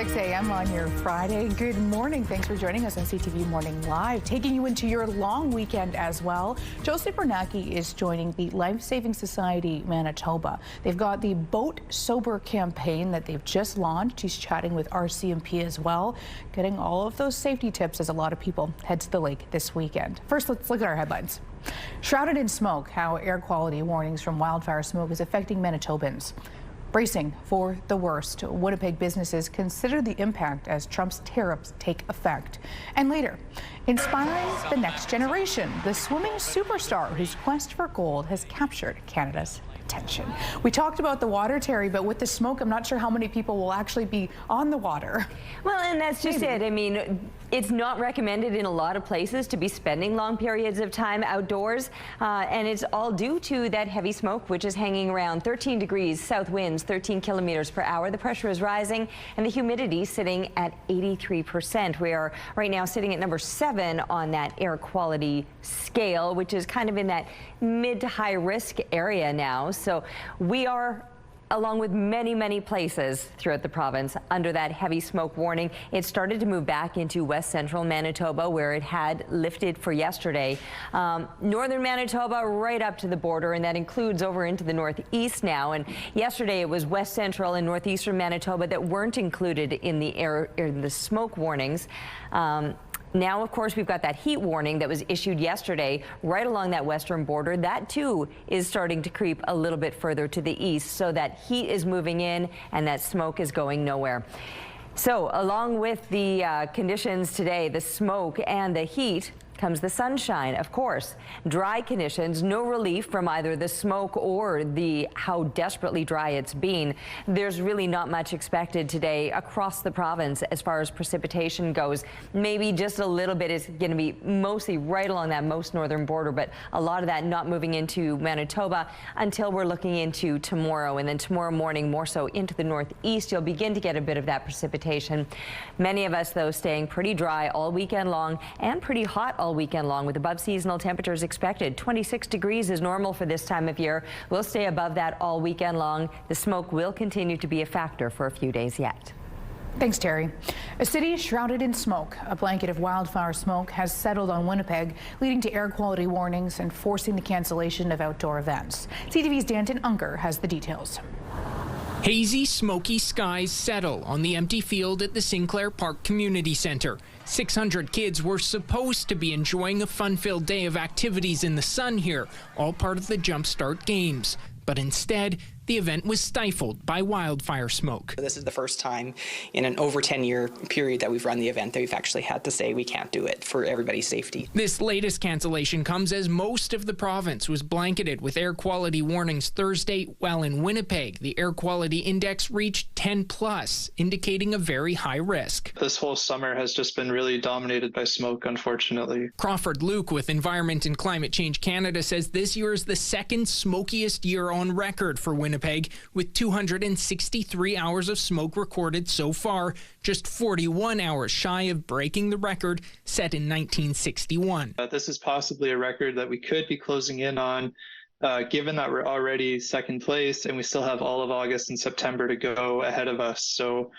6 a.m. on your Friday. Good morning. Thanks for joining us on CTV Morning Live, taking you into your long weekend as well. Joseph Bernacki is joining the Life Saving Society Manitoba. They've got the Boat Sober campaign that they've just launched. He's chatting with RCMP as well, getting all of those safety tips as a lot of people head to the lake this weekend. First, let's look at our headlines. Shrouded in smoke, how air quality warnings from wildfire smoke is affecting Manitobans. Bracing for the worst, Winnipeg businesses consider the impact as Trump's tariffs take effect. And later, inspiring the next generation, the swimming superstar whose quest for gold has captured Canada's attention. We talked about the water, Terry, but with the smoke, I'm not sure how many people will actually be on the water. Well, and that's just it. I mean, it's not recommended in a lot of places to be spending long periods of time outdoors, and it's all due to that heavy smoke, which is hanging around 13 degrees, south winds 13 kilometers per hour. The pressure is rising, and the humidity sitting at 83%. We are right now sitting at number 7 on that air quality scale, which is kind of in that mid to high risk area now. So we are, along with many places throughout the province, under that heavy smoke warning. It started to move back into west central Manitoba, where it had lifted for yesterday. Northern Manitoba right up to the border, and that includes over into the northeast now. And yesterday it was west central and northeastern Manitoba that weren't included in the smoke warnings. Now, of course, we've got that heat warning that was issued yesterday right along that western border. That, too, is starting to creep a little bit further to the east, so that heat is moving in and that smoke is going nowhere. So, along with the conditions today, the smoke and the heat, comes the sunshine, of course. Dry conditions, no relief from either the smoke or how desperately dry it's been. There's really not much expected today across the province as far as precipitation goes. Maybe just a little bit is going to be mostly right along that most northern border, but a lot of that not moving into Manitoba until we're looking into tomorrow. And then tomorrow morning, more so into the northeast, you'll begin to get a bit of that precipitation. Many of us, though, staying pretty dry all weekend long and pretty hot all weekend long, with above seasonal temperatures expected. 26 degrees is normal for this time of year. We'll stay above that all weekend long. The smoke will continue to be a factor for a few days yet. Thanks, Terry. A city shrouded in smoke. A blanket of wildfire smoke has settled on Winnipeg, leading to air quality warnings and forcing the cancellation of outdoor events. CTV's Danton Unger has the details. Hazy, smoky skies settle on the empty field at the Sinclair Park Community Centre. 600 kids were supposed to be enjoying a fun-filled day of activities in the sun here, all part of the Jumpstart Games. But instead, the event was stifled by wildfire smoke. This is the first time in an over 10-year period that we've run the event that we've actually had to say we can't do it for everybody's safety. This latest cancellation comes as most of the province was blanketed with air quality warnings Thursday, while in Winnipeg, the air quality index reached 10+, indicating a very high risk. This whole summer has just been really dominated by smoke, unfortunately. Crawford Luke with Environment and Climate Change Canada says this year is the second smokiest year on record for Winnipeg, with 263 hours of smoke recorded so far, just 41 hours shy of breaking the record set in 1961. This is possibly a record that we could be closing in on, given that we're already second place and we still have all of August and September to go ahead of us. So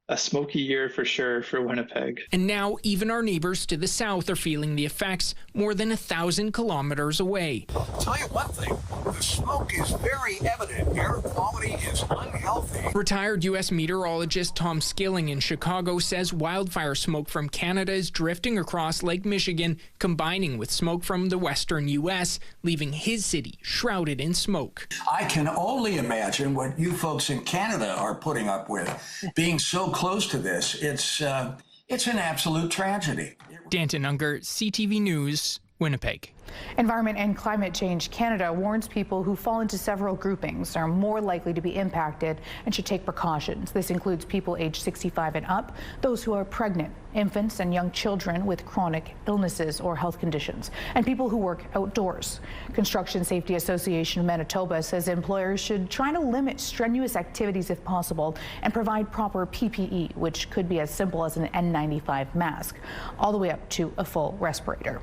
a smoky year for sure for Winnipeg. And now even our neighbors to the south are feeling the effects more than 1,000 kilometers away. I'll tell you one thing, the smoke is very evident. Air quality is unhealthy. Retired U.S. meteorologist Tom Skilling in Chicago says wildfire smoke from Canada is drifting across Lake Michigan, combining with smoke from the western U.S., leaving his city shrouded in smoke. I can only imagine what you folks in Canada are putting up with, being so close to this. It's an absolute tragedy. Danton Unger, CTV News, Winnipeg. Environment and Climate Change Canada warns people who fall into several groupings are more likely to be impacted and should take precautions. This includes people aged 65 and up, those who are pregnant, infants and young children with chronic illnesses or health conditions, and people who work outdoors. Construction Safety Association of Manitoba says employers should try to limit strenuous activities if possible and provide proper PPE, which could be as simple as an N95 mask, all the way up to a full respirator.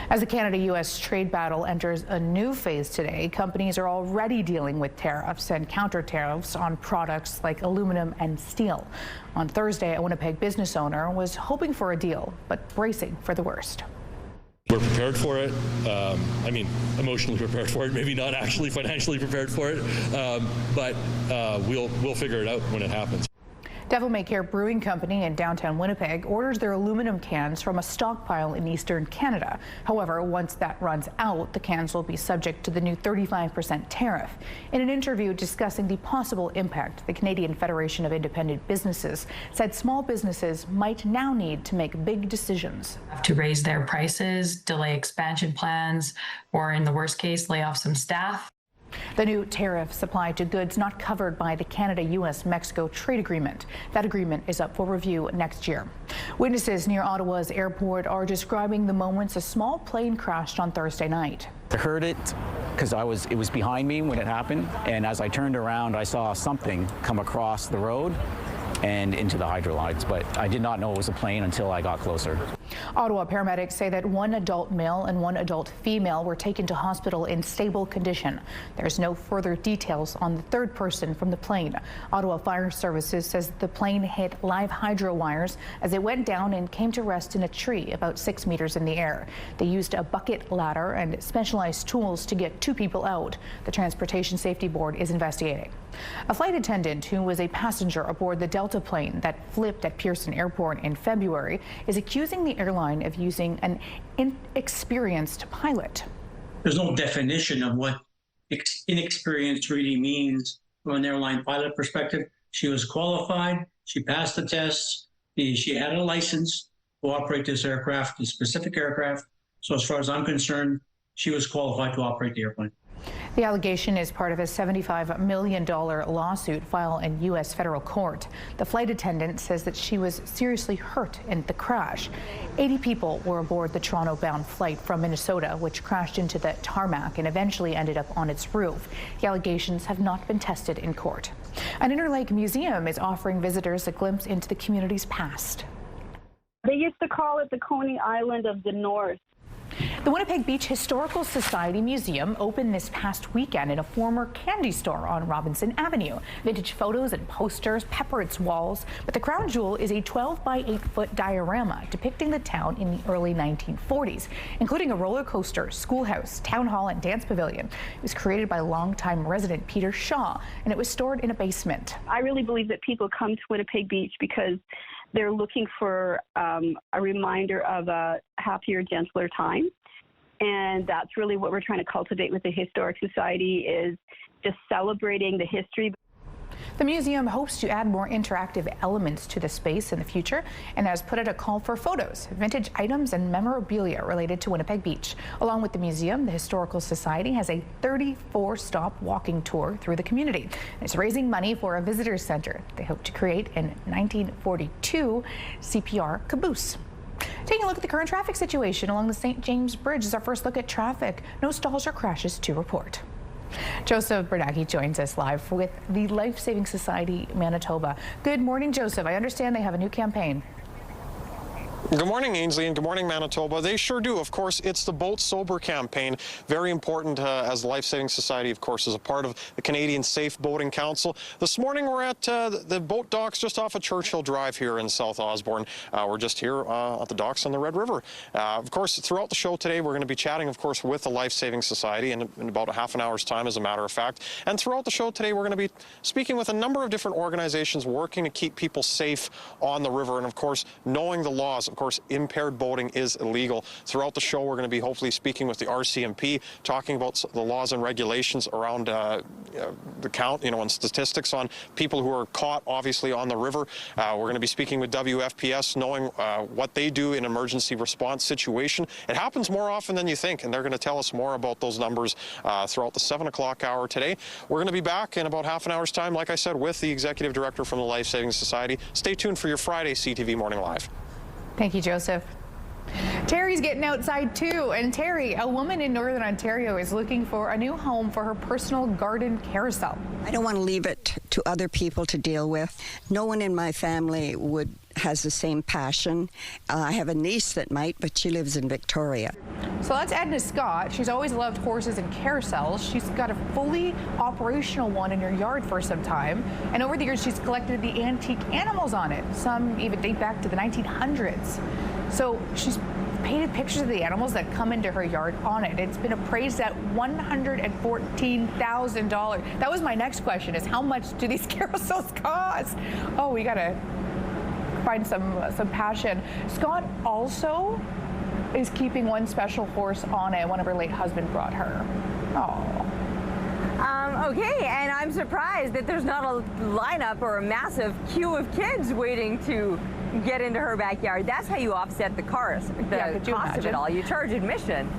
As the Canada-U.S. trade battle enters a new phase today, companies are already dealing with tariffs and counter-tariffs on products like aluminum and steel. On Thursday, a Winnipeg business owner was hoping for a deal, but bracing for the worst. We're prepared for it. I mean, emotionally prepared for it, maybe not actually financially prepared for it, but we'll figure it out when it happens. Devil May Care Brewing Company in downtown Winnipeg orders their aluminum cans from a stockpile in eastern Canada. However, once that runs out, the cans will be subject to the new 35% tariff. In an interview discussing the possible impact, the Canadian Federation of Independent Businesses said small businesses might now need to make big decisions. To raise their prices, delay expansion plans, or in the worst case, lay off some staff. The new tariffs apply to goods not covered by the Canada-U.S.-Mexico trade agreement. That agreement is up for review next year. Witnesses near Ottawa's airport are describing the moments a small plane crashed on Thursday night. I heard it because it was behind me when it happened, and as I turned around, I saw something come across the road and into the hydrolites, but I did not know it was a plane until I got closer. Ottawa paramedics say that one adult male and one adult female were taken to hospital in stable condition. There's no further details on the third person from the plane. Ottawa Fire Services says the plane hit live hydro wires as it went down and came to rest in a tree about 6 meters in the air. They used a bucket ladder and specialized tools to get 2 people out. The Transportation Safety Board is investigating. A flight attendant who was a passenger aboard the Delta plane that flipped at Pearson Airport in February is accusing the airline of using an inexperienced pilot. There's no definition of what inexperienced really means from an airline pilot perspective. She was qualified, she passed the tests, she had a license to operate this aircraft, this specific aircraft. So as far as I'm concerned, she was qualified to operate the airplane. The allegation is part of a $75 million lawsuit filed in U.S. federal court. The flight attendant says that she was seriously hurt in the crash. 80 people were aboard the Toronto-bound flight from Minnesota, which crashed into the tarmac and eventually ended up on its roof. The allegations have not been tested in court. An Interlake museum is offering visitors a glimpse into the community's past. They used to call it the Coney Island of the North. The Winnipeg Beach Historical Society Museum opened this past weekend in a former candy store on Robinson Avenue. Vintage photos and posters pepper its walls, but the crown jewel is a 12 by 8 foot diorama depicting the town in the early 1940s, including a roller coaster, schoolhouse, town hall, and dance pavilion. It was created by longtime resident Peter Shaw, and it was stored in a basement. I really believe that people come to Winnipeg Beach because they're looking for a reminder of a happier, gentler time. And that's really what we're trying to cultivate with the Historic Society, is just celebrating the history. The museum hopes to add more interactive elements to the space in the future and has put out a call for photos, vintage items, and memorabilia related to Winnipeg Beach. Along with the museum, the Historical Society has a 34-stop walking tour through the community. It's raising money for a visitor center they hope to create in 1942 CPR caboose. Taking a look at the current traffic situation along the St. James Bridge is our first look at traffic. No stalls or crashes to report. Joseph Bernacki joins us live with the Life Saving Society Manitoba. Good morning, Joseph. I understand they have a new campaign. Good morning, Ainsley, and good morning, Manitoba. They sure do. Of course, it's the Boat Sober campaign. Very important as the Life Saving Society, of course, is a part of the Canadian Safe Boating Council. This morning, we're at the boat docks just off of Churchill Drive here in South Osborne. We're just here at the docks on the Red River. Of course, throughout the show today, we're going to be chatting, of course, with the Life Saving Society in about a half an hour's time, as a matter of fact. And throughout the show today, we're going to be speaking with a number of different organizations working to keep people safe on the river and, of course, knowing the laws. Of course, impaired boating is illegal. Throughout the show, we're going to be hopefully speaking with the RCMP, talking about the laws and regulations around the count, and statistics on people who are caught, obviously, on the river. We're going to be speaking with WFPS, knowing what they do in emergency response situation. It happens more often than you think, and they're going to tell us more about those numbers throughout the 7 o'clock hour today. We're going to be back in about half an hour's time, like I said, with the Executive Director from the Life Saving Society. Stay tuned for your Friday CTV Morning Live. Thank you, Joseph. Terry's getting outside too, and Terry, a woman in Northern Ontario, is looking for a new home for her personal garden carousel. I don't want to leave it to other people to deal with. No one in my family has the same passion. I have a niece that might, but she lives in Victoria. So that's Edna Scott. She's always loved horses and carousels. She's got a fully operational one in her yard for some time. And over the years, she's collected the antique animals on it. Some even date back to the 1900s. So she's painted pictures of the animals that come into her yard on it. It's been appraised at $114,000. That was my next question, is how much do these carousels cost? Oh, we gotta find some passion. Scott also is keeping one special horse on it. One of her late husband brought her. Oh. Okay, and I'm surprised that there's not a lineup or a massive queue of kids waiting to get into her backyard. That's how you offset the cost of it all. You charge admission.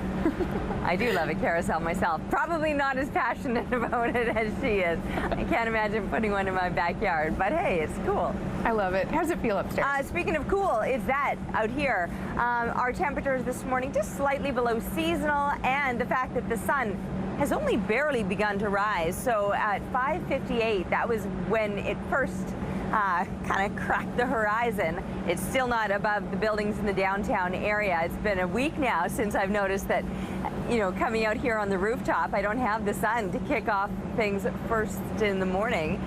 I do love a carousel myself. Probably not as passionate about it as she is. I can't imagine putting one in my backyard, but hey, it's cool. I love it. How does it feel upstairs? Speaking of cool, it's that out here. Our temperatures this morning just slightly below seasonal, and the fact that the sun has only barely begun to rise. So at 5:58, that was when it first kind of cracked the horizon. It's still not above the buildings in the downtown area. It's been a week now since I've noticed that, you know, coming out here on the rooftop, I don't have the sun to kick off things first in the morning.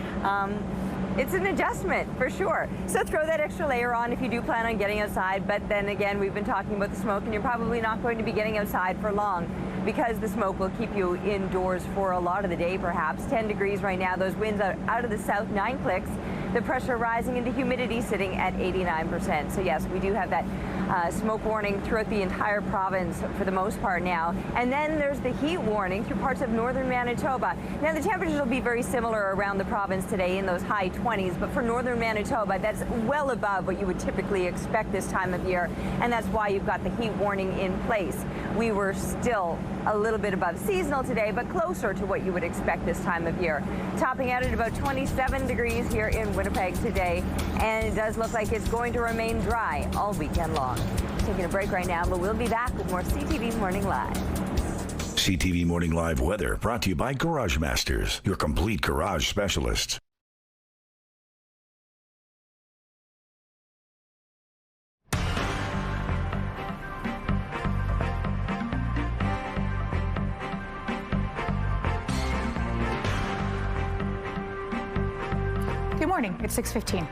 It's an adjustment for sure. So throw that extra layer on if you do plan on getting outside. But then again, we've been talking about the smoke, and you're probably not going to be getting outside for long because the smoke will keep you indoors for a lot of the day, perhaps. 10 degrees right now. Those winds are out of the south, 9 clicks. The pressure rising into humidity sitting at 89%. So yes, we do have that smoke warning throughout the entire province for the most part now. And then there's the heat warning through parts of northern Manitoba. Now the temperatures will be very similar around the province today in those high 20s, but for northern Manitoba, that's well above what you would typically expect this time of year. And that's why you've got the heat warning in place. We were still a little bit above seasonal today, but closer to what you would expect this time of year. Topping out at about 27 degrees here in Winnipeg today, and it does look like it's going to remain dry all weekend long. Taking a break right now, but we'll be back with more CTV Morning Live. CTV Morning Live weather brought to you by Garage Masters, your complete garage specialists. Good morning. It's 6:15.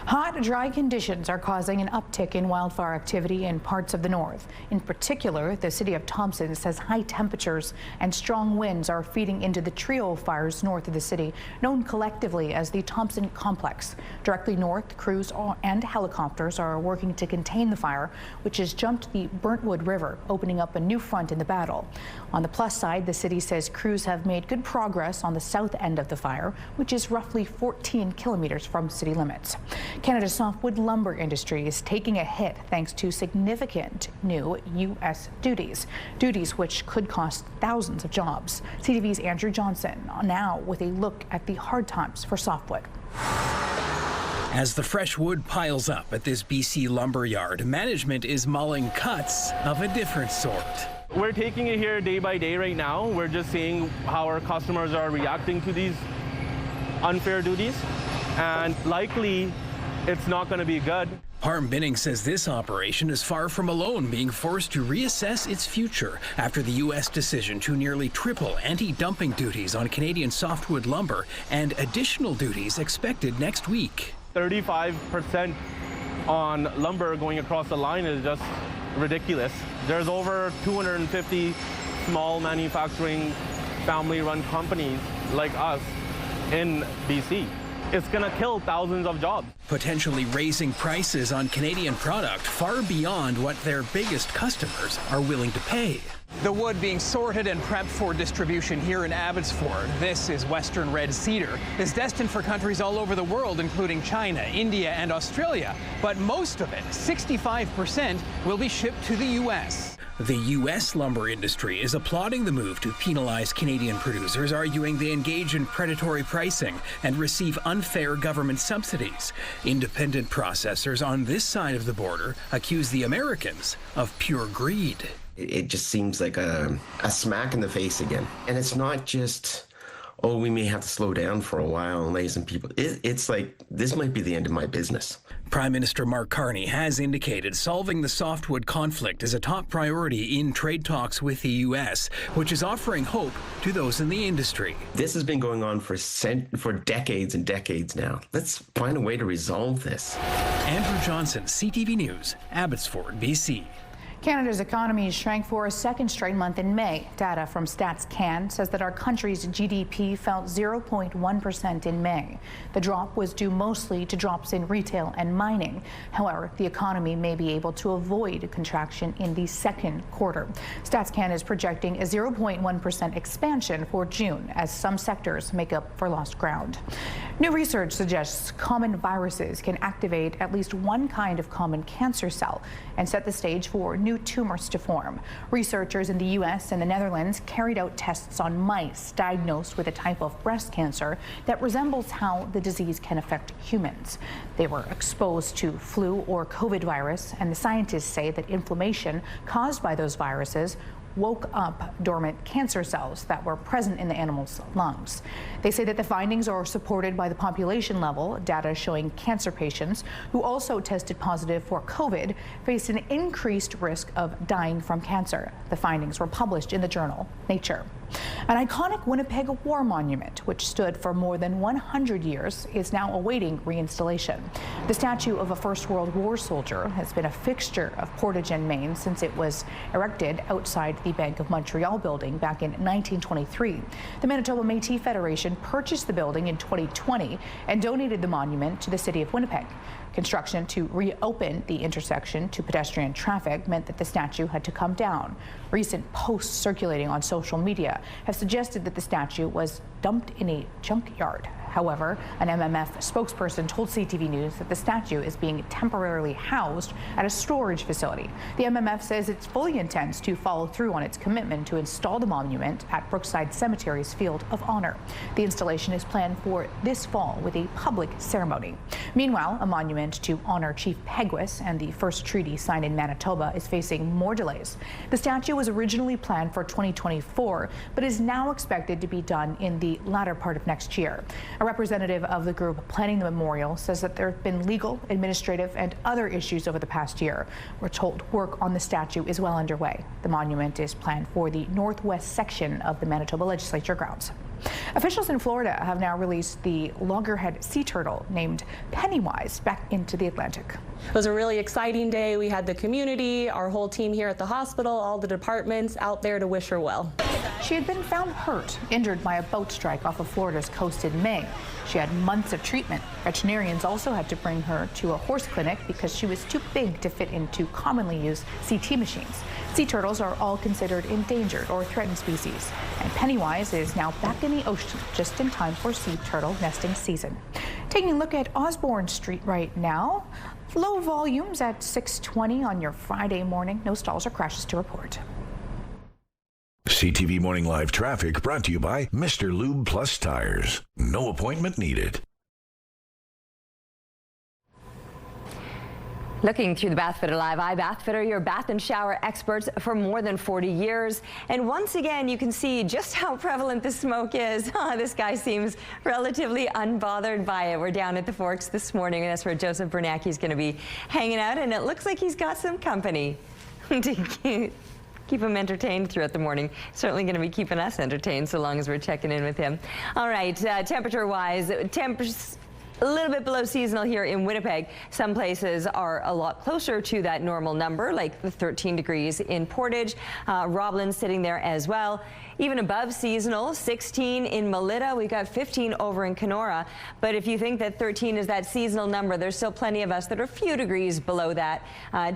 Hot, dry conditions are causing an uptick in wildfire activity in parts of the north. In particular, the city of Thompson says high temperatures and strong winds are feeding into the trio of fires north of the city, known collectively as the Thompson Complex. Directly north, crews and helicopters are working to contain the fire, which has jumped the Burntwood River, opening up a new front in the battle. On the plus side, the city says crews have made good progress on the south end of the fire, which is roughly 14 kilometers from city limits. Canada's softwood lumber industry is taking a hit thanks to significant new U.S. duties which could cost thousands of jobs. CTV's Andrew Johnson now with a look at the hard times for softwood. As the fresh wood piles up at this BC lumber yard, management is mulling cuts of a different sort. We're taking it here day by day right now. We're just seeing how our customers are reacting to these unfair duties, and likely it's not going to be good. Harm Binning says this operation is far from alone, being forced to reassess its future after the U.S. decision to nearly triple anti-dumping duties on Canadian softwood lumber and additional duties expected next week. 35% on lumber going across the line is just ridiculous. There's over 250 small manufacturing family-run companies like us in BC. It's going to kill thousands of jobs. Potentially raising prices on Canadian product far beyond what their biggest customers are willing to pay. The wood being sorted and prepped for distribution here in Abbotsford. This is Western red cedar. It's destined for countries all over the world, including China, India, and Australia. But most of it, 65%, will be shipped to the U.S. The U.S. lumber industry is applauding the move to penalize Canadian producers, arguing they engage in predatory pricing and receive unfair government subsidies. Independent processors on this side of the border accuse the Americans of pure greed. It just seems like a smack in the face again. And it's not just oh, we may have to slow down for a while and lay some people. It's like, this might be the end of my business. Prime Minister Mark Carney has indicated solving the Softwood conflict is a top priority in trade talks with the U.S., which is offering hope to those in the industry. This has been going on for decades and decades now. Let's find a way to resolve this. Andrew Johnson, CTV News, Abbotsford, BC. Canada's economy shrank for a second straight month in May. Data from StatsCan says that our country's GDP fell 0.1% in May. The drop was due mostly to drops in retail and mining. However, the economy may be able to avoid a contraction in the second quarter. StatsCan is projecting a 0.1% expansion for June as some sectors make up for lost ground. New research suggests common viruses can activate at least one kind of common cancer cell and set the stage for new tumors to form. Researchers in the U.S. and the Netherlands carried out tests on mice diagnosed with a type of breast cancer that resembles how the disease can affect humans. They were exposed to flu or COVID virus, and the scientists say that inflammation caused by those viruses woke up dormant cancer cells that were present in the animal's lungs. They say that the findings are supported by the population level data showing cancer patients who also tested positive for COVID faced an increased risk of dying from cancer. The findings were published in the journal Nature. An iconic Winnipeg war monument, which stood for more than 100 years, is now awaiting reinstallation. The statue of a First World War soldier has been a fixture of Portage and Main since it was erected outside the Bank of Montreal building back in 1923. The Manitoba Métis Federation purchased the building in 2020 and donated the monument to the city of Winnipeg. Construction to reopen the intersection to pedestrian traffic meant that the statue had to come down. Recent posts circulating on social media have suggested that the statue was dumped in a junkyard. However, an MMF spokesperson told CTV News that the statue is being temporarily housed at a storage facility. The MMF says it fully intends to follow through on its commitment to install the monument at Brookside Cemetery's Field of Honor. The installation is planned for this fall with a public ceremony. Meanwhile, a monument to honor Chief Peguis and the first treaty signed in Manitoba is facing more delays. The statue was originally planned for 2024, but is now expected to be done in the latter part of next year. A representative of the group planning the memorial says that there have been legal, administrative, and other issues over the past year. We're told work on the statue is well underway. The monument is planned for the northwest section of the Manitoba Legislature grounds. Officials in Florida have now released the loggerhead sea turtle named Pennywise back into the Atlantic. It was a really exciting day. We had the community, our whole team here at the hospital, all the departments out there to wish her well. She had been found hurt, injured by a boat strike off of Florida's coast in May. She had months of treatment. Veterinarians also had to bring her to a horse clinic because she was too big to fit into commonly used CT machines. Sea turtles are all considered endangered or threatened species, and Pennywise is now back in the ocean just in time for sea turtle nesting season. Taking a look at Osborne Street right now. Low volumes at 6:20 on your Friday morning. No stalls or crashes to report. CTV Morning Live Traffic brought to you by Mr. Lube Plus Tires. No appointment needed. Looking through the Bathfitter Live Eye, Bathfitter, your bath and shower experts for more than 40 years. And once again, you can see just how prevalent the smoke is. This guy seems relatively unbothered by it. We're down at the Forks this morning, and that's where Joseph Bernacki is going to be hanging out, and it looks like he's got some company to keep him entertained throughout the morning. Certainly going to be keeping us entertained so long as we're checking in with him. All right, temperature-wise, a little bit below seasonal here in Winnipeg. Some places are a lot closer to that normal number, like the 13 degrees in Portage. Roblin sitting there as well. Even above seasonal, 16 in Melita. We've got 15 over in Kenora. But if you think that 13 is that seasonal number, there's still plenty of us that are a few degrees below that.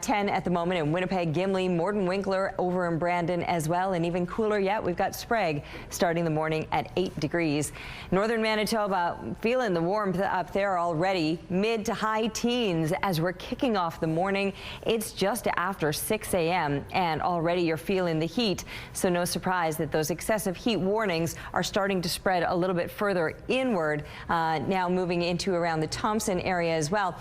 10 at the moment in Winnipeg, Gimli, Morden Winkler over in Brandon as well. And even cooler yet, we've got Sprague starting the morning at 8 degrees. Northern Manitoba feeling the warmth up there already. Mid to high teens as we're kicking off the morning. It's just after 6 a.m. and already you're feeling the heat. So no surprise that those excessive heat warnings are starting to spread a little bit further inward, now moving into around the Thompson area as well.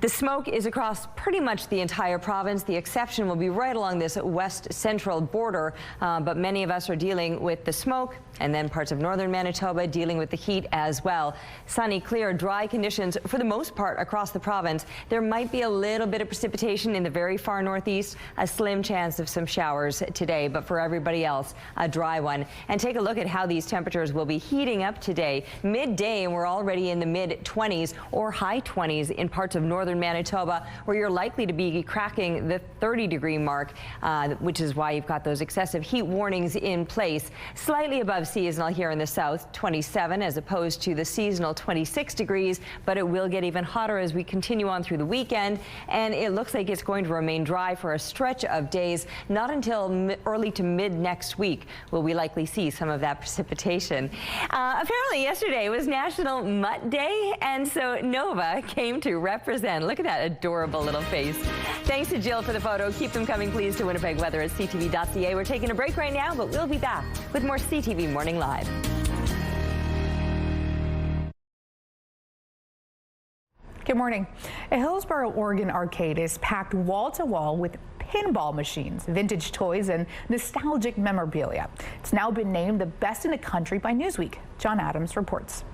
The smoke is across pretty much the entire province. The exception will be right along this west central border, but many of us are dealing with the smoke, and then parts of northern Manitoba dealing with the heat as well. Sunny, clear, dry conditions for the most part across the province. There might be a little bit of precipitation in the very far northeast, a slim chance of some showers today, but for everybody else, a dry one. And take a look at how these temperatures will be heating up today. Midday, and we're already in the mid-20s or high 20s in parts of northern Manitoba, where you're likely to be cracking the 30-degree mark, which is why you've got those excessive heat warnings in place. Slightly above seasonal here in the south, 27 as opposed to the seasonal 26 degrees, but it will get even hotter as we continue on through the weekend, and it looks like it's going to remain dry for a stretch of days. Not until early to mid next week will we likely see some of that precipitation. Apparently yesterday was National Mutt Day, and so Nova came to represent. Look at that adorable little face. Thanks to Jill for the photo. Keep them coming, please, to Winnipeg Weather at CTV.ca. We're taking a break right now, but we'll be back with more CTV Morning Live. Good morning. A Hillsboro, Oregon arcade is packed wall to wall with pinball machines, vintage toys, and nostalgic memorabilia. It's now been named the best in the country by Newsweek. John Adams reports.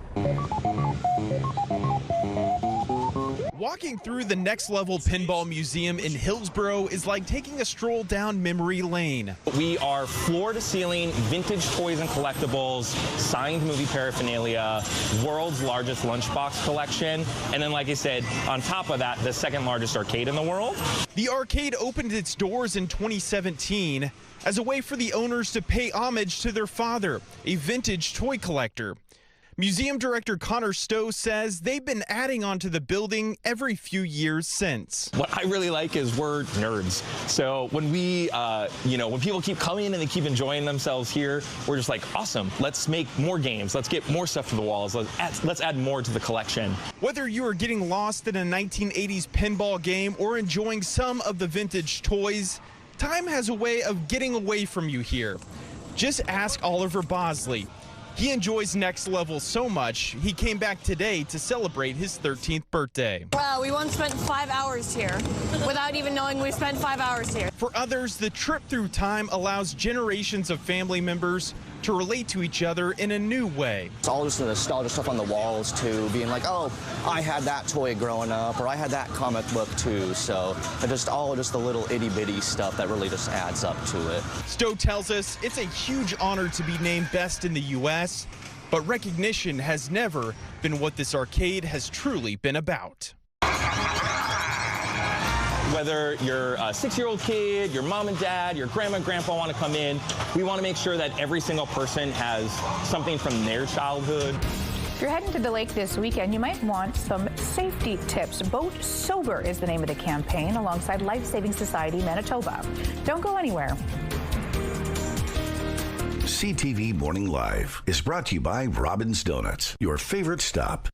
Walking through the Next Level Pinball Museum in Hillsboro is like taking a stroll down memory lane. We are floor-to-ceiling vintage toys and collectibles, signed movie paraphernalia, world's largest lunchbox collection, and then, like I said, on top of that, the second largest arcade in the world. The arcade opened its doors in 2017 as a way for the owners to pay homage to their father, a vintage toy collector. Museum Director Connor Stowe says they've been adding onto the building every few years since. What I really like is we're nerds. So when we, when people keep coming and they keep enjoying themselves here, we're just like, awesome, let's make more games. Let's get more stuff to the walls. Let's add more to the collection. Whether you are getting lost in a 1980s pinball game or enjoying some of the vintage toys, time has a way of getting away from you here. Just ask Oliver Bosley. He enjoys Next Level so much, he came back today to celebrate his 13th birthday. Wow, we once spent 5 hours here without even knowing we spent 5 hours here. For others, the trip through time allows generations of family members to relate to each other in a new way. It's all just the nostalgia stuff on the walls too, being like, oh, I had that toy growing up, or I had that comic book too. So just the little itty bitty stuff that really just adds up to it. Stowe tells us it's a huge honor to be named best in the U.S., but recognition has never been what this arcade has truly been about. Whether you're a 6-year-old kid, your mom and dad, your grandma and grandpa want to come in, we want to make sure that every single person has something from their childhood. If you're heading to the lake this weekend, you might want some safety tips. Boat Sober is the name of the campaign, alongside Life Saving Society Manitoba. Don't go anywhere. CTV Morning Live is brought to you by Robin's Donuts, your favorite stop.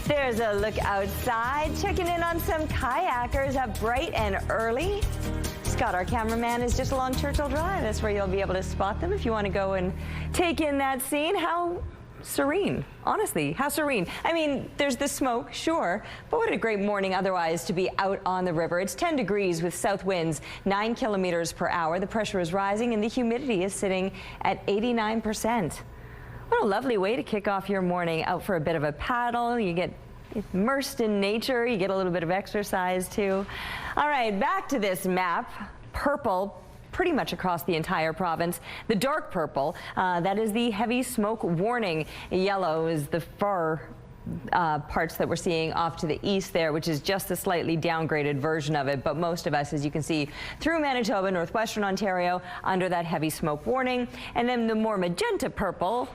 There's a look outside, checking in on some kayakers up bright and early. Scott, our cameraman, is just along Churchill Drive. That's where you'll be able to spot them if you want to go and take in that scene. How serene, honestly, how serene. I mean, there's the smoke, sure, but what a great morning otherwise to be out on the river. It's 10 degrees with south winds 9 kilometers per hour. The pressure is rising and the humidity is sitting at 89%. What a lovely way to kick off your morning, out for a bit of a paddle. You get immersed in nature. You get a little bit of exercise too. All right, back to this map. Purple pretty much across the entire province. The dark purple, that is the heavy smoke warning. Yellow is the far parts that we're seeing off to the east there, which is just a slightly downgraded version of it. But most of us, as you can see, through Manitoba, northwestern Ontario, under that heavy smoke warning. And then the more magenta purple,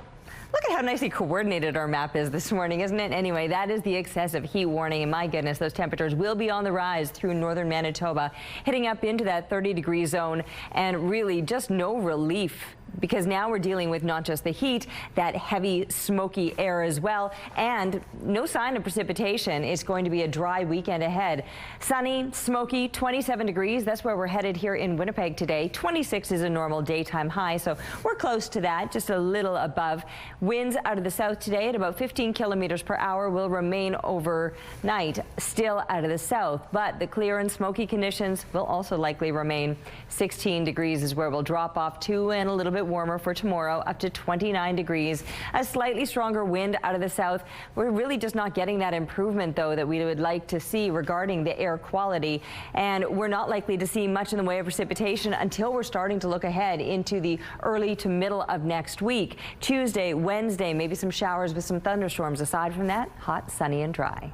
look at how nicely coordinated our map is this morning, isn't it? Anyway, that is the excessive heat warning, and my goodness, those temperatures will be on the rise through northern Manitoba, hitting up into that 30-degree zone, and really just no relief because now we're dealing with not just the heat, that heavy smoky air as well, and no sign of precipitation. It's going to be a dry weekend ahead. Sunny, smoky, 27 degrees. That's where we're headed here in Winnipeg today. 26 is a normal daytime high, so we're close to that, just a little above. Winds out of the south today at about 15 kilometers per hour will remain overnight, still out of the south, but the clear and smoky conditions will also likely remain. 16 degrees is where we'll drop off to, and a little bit warmer for tomorrow, up to 29 degrees. A slightly stronger wind out of the south. We're really just not getting that improvement, though, that we would like to see regarding the air quality, and we're not likely to see much in the way of precipitation until we're starting to look ahead into the early to middle of next week. Tuesday, Wednesday, maybe some showers with some thunderstorms. Aside from that, hot, sunny and dry.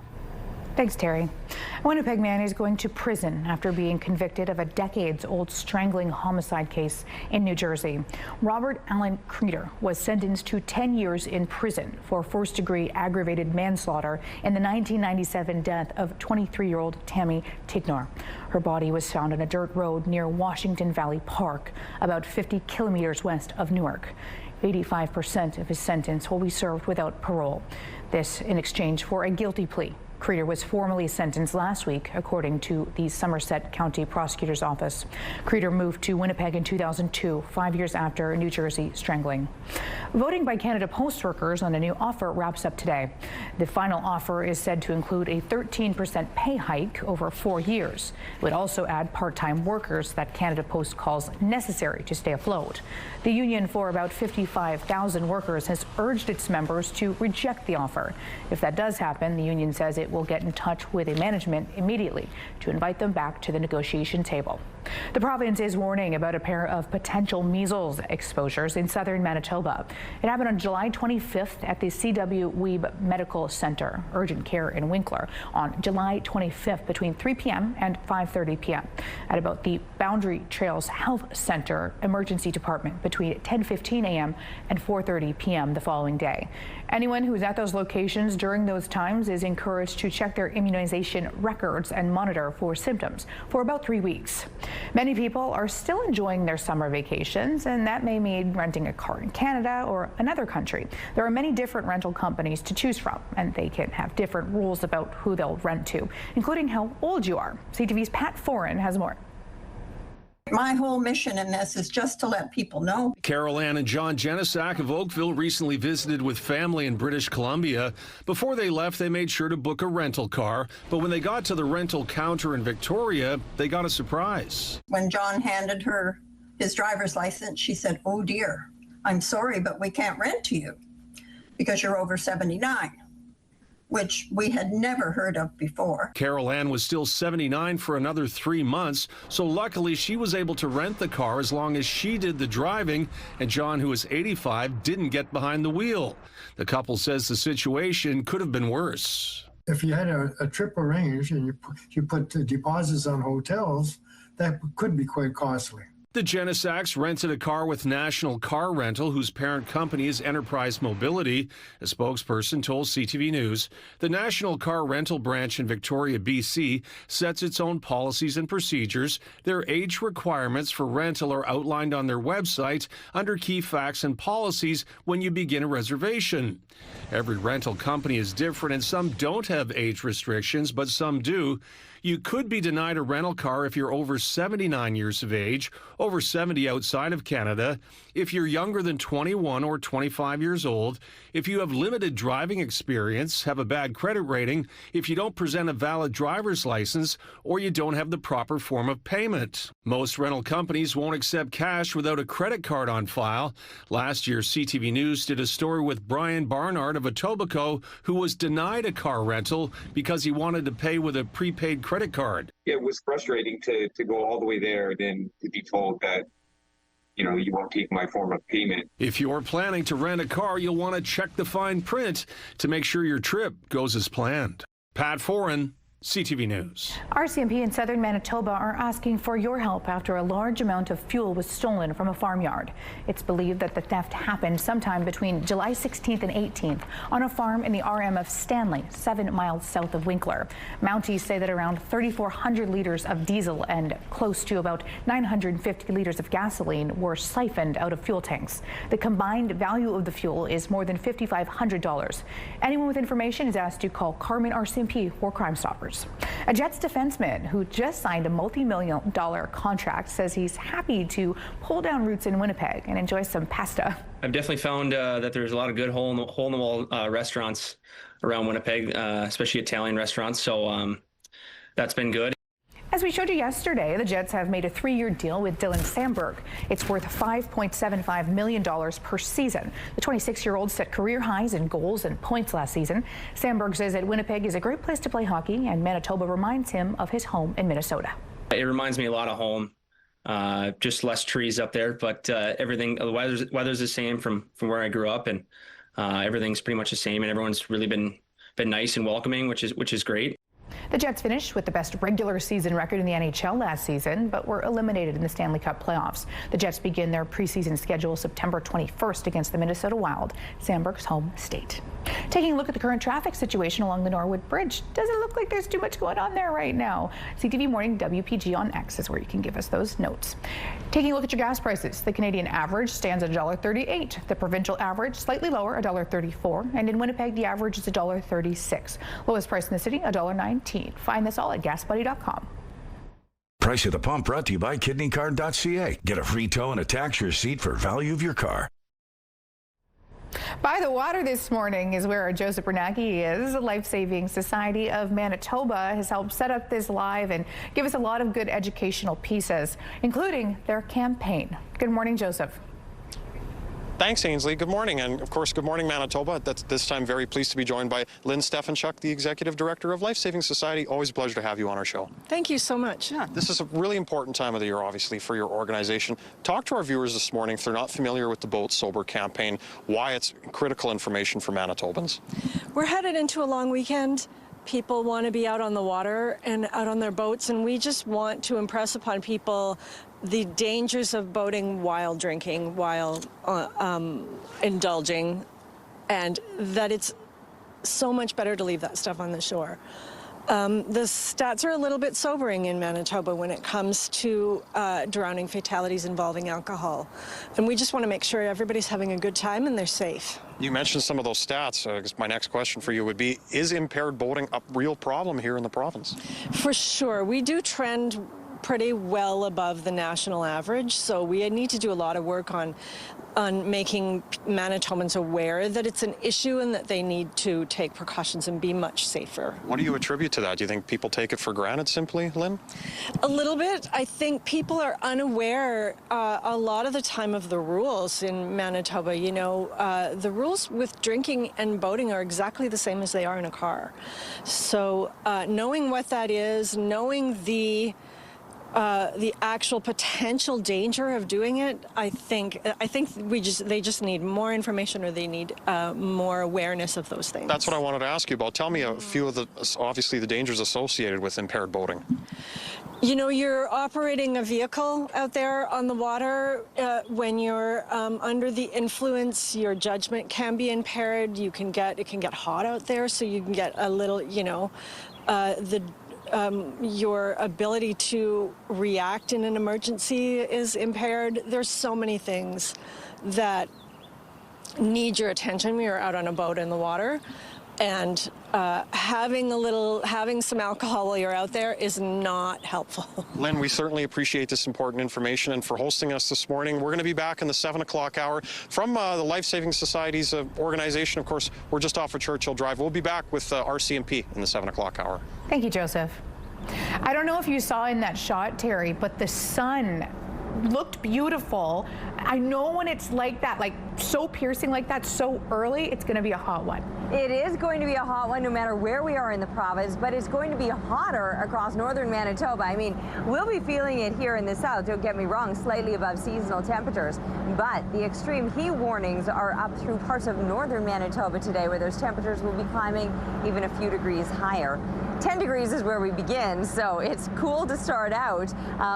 Thanks, Terry. A Winnipeg man is going to prison after being convicted of a decades-old strangling homicide case in New Jersey. Robert Allen Creeder was sentenced to 10 years in prison for first-degree aggravated manslaughter in the 1997 death of 23-year-old Tammy Tignor. Her body was found on a dirt road near Washington Valley Park, about 50 kilometers west of Newark. 85% of his sentence will be served without parole. This in exchange for a guilty plea. Creeder was formally sentenced last week, according to the Somerset County Prosecutor's Office. Creeder moved to Winnipeg in 2002, 5 years after a New Jersey strangling. Voting by Canada Post workers on a new offer wraps up today. The final offer is said to include a 13% pay hike over 4 years. It would also add part-time workers that Canada Post calls necessary to stay afloat. The union for about 55,000 workers has urged its members to reject the offer. If that does happen, the union says it will get in touch with the management immediately to invite them back to the negotiation table. The province is warning about a pair of potential measles exposures in southern Manitoba. It happened on July 25th at the CW Weeb Medical Center, urgent care in Winkler, on July 25th between 3 p.m. and 5:30 p.m. at about the Boundary Trails Health Center Emergency Department between 10:15 a.m. and 4:30 p.m. the following day. Anyone who is at those locations during those times is encouraged to check their immunization records and monitor for symptoms for about 3 weeks. Many people are still enjoying their summer vacations, and that may mean renting a car in Canada or another country. There are many different rental companies to choose from, and they can have different rules about who they'll rent to, including how old you are. CTV's Pat Foran has more. My whole mission in this is just to let people know. Carol Ann and John Jenisak of Oakville recently visited with family in British Columbia. Before they left, they made sure to book a rental car. But when they got to the rental counter in Victoria, they got a surprise. When John handed her his driver's license, she said, "Oh dear, I'm sorry, but we can't rent to you because you're over 79. Which we had never heard of before. Carol Ann was still 79 for another 3 months, so luckily she was able to rent the car as long as she did the driving, and John, who was 85, didn't get behind the wheel. The couple says the situation could have been worse. If you had a trip arranged and you put deposits on hotels, that could be quite costly. The Jenisaks rented a car with National Car Rental, whose parent company is Enterprise Mobility. A spokesperson told CTV News the National Car Rental branch in Victoria, BC, sets its own policies and procedures. Their age requirements for rental are outlined on their website under key facts and policies when you begin a reservation. Every rental company is different, and some don't have age restrictions, but some do. You could be denied a rental car if you're over 79 years of age, over 70 outside of Canada, if you're younger than 21 or 25 years old, if you have limited driving experience, have a bad credit rating, if you don't present a valid driver's license, or you don't have the proper form of payment. Most rental companies won't accept cash without a credit card on file. Last year, CTV News did a story with Brian Barnard of Etobicoke, who was denied a car rental because he wanted to pay with a prepaid credit card. It was frustrating to go all the way there and then to be told that, you won't take my form of payment. If you're planning to rent a car, you'll want to check the fine print to make sure your trip goes as planned. Pat Foran, CTV News. RCMP in southern Manitoba are asking for your help after a large amount of fuel was stolen from a farmyard. It's believed that the theft happened sometime between July 16th and 18th on a farm in the RM of Stanley, 7 miles south of Winkler. Mounties say that around 3,400 liters of diesel and close to about 950 liters of gasoline were siphoned out of fuel tanks. The combined value of the fuel is more than $5,500. Anyone with information is asked to call Carmen RCMP or Crime Stoppers. A Jets defenseman who just signed a multi-million-dollar contract says he's happy to pull down roots in Winnipeg and enjoy some pasta. I've definitely found that there's a lot of good hole-in-the-wall restaurants around Winnipeg, especially Italian restaurants, so that's been good. As we showed you yesterday, the Jets have made a 3-year deal with Dylan Samberg. It's worth $5.75 million per season. The 26-year-old set career highs in goals and points last season. Samberg says that Winnipeg is a great place to play hockey, and Manitoba reminds him of his home in Minnesota. It reminds me a lot of home. Just less trees up there, but everything, the weather's the same from where I grew up, and everything's pretty much the same, and everyone's really been nice and welcoming, which is great. The Jets finished with the best regular season record in the NHL last season, but were eliminated in the Stanley Cup playoffs. The Jets begin their preseason schedule September 21st against the Minnesota Wild, Samberg's home state. Taking a look at the current traffic situation along the Norwood Bridge, doesn't look like there's too much going on there right now. CTV Morning WPG on X is where you can give us those notes. Taking a look at your gas prices, the Canadian average stands at $1.38. The provincial average slightly lower, $1.34, and in Winnipeg the average is $1.36. Lowest price in the city, $1.19. Find this all at gasbuddy.com. Price at the pump brought to you by kidneycard.ca. Get a free tow and a tax receipt for value of your car. By the water this morning is where Joseph Bernanke is. The Life Saving Society of Manitoba has helped set up this live and give us a lot of good educational pieces, including their campaign. Good morning, Joseph. Thanks, Ainsley. Good morning. And of course, good morning, Manitoba. That's this time very pleased to be joined by Lynn Stefanchuk, the Executive Director of Life Saving Society. Always a pleasure to have you on our show. Thank you so much. Yeah, this is a really important time of the year, obviously, for your organization. Talk to our viewers this morning, if they're not familiar with the Boat Sober campaign, why it's critical information for Manitobans. We're headed into a long weekend. People want to be out on the water and out on their boats, and we just want to impress upon people the dangers of boating while drinking, while indulging, and that it's so much better to leave that stuff on the shore. The stats are a little bit sobering in Manitoba when it comes to drowning fatalities involving alcohol. And we just want to make sure everybody's having a good time and they're safe. You mentioned some of those stats. I guess my next question for you would be, is impaired boating a real problem here in the province? For sure. We do trend pretty well above the national average, so we need to do a lot of work on making Manitobans aware that it's an issue and that they need to take precautions and be much safer. What do you attribute to that? Do you think people take it for granted simply, Lynn? A little bit. I think people are unaware a lot of the time of the rules in Manitoba. You know, the rules with drinking and boating are exactly the same as they are in a car. So knowing what that is, knowing the actual potential danger of doing it, I think they just need more information, or they need more awareness of those things. That's what I wanted to ask you about. Tell me a few of the, obviously, the dangers associated with impaired boating. You know, you're operating a vehicle out there on the water. When you're under the influence, your judgment can be impaired. It can get hot out there, so you can get a little, you know, your ability to react in an emergency is impaired. There's so many things that need your attention when you're out on a boat in the water. And having some alcohol while you're out there is not helpful. Lynn, we certainly appreciate this important information, and for hosting us this morning. We're going to be back in the 7 o'clock hour from the Life Saving Society's organization. Of course, we're just off of Churchill Drive. We'll be back with RCMP in the 7 o'clock hour. Thank you, Joseph. I don't know if you saw in that shot, Terry, but the sun looked beautiful. I know when it's like that, like so piercing like that so early, it's going to be a hot one. It is going to be a hot one no matter where we are in the province, but it's going to be hotter across northern Manitoba. I mean, we'll be feeling it here in the south, don't get me wrong, slightly above seasonal temperatures, but the extreme heat warnings are up through parts of northern Manitoba today, where those temperatures will be climbing even a few degrees higher. 10 degrees is where we begin, so it's cool to start out.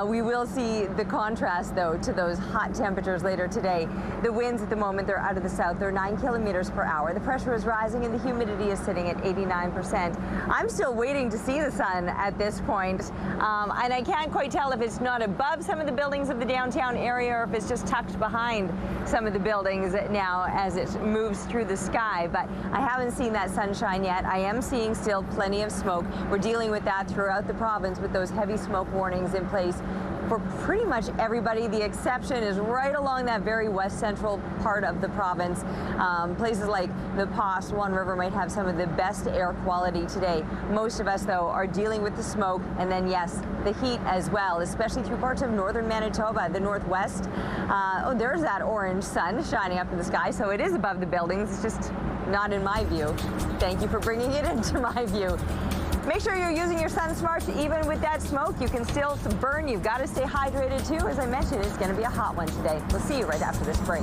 We will see the contrast, though, to those hot temperatures later today. The winds at the moment, they're out of the south. They're 9 kilometers per hour. The pressure is rising and the humidity is sitting at 89%. I'm still waiting to see the sun at this point, and I can't quite tell if it's not above some of the buildings of the downtown area or if it's just tucked behind some of the buildings now as it moves through the sky, but I haven't seen that sunshine yet. I am seeing still plenty of smoke. We're dealing with that throughout the province with those heavy smoke warnings in place for pretty much everybody. The exception is right along that very west central part of the province. Places like the Pas, Swan River might have some of the best air quality today. Most of us, though, are dealing with the smoke and then, yes, the heat as well, especially through parts of northern Manitoba, the northwest. Oh, there's that orange sun shining up in the sky, so it is above the buildings. It's just not in my view. Thank you for bringing it into my view. Make sure you're using your sun smart. Even with that smoke, you can still burn. You've got to stay hydrated too. As I mentioned, it's going to be a hot one today. We'll see you right after this break.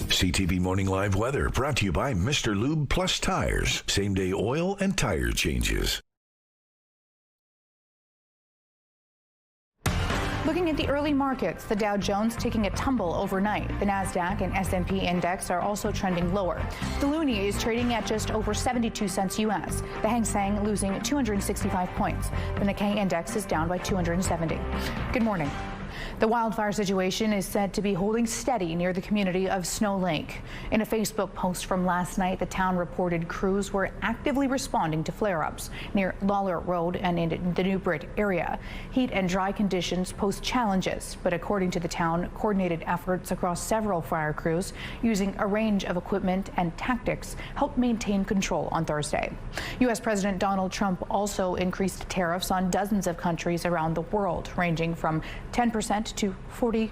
CTV Morning Live Weather brought to you by Mr. Lube Plus Tires. Same-day oil and tire changes. Looking at the early markets, the Dow Jones taking a tumble overnight. The NASDAQ and S&P index are also trending lower. The loonie is trading at just over 72 cents U.S. The Hang Seng losing 265 points. The Nikkei index is down by 270. Good morning. The wildfire situation is said to be holding steady near the community of Snow Lake. In a Facebook post from last night, the town reported crews were actively responding to flare-ups near Lawler Road and in the New Brit area. Heat and dry conditions pose challenges, but according to the town, coordinated efforts across several fire crews using a range of equipment and tactics helped maintain control on Thursday. U.S. President Donald Trump also increased tariffs on dozens of countries around the world, ranging from 10% to 41%.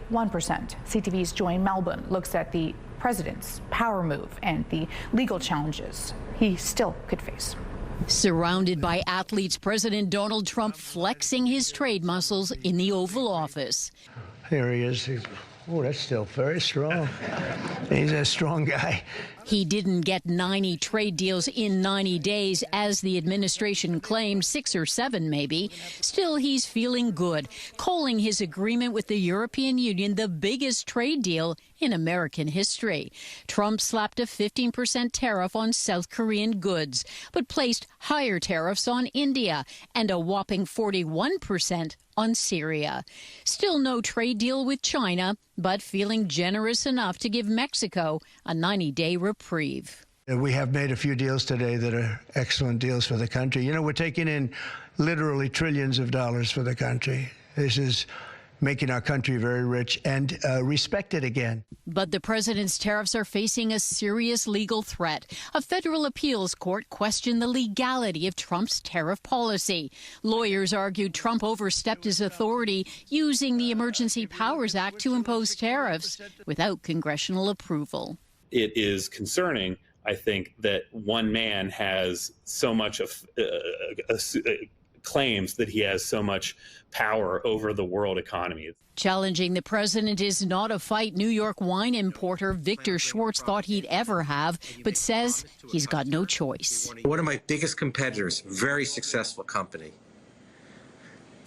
CTV's Joy Melbourne looks at the president's power move and the legal challenges he still could face. Surrounded by athletes, President Donald Trump flexing his trade muscles in the Oval Office. Here he is. Oh, that's still very strong. He's a strong guy. He didn't get 90 trade deals in 90 days, as the administration claimed, 6 or 7 maybe. Still, he's feeling good, calling his agreement with the European Union the biggest trade deal in American history. Trump slapped a 15% tariff on South Korean goods, but placed higher tariffs on India and a whopping 41% on Syria. Still no trade deal with China, but feeling generous enough to give Mexico a 90-day reprieve. We have made a few deals today that are excellent deals for the country. You know, we're taking in literally trillions of dollars for the country. This is making our country very rich and respected again. But the president's tariffs are facing a serious legal threat. A federal appeals court questioned the legality of Trump's tariff policy. Lawyers argued Trump overstepped his authority using the Emergency Powers Act to impose tariffs without congressional approval. It is concerning, I think, that one man has so much of claims that he has so much power over the world economy. Challenging the president is not a fight New York wine importer Victor Schwartz thought he'd ever have, but says he's got no choice. One of my biggest competitors, very successful company,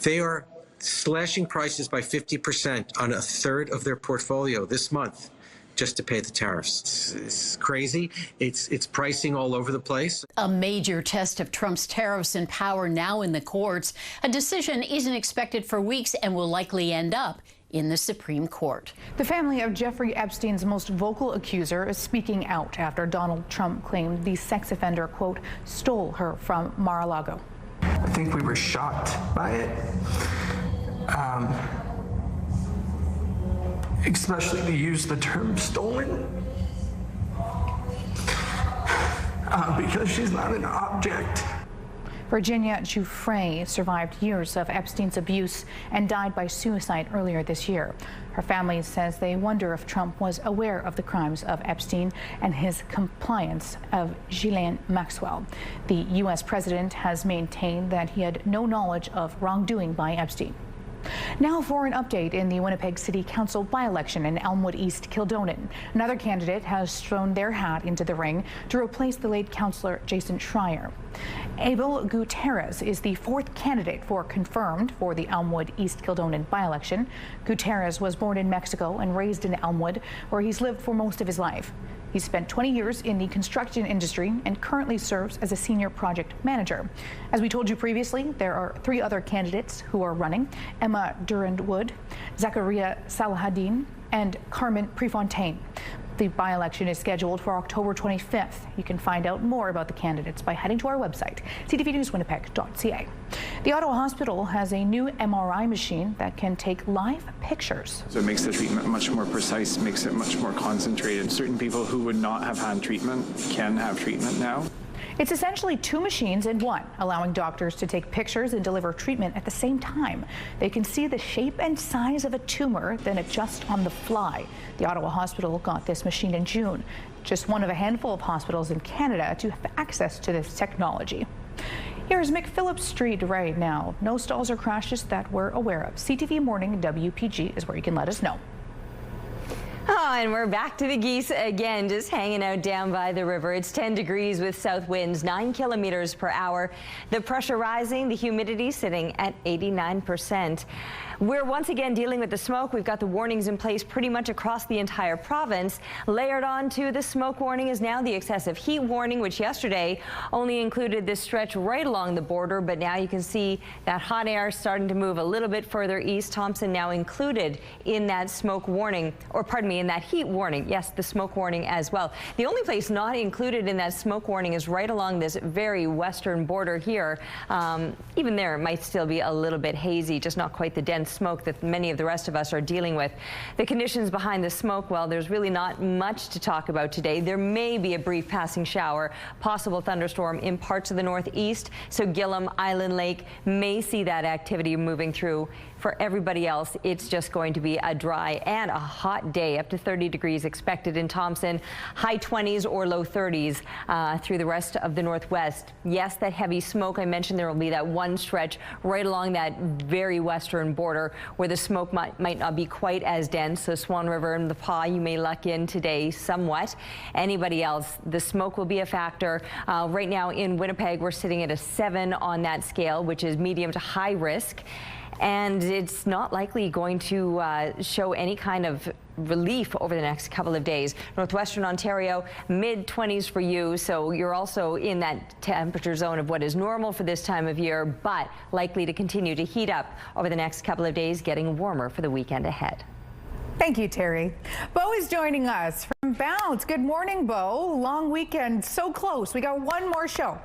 they are slashing prices by 50% on a third of their portfolio this month, just to pay the tariffs. It's crazy. It's pricing all over the place. A major test of Trump's tariffs and power now in the courts. A decision isn't expected for weeks and will likely end up in the Supreme Court. The family of Jeffrey Epstein's most vocal accuser is speaking out after Donald Trump claimed the sex offender, quote, stole her from Mar-a-Lago. I think we were shocked by it. Especially to use the term stolen, because she's not an object. Virginia Giuffre survived years of Epstein's abuse and died by suicide earlier this year. Her family says they wonder if Trump was aware of the crimes of Epstein and his compliance of Ghislaine Maxwell. The U.S. president has maintained that he had no knowledge of wrongdoing by Epstein. Now for an update in the Winnipeg City Council by-election in Elmwood East Kildonan. Another candidate has thrown their hat into the ring to replace the late councillor Jason Schreier. Abel Gutierrez is the fourth candidate confirmed for the Elmwood East Kildonan by-election. Gutierrez was born in Mexico and raised in Elmwood, where he's lived for most of his life. He spent 20 years in the construction industry and currently serves as a senior project manager. As we told you previously, there are 3 other candidates who are running: Emma Durand-Wood, Zachariah Salahaddin, and Carmen Prefontaine. The by-election is scheduled for October 25th. You can find out more about the candidates by heading to our website, ctvnewswinnipeg.ca. The Ottawa Hospital has a new MRI machine that can take live pictures. So it makes the treatment much more precise, makes it much more concentrated. Certain people who would not have had treatment can have treatment now. It's essentially 2 machines in one, allowing doctors to take pictures and deliver treatment at the same time. They can see the shape and size of a tumor, then adjust on the fly. The Ottawa Hospital got this machine in June, just one of a handful of hospitals in Canada to have access to this technology. Here's McPhillips Street right now. No stalls or crashes that we're aware of. CTV Morning WPG is where you can let us know. Oh, and we're back to the geese again, just hanging out down by the river. It's 10 degrees with south winds, 9 kilometers per hour. The pressure rising, the humidity sitting at 89%. We're once again dealing with the smoke. We've got the warnings in place pretty much across the entire province. Layered onto the smoke warning is now the excessive heat warning, which yesterday only included this stretch right along the border. But now you can see that hot air starting to move a little bit further east. Thompson now included in that smoke warning, or pardon me, in that heat warning. Yes, the smoke warning as well. The only place not included in that smoke warning is right along this very western border here. Even there, it might still be a little bit hazy, just not quite the dense smoke that many of the rest of us are dealing with. The conditions behind the smoke, well, there's really not much to talk about today. There may be a brief passing shower, possible thunderstorm in parts of the northeast, so Gillam, Island Lake may see that activity moving through. For everybody else, it's just going to be a dry and a hot day, up to 30 degrees expected in Thompson, high 20s or low 30s through the rest of the northwest. Yes, that heavy smoke, I mentioned there will be that one stretch right along that very western border where the smoke might not be quite as dense. So Swan River and the Paw, you may luck in today somewhat. Anybody else, the smoke will be a factor. Right now in Winnipeg, we're sitting at a 7 on that scale, which is medium to high risk. And it's not likely going to show any kind of relief over the next couple of days. Northwestern Ontario, mid-20s for you, so you're also in that temperature zone of what is normal for this time of year, but likely to continue to heat up over the next couple of days, getting warmer for the weekend ahead. Thank you, Terry. Bo is joining us from Bounce. Good morning, Bo. Long weekend, so close. We got one more show.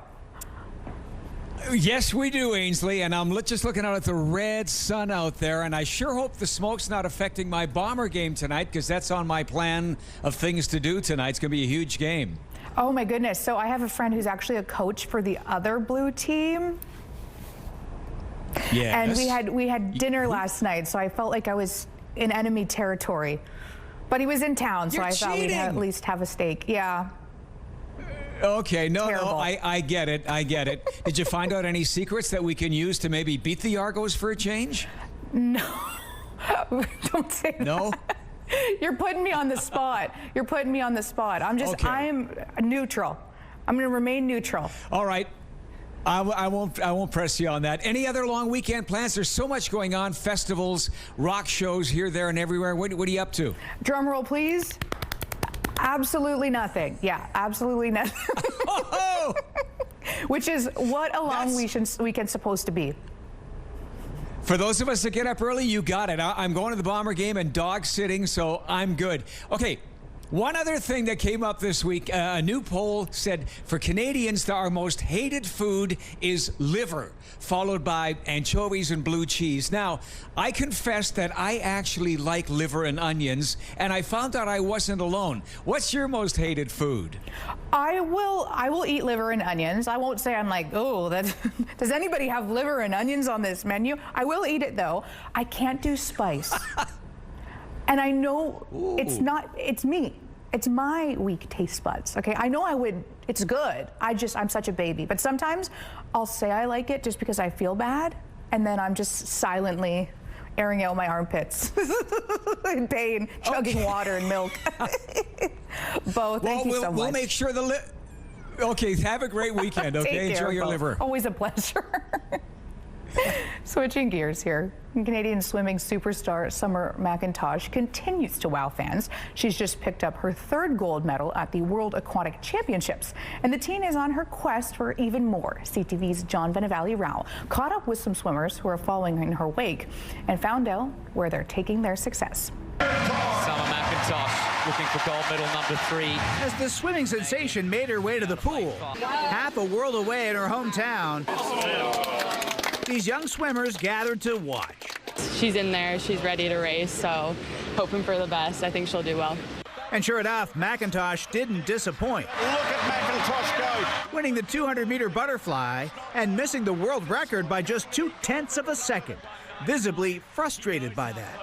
Yes, we do, Ainsley, and I'm just looking out at the red sun out there, and I sure hope the smoke's not affecting my Bomber game tonight, because that's on my plan of things to do tonight. It's going to be a huge game. Oh, my goodness. So I have a friend who's actually a coach for the other blue team. Yes. And we had dinner last night, so I felt like I was in enemy territory. But he was in town, so I thought we'd at least have a steak. Yeah. Okay, no, I get it. I get it. Did you find out any secrets that we can use to maybe beat the Argos for a change? No. Don't say that. No? You're putting me on the spot. You're putting me on the spot. I'm neutral. I'm going to remain neutral. All right. I won't press you on that. Any other long weekend plans? There's so much going on. Festivals, rock shows here, there, and everywhere. What are you up to? Drum roll, please. Absolutely nothing. Yeah, absolutely nothing. Which is what a long weekend's supposed to be. For those of us that get up early, you got it. I'm going to the Bomber game and dog sitting, so I'm good. Okay. One other thing that came up this week, a new poll said for Canadians, our most hated food is liver, followed by anchovies and blue cheese. Now, I confess that I actually like liver and onions, and I found out I wasn't alone. What's your most hated food? I will eat liver and onions. I won't say I'm like, oh, does anybody have liver and onions on this menu? I will eat it, though. I can't do spice. And I know it's me. It's my weak taste buds, okay? I know it's good. I'm such a baby. But sometimes I'll say I like it just because I feel bad, and then I'm just silently airing out my armpits in pain, chugging water and milk. Bo, thank you so much. We'll make sure Okay, have a great weekend, okay? Enjoy your liver. Always a pleasure. Switching gears here. Canadian swimming superstar Summer McIntosh continues to wow fans. She's just picked up her 3rd gold medal at the World Aquatic Championships, and the teen is on her quest for even more. CTV's John Rao caught up with some swimmers who are following in her wake and found out where they're taking their success. Summer McIntosh looking for gold medal number 3. As the swimming sensation made her way to the pool, half a world away in her hometown, these young swimmers gathered to watch. She's in there, she's ready to race, so hoping for the best. I think she'll do well. And sure enough, McIntosh didn't disappoint. Look at McIntosh go! Winning the 200-meter butterfly and missing the world record by just 0.2 of a second. Visibly frustrated by that.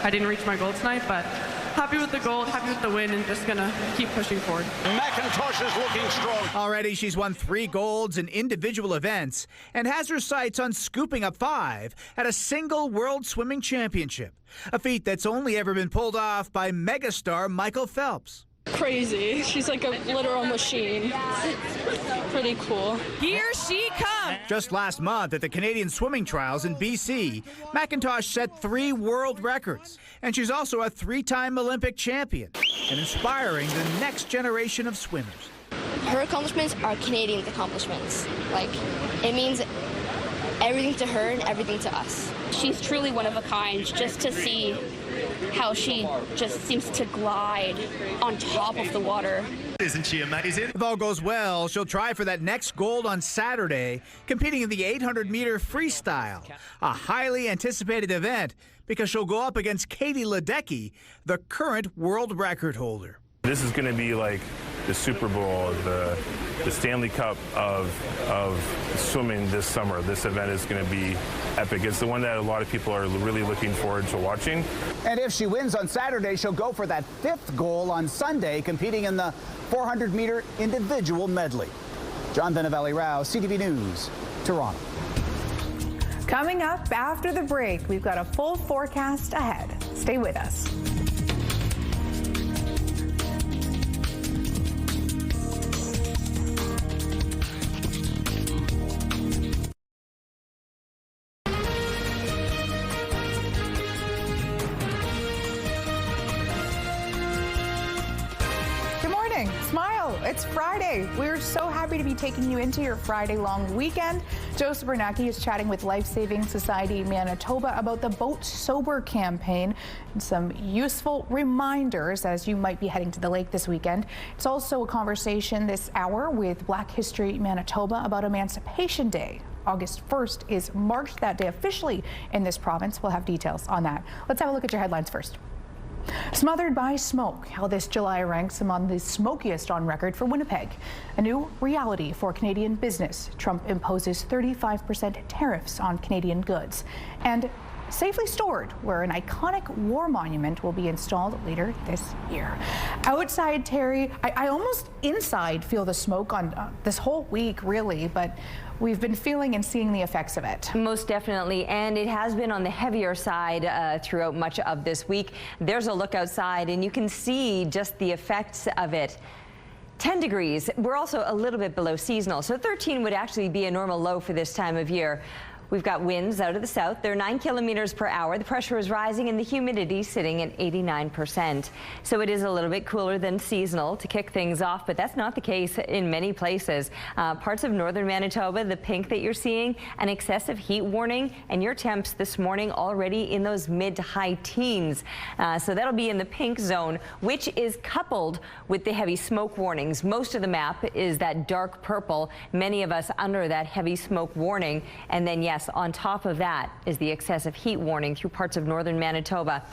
I didn't reach my goal tonight, but happy with the gold, happy with the win, and just gonna keep pushing forward. McIntosh is looking strong. Already she's won 3 golds in individual events and has her sights on scooping up 5 at a single World Swimming Championship, a feat that's only ever been pulled off by megastar Michael Phelps. Crazy. She's like a literal machine. Pretty cool. Here she comes! Just last month at the Canadian Swimming Trials in BC, McIntosh set 3 world records. And she's also a 3-time Olympic champion and inspiring the next generation of swimmers. Her accomplishments are Canadian accomplishments. Like, it means everything to her and everything to us. She's truly one of a kind. Just to see how she just seems to glide on top of the water. Isn't she amazing? If all goes well, she'll try for that next gold on Saturday, competing in the 800-meter freestyle, a highly anticipated event because she'll go up against Katie Ledecky, the current world record holder. This is going to be like the Super Bowl, the Stanley Cup of swimming this summer. This event is going to be epic. It's the one that a lot of people are really looking forward to watching. And if she wins on Saturday, she'll go for that 5th goal on Sunday, competing in the 400-meter individual medley. John Rao, CTV News, Toronto. Coming up after the break, we've got a full forecast ahead. Stay with us. Smile, it's Friday. We're so happy to be taking you into your Friday long weekend. Joseph Bernacki is chatting with Life Saving Society Manitoba about the Boat Sober campaign and some useful reminders as you might be heading to the lake this weekend. It's also a conversation this hour with Black History Manitoba about Emancipation Day. August 1st is marked that day officially in this province. We'll have details on that. Let's have a look at your headlines first. Smothered by smoke, how this July ranks among the smokiest on record for Winnipeg. A new reality for Canadian business. Trump imposes 35% tariffs on Canadian goods. And safely stored, where an iconic war monument will be installed later this year. Outside, Terry, I almost inside feel the smoke on this whole week, really, but we've been feeling and seeing the effects of it. Most definitely, and it has been on the heavier side throughout much of this week. There's a look outside, and you can see just the effects of it. 10 degrees. We're also a little bit below seasonal, so 13 would actually be a normal low for this time of year. We've got winds out of the south. They're 9 kilometers per hour. The pressure is rising and the humidity sitting at 89%. So it is a little bit cooler than seasonal to kick things off, but that's not the case in many places. Parts of northern Manitoba, the pink that you're seeing, an excessive heat warning, and your temps this morning already in those mid to high teens. So that'll be in the pink zone, which is coupled with the heavy smoke warnings. Most of the map is that dark purple, many of us under that heavy smoke warning. And then, yes, on top of that is the excessive heat warning through parts of northern Manitoba.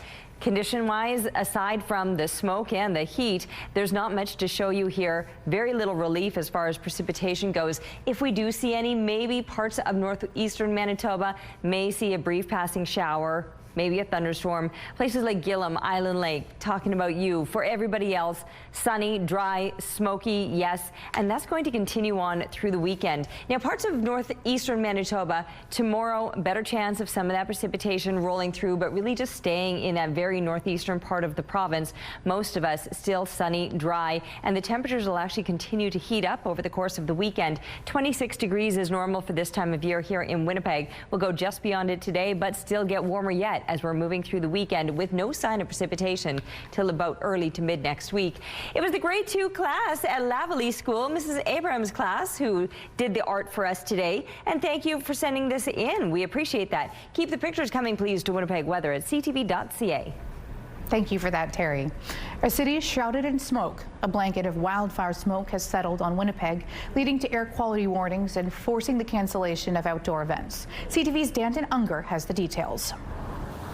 Condition-wise, aside from the smoke and the heat, there's not much to show you here. Very little relief as far as precipitation goes. If we do see any, maybe parts of northeastern Manitoba may see a brief passing shower maybe a thunderstorm. Places like Gillam, Island Lake, talking about you. For everybody else, sunny, dry, smoky, yes, and that's going to continue on through the weekend. Now, parts of northeastern Manitoba, tomorrow, better chance of some of that precipitation rolling through, but really just staying in that very northeastern part of the province. Most of us still sunny, dry, and the temperatures will actually continue to heat up over the course of the weekend. 26 degrees is normal for this time of year here in Winnipeg. We'll go just beyond it today, but still get warmer yet as we're moving through the weekend with no sign of precipitation till about early to mid next week. It was the grade 2 class at Lavallee School, Mrs. Abrams' class, who did the art for us today. And thank you for sending this in. We appreciate that. Keep the pictures coming, please, to Winnipeg Weather at ctv.ca. Thank you for that, Terry. Our city is shrouded in smoke. A blanket of wildfire smoke has settled on Winnipeg, leading to air quality warnings and forcing the cancellation of outdoor events. CTV's Danton Unger has the details.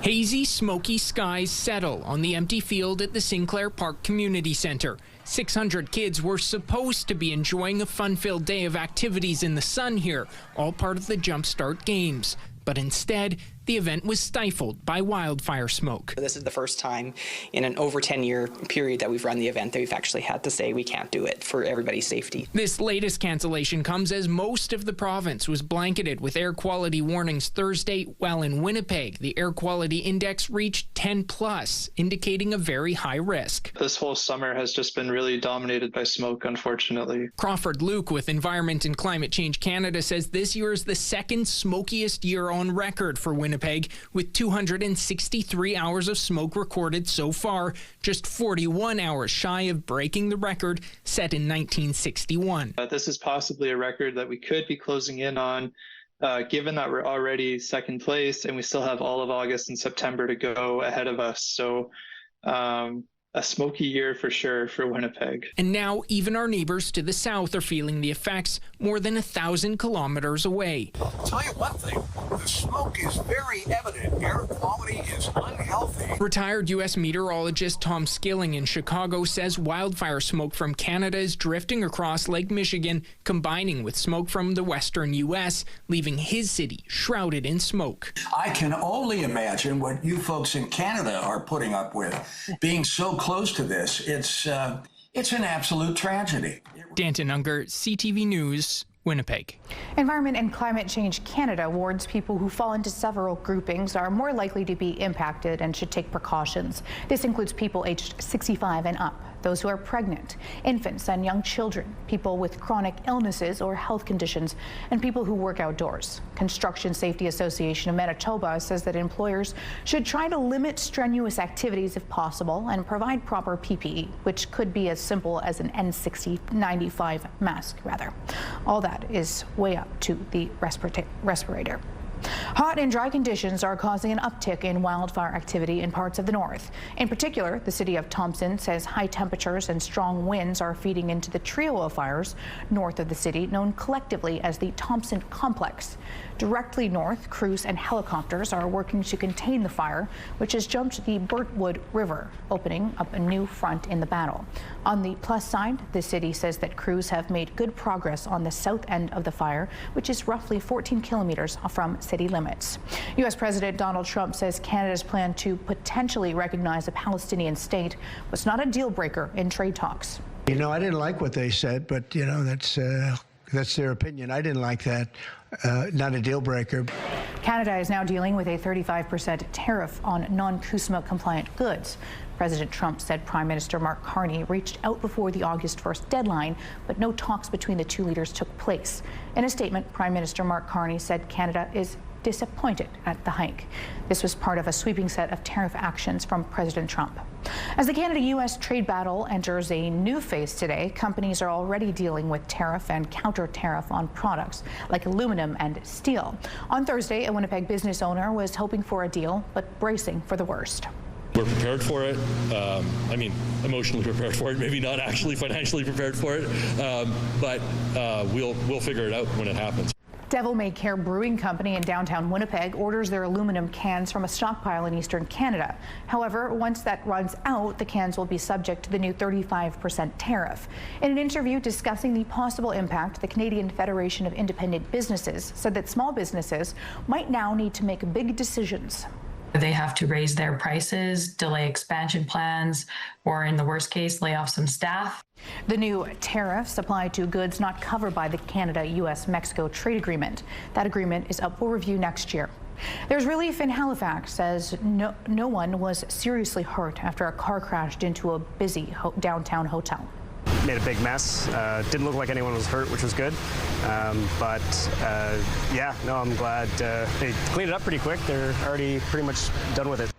Hazy, smoky skies settle on the empty field at the Sinclair Park Community Centre. 600 kids were supposed to be enjoying a fun-filled day of activities in the sun here, all part of the Jumpstart Games. But instead, the event was stifled by wildfire smoke. This is the first time in an over 10-year period that we've run the event that we've actually had to say we can't do it for everybody's safety. This latest cancellation comes as most of the province was blanketed with air quality warnings Thursday, while in Winnipeg, the air quality index reached 10+, indicating a very high risk. This whole summer has just been really dominated by smoke, unfortunately. Crawford Luke with Environment and Climate Change Canada says this year is the second smokiest year on record for Winnipeg, with 263 hours of smoke recorded so far, just 41 hours shy of breaking the record set in 1961. This is possibly a record that we could be closing in on, given that we're already second place and we still have all of August and September to go ahead of us. So a smoky year for sure for Winnipeg. And now even our neighbors to the south are feeling the effects more than 1,000 kilometers away. I'll tell you one thing, the smoke is very evident. Air quality is unhealthy. Retired U.S. meteorologist Tom Skilling in Chicago says wildfire smoke from Canada is drifting across Lake Michigan, combining with smoke from the western U.S., leaving his city shrouded in smoke. I can only imagine what you folks in Canada are putting up with. Being so close to this, it's an absolute tragedy. Danton Unger, CTV News, Winnipeg. Environment and Climate Change Canada warns people who fall into several groupings are more likely to be impacted and should take precautions. This includes people aged 65 and up, those who are pregnant, infants and young children, people with chronic illnesses or health conditions, and people who work outdoors. Construction Safety Association of Manitoba says that employers should try to limit strenuous activities if possible and provide proper PPE, which could be as simple as an N95 mask, rather. All that is way up to the respirator. Hot and dry conditions are causing an uptick in wildfire activity in parts of the north. In particular, the city of Thompson says high temperatures and strong winds are feeding into the trio of fires north of the city, known collectively as the Thompson Complex. Directly north, crews and helicopters are working to contain the fire, which has jumped the Birtwood River, opening up a new front in the battle. On the plus side, the city says that crews have made good progress on the south end of the fire, which is roughly 14 kilometers from city limits. U.S. President Donald Trump says Canada's plan to potentially recognize a Palestinian state was not a deal breaker in trade talks. You know, I didn't like what they said, but, you know, that's their opinion. I didn't like that. Not a deal breaker. Canada is now dealing with a 35% tariff on non-CUSMA compliant goods. President Trump said Prime Minister Mark Carney reached out before the August 1st deadline, but no talks between the two leaders took place. In a statement, Prime Minister Mark Carney said Canada is disappointed at the hike. This was part of a sweeping set of tariff actions from President Trump. As the Canada-U.S. trade battle enters a new phase today, companies are already dealing with tariff and counter-tariff on products like aluminum and steel. On Thursday, a Winnipeg business owner was hoping for a deal, but bracing for the worst. We're prepared for it. I mean, emotionally prepared for it, maybe not actually financially prepared for it, but we'll figure it out when it happens. Devil May Care Brewing Company in downtown Winnipeg orders their aluminum cans from a stockpile in eastern Canada. However, once that runs out, the cans will be subject to the new 35% tariff. In an interview discussing the possible impact, the Canadian Federation of Independent Businesses said that small businesses might now need to make big decisions. They have to raise their prices, delay expansion plans, or in the worst case, lay off some staff. The new tariffs apply to goods not covered by the Canada-US-Mexico trade agreement. That agreement is up for review next year. There's relief in Halifax as no one was seriously hurt after a car crashed into a busy downtown hotel. Made a big mess. Didn't look like anyone was hurt, which was good. Yeah, no, I'm glad they cleaned it up pretty quick. They're already pretty much done with it.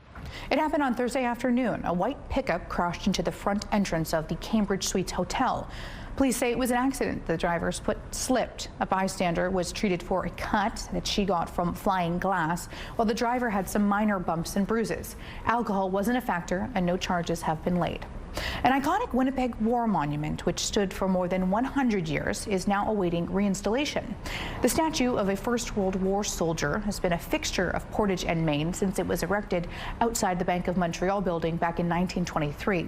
It happened on Thursday afternoon. A white pickup crashed into the front entrance of the Cambridge Suites Hotel. Police say it was an accident. The driver's foot slipped. A bystander was treated for a cut that she got from flying glass, while the driver had some minor bumps and bruises. Alcohol wasn't a factor, and no charges have been laid. An iconic Winnipeg war monument, which stood for more than 100 years, is now awaiting reinstallation. The statue of a First World War soldier has been a fixture of Portage and Main since it was erected outside the Bank of Montreal building back in 1923.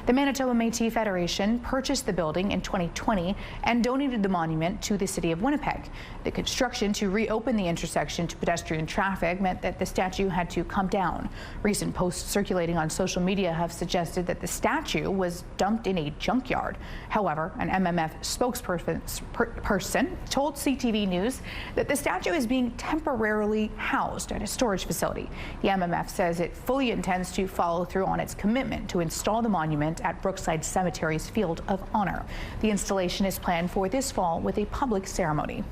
The Manitoba Métis Federation purchased the building in 2020 and donated the monument to the city of Winnipeg. The construction to reopen the intersection to pedestrian traffic meant that the statue had to come down. Recent posts circulating on social media have suggested that the statue was dumped in a junkyard. However, an MMF spokesperson told CTV News that the statue is being temporarily housed at a storage facility. The MMF says it fully intends to follow through on its commitment to install the monument at Brookside Cemetery's Field of Honor. The installation is planned for this fall with a public ceremony.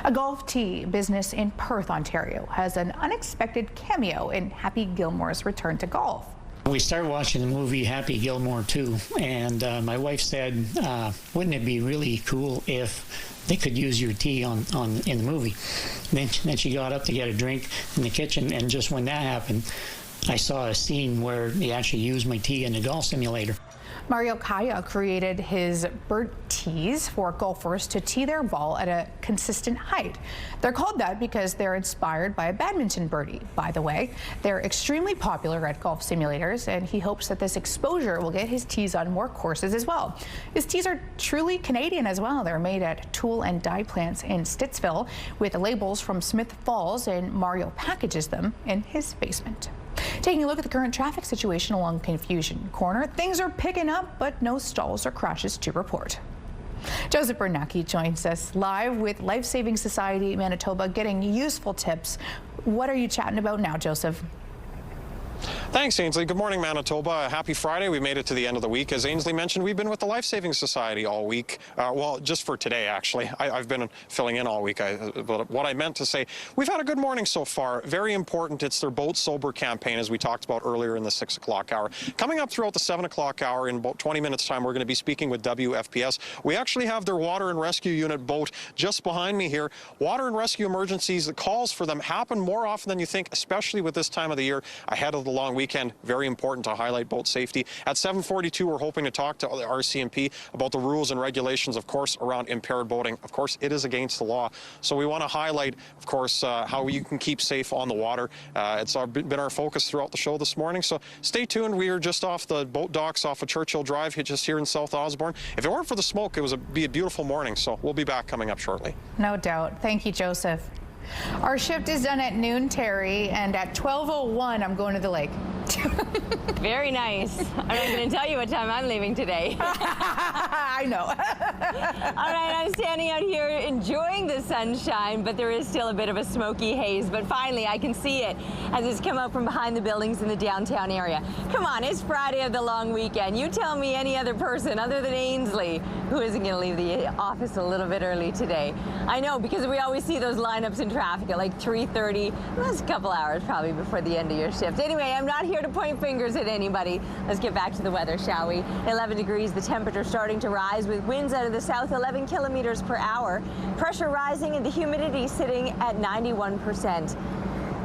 A golf tee business in Perth, Ontario, has an unexpected cameo in Happy Gilmore's return to golf. We started watching the movie Happy Gilmore 2, and my wife said, wouldn't it be really cool if they could use your tee in the movie? Then she got up to get a drink in the kitchen, and just when that happened, I saw a scene where they actually used my tee in the golf simulator. Mario Kaya created his Birdie Tees for golfers to tee their ball at a consistent height. They're called that because they're inspired by a badminton birdie, by the way. They're extremely popular at golf simulators, and he hopes that this exposure will get his tees on more courses as well. His tees are truly Canadian as well. They're made at Tool and Die Plants in Stittsville with labels from Smith Falls, and Mario packages them in his basement. Taking a look at the current traffic situation along Confusion Corner, things are picking up, but no stalls or crashes to report. Joseph Bernacki joins us live with Life Saving Society Manitoba, getting useful tips. What are you chatting about now, Joseph? Thanks, Ainsley. Good morning, Manitoba. Happy Friday. We made it to the end of the week. As Ainsley mentioned, we've been with the Life Saving Society all week. Well, just for today, actually. I've been filling in all week. But what I meant to say, we've had a good morning so far. Very important. It's their Boat Sober campaign, as we talked about earlier in the 6 o'clock hour. Coming up throughout the 7 o'clock hour, in about 20 minutes' time, we're going to be speaking with WFPS. We actually have their water and rescue unit boat just behind me here. Water and rescue emergencies, the calls for them happen more often than you think, especially with this time of the year ahead of the long weekend. Very important to highlight boat safety. At 7:42, we're hoping to talk to the RCMP about the rules and regulations, of course, around impaired boating. Of course, it is against the law. So we want to highlight, of course, how you can keep safe on the water. It's been our focus throughout the show this morning. So stay tuned. We are just off the boat docks off of Churchill Drive, just here in South Osborne. If it weren't for the smoke, it would be a beautiful morning. So we'll be back coming up shortly. No doubt. Thank you, Joseph. Our shift is done at noon, Terry, and at 12:01, I'm going to the lake. Very nice. I'm not going to tell you what time I'm leaving today. I know. All right, I'm standing out here enjoying the sunshine, but there is still a bit of a smoky haze. But finally, I can see it as it's come out from behind the buildings in the downtown area. Come on, it's Friday of the long weekend. You tell me any other person other than Ainsley who isn't going to leave the office a little bit early today. I know, because we always see those lineups in traffic at like 3:30. That's a couple hours probably before the end of your shift. Anyway, I'm not here to point fingers at anybody. Let's get back to the weather, shall we? 11 degrees, the temperature starting to rise with winds out of the south 11 kilometers per hour. Pressure rising and the humidity sitting at 91%.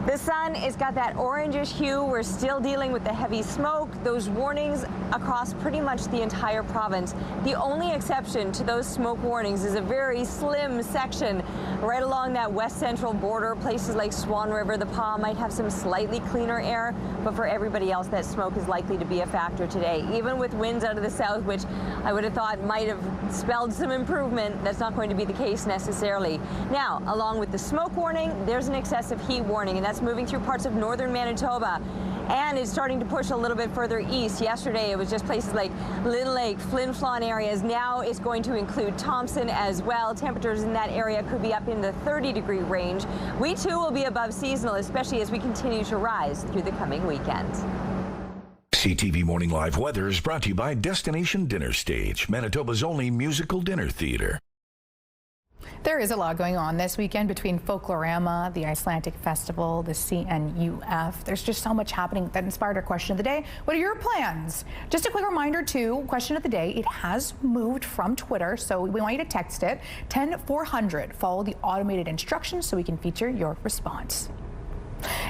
The sun has got that orangish hue. We're still dealing with the heavy smoke. Those warnings across pretty much the entire province. The only exception to those smoke warnings is a very slim section right along that west central border. Places like Swan River, the Pas might have some slightly cleaner air, but for everybody else, that smoke is likely to be a factor today. Even with winds out of the south, which I would have thought might have spelled some improvement, that's not going to be the case necessarily. Now, along with the smoke warning, there's an excessive heat warning, and that's moving through parts of northern Manitoba. And it's starting to push a little bit further east. Yesterday, it was just places like Little Lake, Flin Flon areas. Now it's going to include Thompson as well. Temperatures in that area could be up in the 30-degree range. We, too, will be above seasonal, especially as we continue to rise through the coming weekend. CTV Morning Live Weather is brought to you by Destination Dinner Stage, Manitoba's only musical dinner theater. There is a lot going on this weekend between Folklorama, the Icelandic Festival, the CNUF. There's just so much happening that inspired our question of the day. What are your plans? Just a quick reminder too, question of the day, it has moved from Twitter, so we want you to text it, 10400. Follow the automated instructions so we can feature your response.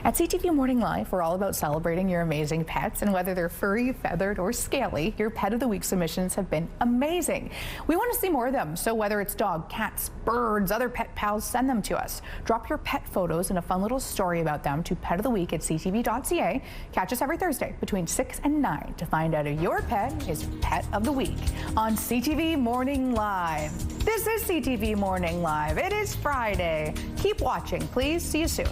At CTV Morning Live, we're all about celebrating your amazing pets, and whether they're furry, feathered, or scaly, your Pet of the Week submissions have been amazing. We want to see more of them, so whether it's dog, cats, birds, other pet pals, send them to us. Drop your pet photos and a fun little story about them to petoftheweek@ctv.ca. Catch us every Thursday between 6 and 9 to find out if your pet is Pet of the Week on CTV Morning Live. This is CTV Morning Live. It is Friday. Keep watching, please. See you soon.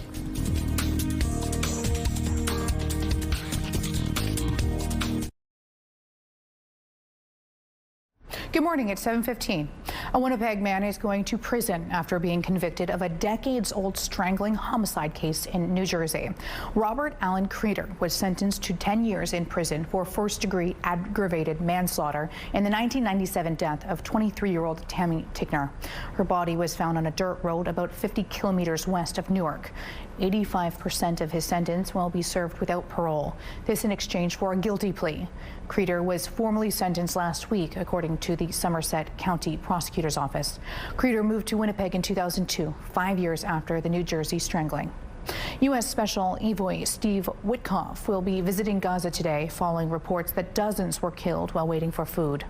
Good morning, it's 7:15. A Winnipeg man is going to prison after being convicted of a decades-old strangling homicide case in New Jersey. Robert Allen Creeder was sentenced to 10 years in prison for first-degree aggravated manslaughter in the 1997 death of 23-year-old Tammy Tickner. Her body was found on a dirt road about 50 kilometers west of Newark. 85% of his sentence will be served without parole. This in exchange for a guilty plea. Creeder was formally sentenced last week, according to the Somerset County Prosecutor's Office. Creeder moved to Winnipeg in 2002, 5 years after the New Jersey strangling. U.S. Special Envoy Steve Witkoff will be visiting Gaza today following reports that dozens were killed while waiting for food.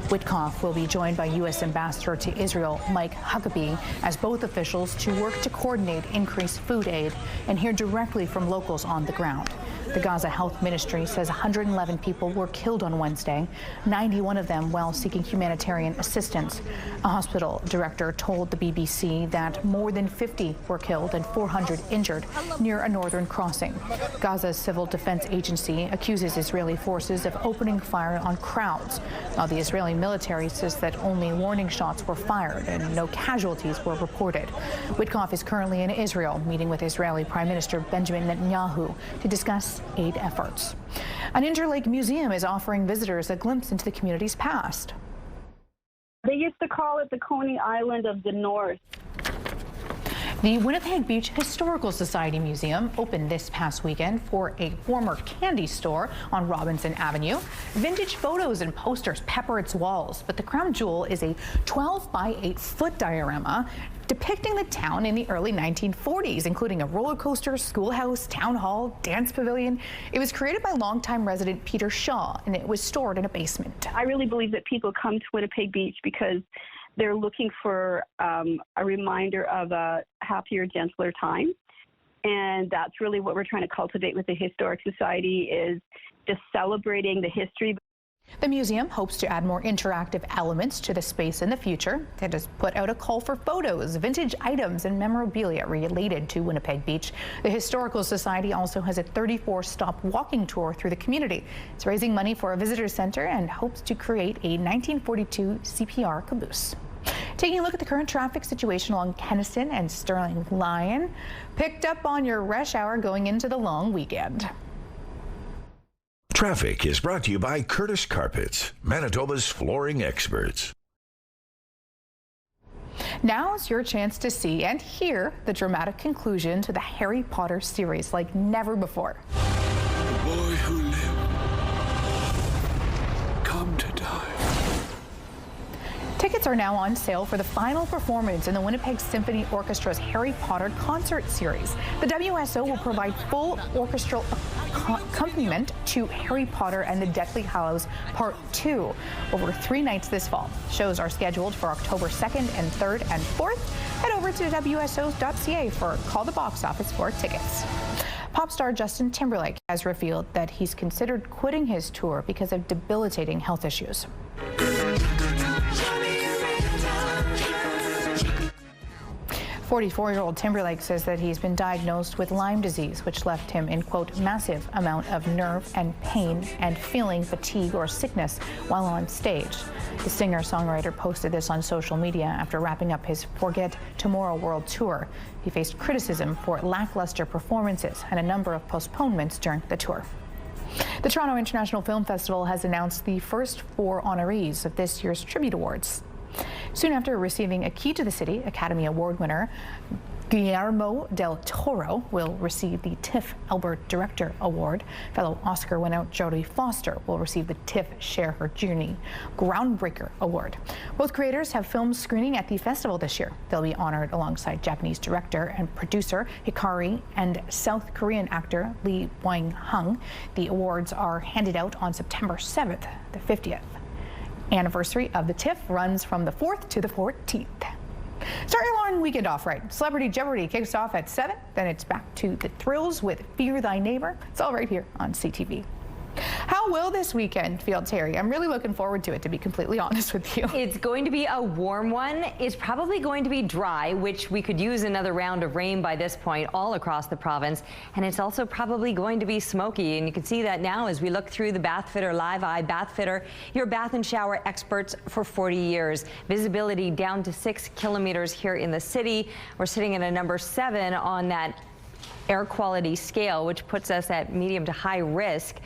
Witkoff will be joined by U.S. Ambassador to Israel Mike Huckabee as both officials to work to coordinate increased food aid and hear directly from locals on the ground. The Gaza Health Ministry says 111 people were killed on Wednesday, 91 of them while seeking humanitarian assistance. A hospital director told the BBC that more than 50 were killed and 400 injured near a northern crossing. Gaza's civil defense agency accuses Israeli forces of opening fire on crowds, while the Israeli military says that only warning shots were fired and no casualties were reported. Witkoff is currently in Israel, meeting with Israeli Prime Minister Benjamin Netanyahu to discuss aid efforts. An Interlake museum is offering visitors a glimpse into the community's past. They used to call it the Coney Island of the North. The Winnipeg Beach Historical Society Museum opened this past weekend for a former candy store on Robinson Avenue. Vintage photos and posters pepper its walls, but the crown jewel is a 12 by 8 foot diorama depicting the town in the early 1940s, including a roller coaster, schoolhouse, town hall, dance pavilion. It was created by longtime resident Peter Shaw, and it was stored in a basement. I really believe that people come to Winnipeg Beach because they're looking for a reminder of a happier, gentler time. And that's really what we're trying to cultivate with the Historic Society, is just celebrating the history. The museum hopes to add more interactive elements to the space in the future. It has put out a call for photos, vintage items, and memorabilia related to Winnipeg Beach. The Historical Society also has a 34-stop walking tour through the community. It's raising money for a visitor center and hopes to create a 1942 CPR caboose. Taking a look at the current traffic situation along Kennison and Sterling Lyon. Picked up on your rush hour going into the long weekend. Traffic is brought to you by Curtis Carpets, Manitoba's flooring experts. Now's your chance to see and hear the dramatic conclusion to the Harry Potter series like never before. The boy who lived, come to die. Tickets are now on sale for the final performance in the Winnipeg Symphony Orchestra's Harry Potter concert series. The WSO will provide full orchestral accompaniment to Harry Potter and the Deathly Hallows Part 2 over 3 nights this fall. Shows are scheduled for October 2nd and 3rd and 4th Head over to WSO.ca for Call the Box Office for tickets. Pop star Justin Timberlake has revealed that he's considered quitting his tour because of debilitating health issues. 44-year-old Timberlake says that he's been diagnosed with Lyme disease, which left him in, quote, massive amount of nerve and pain and feeling fatigue or sickness while on stage. The singer-songwriter posted this on social media after wrapping up his Forget Tomorrow World Tour. He faced criticism for lackluster performances and a number of postponements during the tour. The Toronto International Film Festival has announced the first 4 honorees of this year's Tribute Awards. Soon after receiving a Key to the City Academy Award winner, Guillermo del Toro will receive the TIFF Albert Director Award. Fellow Oscar winner Jodie Foster will receive the TIFF Share Her Journey Groundbreaker Award. Both creators have films screening at the festival this year. They'll be honored alongside Japanese director and producer Hikari and South Korean actor Lee Wang-hung. The awards are handed out on September 7th, the 50th. Anniversary of the TIFF runs from the 4th to the 14th. Start your long weekend off right. Celebrity Jeopardy kicks off at 7. Then it's back to the thrills with Fear Thy Neighbor. It's all right here on CTV. How will this weekend feel, Terry? I'm really looking forward to it, to be completely honest with you. It's going to be a warm one. It's probably going to be dry, which we could use another round of rain by this point all across the province. And it's also probably going to be smoky. And you can see that now as we look through the Bathfitter Live Eye. Bathfitter, your bath and shower experts for 40 years. Visibility down to 6 kilometers here in the city. We're sitting at a number 7 on that air quality scale, which puts us at medium to high risk.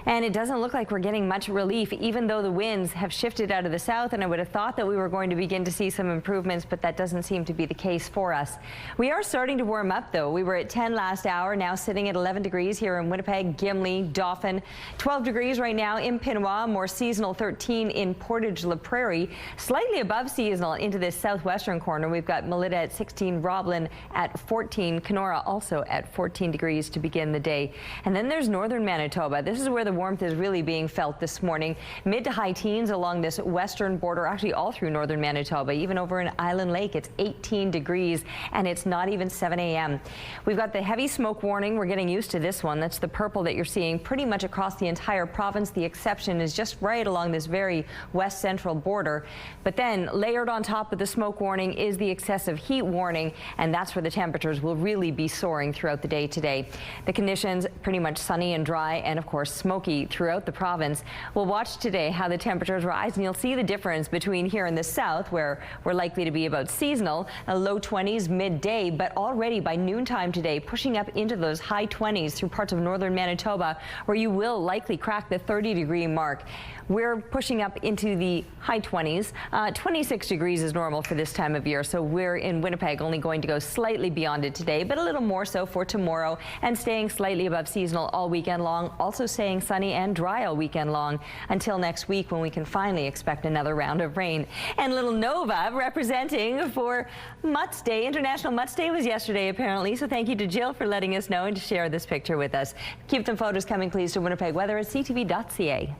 And it doesn't look like we're getting much relief, even though the winds have shifted out of the south, and I would have thought that we were going to begin to see some improvements, but that doesn't seem to be the case for us. We are starting to warm up, though. We were at 10 last hour, now sitting at 11 degrees here in Winnipeg, Gimli, Dauphin. 12 degrees right now in Pinawa, more seasonal 13 in Portage-La Prairie. Slightly above seasonal into this southwestern corner. We've got Melita at 16, Roblin at 14, Kenora also at 14 degrees to begin the day. And then there's northern Manitoba. This is where the warmth is really being felt this morning. Mid to high teens along this western border, actually all through northern Manitoba. Even over in Island Lake, it's 18 degrees and it's not even 7 a.m. We've got the heavy smoke warning. We're getting used to this one. That's the purple that you're seeing pretty much across the entire province. The exception is just right along this very west central border. But then layered on top of the smoke warning is the excessive heat warning, and that's where the temperatures will really be soaring throughout the day today. The conditions pretty much sunny and dry and of course smoky throughout the province. We'll watch today how the temperatures rise, and you'll see the difference between here in the south, where we're likely to be about seasonal, low 20s midday, but already by noontime today, pushing up into those high 20s through parts of northern Manitoba, where you will likely crack the 30-degree mark. We're pushing up into the high 20s. 26 degrees is normal for this time of year, so we're in Winnipeg only going to go slightly beyond it today, but a little more so for tomorrow, and staying slightly above seasonal all weekend long, also staying sunny and dry all weekend long until next week, when we can finally expect another round of rain. And little Nova representing for Mutts Day. International Mutts Day was yesterday apparently, so thank you to Jill for letting us know and to share this picture with us. Keep them photos coming please to Winnipeg Weather at ctv.ca.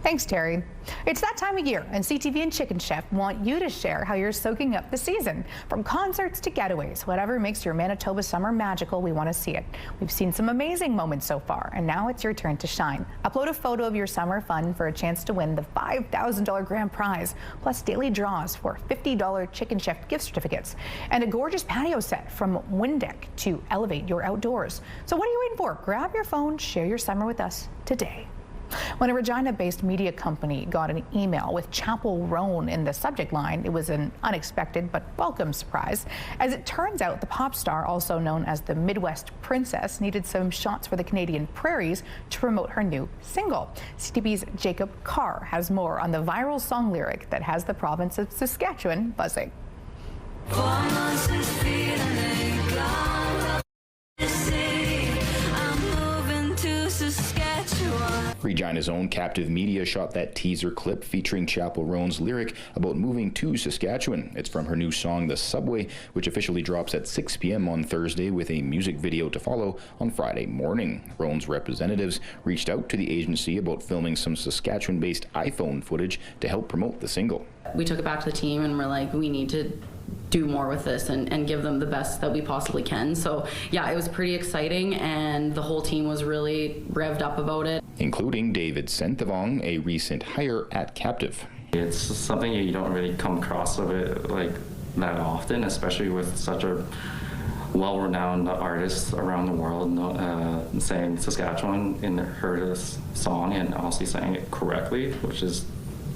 Thanks, Terry. It's that time of year, and CTV and Chicken Chef want you to share how you're soaking up the season. From concerts to getaways, whatever makes your Manitoba summer magical, we want to see it. We've seen some amazing moments so far, and now it's your turn to shine. Upload a photo of your summer fun for a chance to win the $5,000 grand prize, plus daily draws for $50 Chicken Chef gift certificates, and a gorgeous patio set from Windeck to elevate your outdoors. So what are you waiting for? Grab your phone, share your summer with us today. When a Regina-based media company got an email with Chappell Roan in the subject line, it was an unexpected but welcome surprise. As it turns out, the pop star, also known as the Midwest Princess, needed some shots for the Canadian prairies to promote her new single. CTV's Jacob Carr has more on the viral song lyric that has the province of Saskatchewan buzzing. Regina's own Captive Media shot that teaser clip featuring Chappell Roan's lyric about moving to Saskatchewan. It's from her new song, The Subway, which officially drops at 6 p.m. on Thursday, with a music video to follow on Friday morning. Roan's representatives reached out to the agency about filming some Saskatchewan-based iPhone footage to help promote the single. We took it back to the team and we're like, we need to do more with this and give them the best that we possibly can. So yeah, it was pretty exciting, and the whole team was really revved up about it. Including David Senthavong, a recent hire at Captive. It's something you don't really come across of it like that often, especially with such a well-renowned artist around the world saying Saskatchewan in her song and also saying it correctly, which is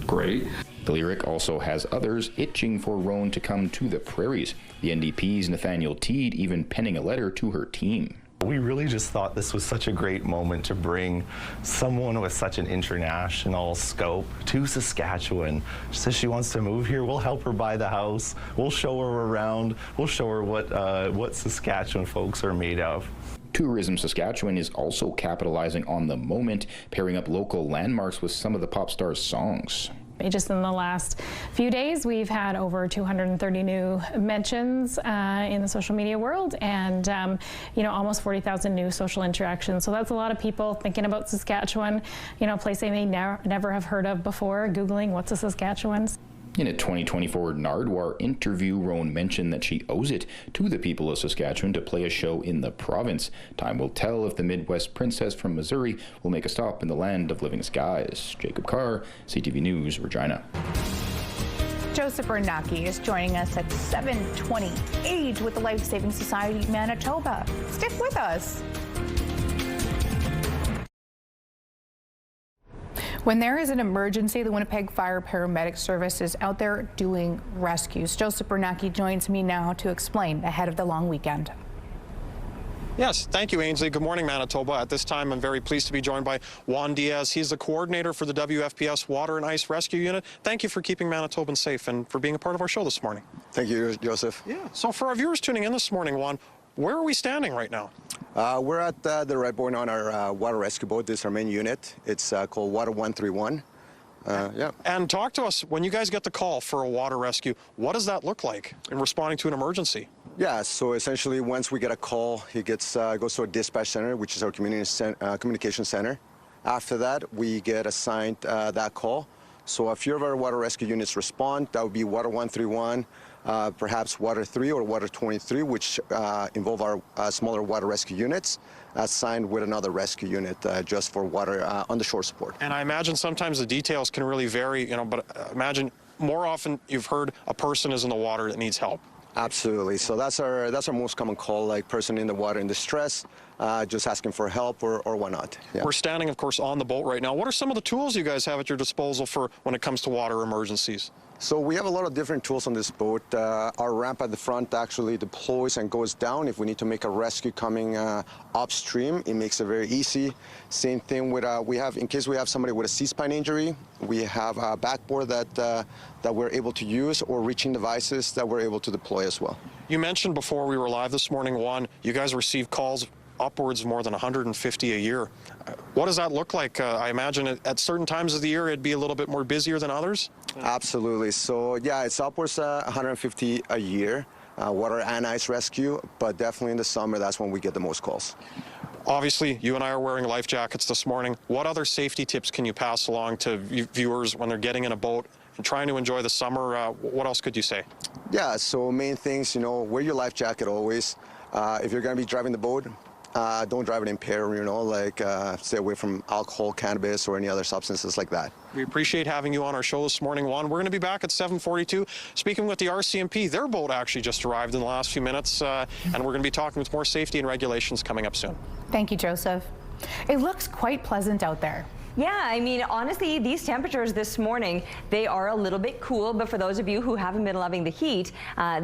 great. The lyric also has others itching for Roan to come to the prairies. The NDP's Nathaniel Teed even penning a letter to her team. We really just thought this was such a great moment to bring someone with such an international scope to Saskatchewan. She says she wants to move here. We'll help her buy the house. We'll show her around. We'll show her what Saskatchewan folks are made of. Tourism Saskatchewan is also capitalizing on the moment, pairing up local landmarks with some of the pop stars' songs. Just in the last few days, we've had over 230 new mentions in the social media world, and you know, almost 40,000 new social interactions. So that's a lot of people thinking about Saskatchewan, you know, a place they may never have heard of before, Googling what's a Saskatchewan. In a 2024 Nardwar interview, Roan mentioned that she owes it to the people of Saskatchewan to play a show in the province. Time will tell if the Midwest Princess from Missouri will make a stop in the land of living skies. Jacob Carr, CTV News, Regina. Joseph Bernacki is joining us at 7:28 with the Life Saving Society Manitoba. Stick with us. When there is an emergency, the Winnipeg Fire Paramedic Service is out there doing rescues. Joseph Bernacki joins me now to explain ahead of the long weekend. Yes, thank you, Ainsley. Good morning, Manitoba. At this time, I'm very pleased to be joined by Juan Diaz. He's the coordinator for the WFPS Water and Ice Rescue Unit. Thank you for keeping Manitobans safe and for being a part of our show this morning. Thank you, Joseph. Yeah. So for our viewers tuning in this morning, Juan, where are we standing right now? We're at the Red Point on our water rescue boat. This is our main unit. It's called Water 131. Yeah. And talk to us, when you guys get the call for a water rescue, what does that look like in responding to an emergency? Yeah, so essentially once we get a call, it goes to a dispatch center, which is our communication center. After that, we get assigned that call. So a few of our water rescue units respond. That would be Water 131, perhaps Water 3 or Water 23, which involve our smaller water rescue units, assigned with another rescue unit just for water on the shore support. And I imagine sometimes the details can really vary, you know, but imagine more often you've heard a person is in the water that needs help. Absolutely. So that's our most common call, like person in the water in distress, just asking for help or whatnot. Yeah. We're standing, of course, on the boat right now. What are some of the tools you guys have at your disposal for when it comes to water emergencies? So we have a lot of different tools on this boat. Our ramp at the front actually deploys and goes down. If we need to make a rescue coming upstream, it makes it very easy. Same thing with in case we have somebody with a C-spine injury, we have a backboard that we're able to use, or reaching devices that we're able to deploy as well. You mentioned before we were live this morning, Juan, you guys receive calls upwards of more than 150 a year. What does that look like? I imagine at certain times of the year it'd be a little bit more busier than others? Absolutely. So yeah, it's upwards 150 a year, water and ice rescue, but definitely in the summer, that's when we get the most calls. Obviously, you and I are wearing life jackets this morning. What other safety tips can you pass along to viewers when they're getting in a boat and trying to enjoy the summer? What else could you say? Yeah, so main things, you know, wear your life jacket always. If you're going to be driving the boat, don't drive it impaired, you know, like stay away from alcohol, cannabis, or any other substances like that. We appreciate having you on our show this morning, Juan. We're going to be back at 7:42. Speaking with the RCMP, their boat actually just arrived in the last few minutes, and we're going to be talking with more safety and regulations coming up soon. Thank you, Joseph. It looks quite pleasant out there. Yeah, I mean, honestly, these temperatures this morning, they are a little bit cool, but for those of you who haven't been loving the heat,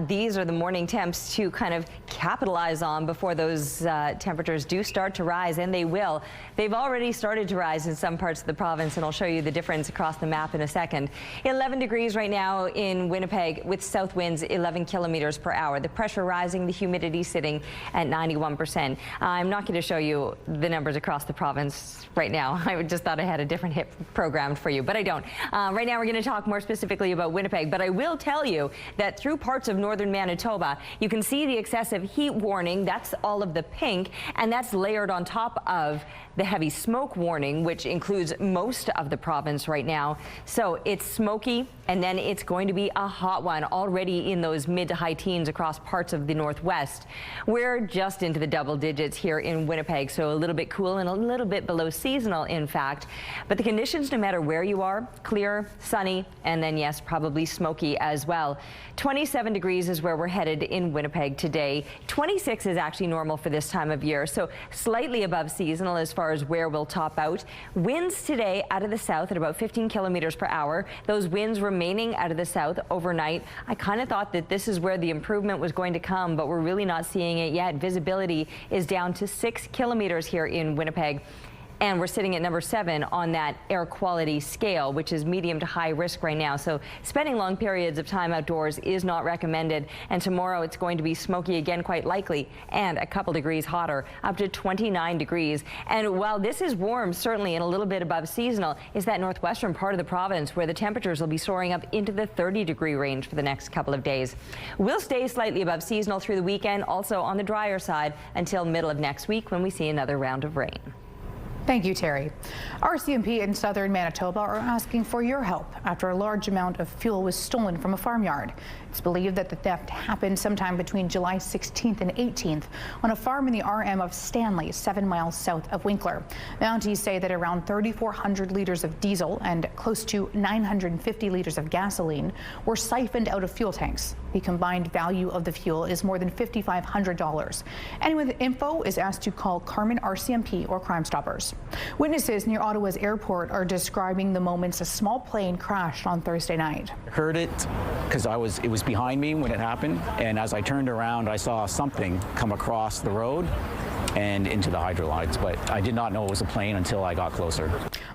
these are the morning temps to kind of capitalize on before those temperatures do start to rise, and they will. They've already started to rise in some parts of the province, and I'll show you the difference across the map in a second. 11 degrees right now in Winnipeg with south winds 11 kilometers per hour. The pressure rising, the humidity sitting at 91%. I'm not going to show you the numbers across the province right now. I just thought I had a different hit programmed for you, but I don't. Right now we're going to talk more specifically about Winnipeg, but I will tell you that through parts of northern Manitoba, you can see the excessive heat warning. That's all of the pink, and that's layered on top of the heavy smoke warning, which includes most of the province right now. So it's smoky, and then it's going to be a hot one, already in those mid to high teens across parts of the northwest. We're just into the double digits here in Winnipeg, so a little bit cool and a little bit below seasonal, in fact. But the conditions, no matter where you are, clear, sunny, and then yes, probably smoky as well. 27 degrees is where we're headed in Winnipeg today. 26 is actually normal for this time of year, so slightly above seasonal as far as where we'll top out. Winds today out of the south at about 15 kilometers per hour. Those winds remaining out of the south overnight. I kind of thought that this is where the improvement was going to come, but we're really not seeing it yet. Visibility is down to 6 kilometers here in Winnipeg. And we're sitting at number 7 on that air quality scale, which is medium to high risk right now. So spending long periods of time outdoors is not recommended. And tomorrow it's going to be smoky again, quite likely, and a couple degrees hotter, up to 29 degrees. And while this is warm, certainly, and a little bit above seasonal, is that northwestern part of the province where the temperatures will be soaring up into the 30-degree range for the next couple of days. We'll stay slightly above seasonal through the weekend, also on the drier side until middle of next week when we see another round of rain. Thank you, Terry. RCMP in southern Manitoba are asking for your help after a large amount of fuel was stolen from a farmyard. It's believed that the theft happened sometime between July 16th and 18th on a farm in the RM of Stanley, 7 miles south of Winkler. Mounties say that around 3,400 liters of diesel and close to 950 liters of gasoline were siphoned out of fuel tanks. The combined value of the fuel is more than $5,500. Anyone with info is asked to call Carmen RCMP or Crime Stoppers. Witnesses near Ottawa's airport are describing the moments a small plane crashed on Thursday night. Heard it because it was behind me when it happened, and as I turned around, I saw something come across the road and into the hydrolites, but I did not know it was a plane until I got closer.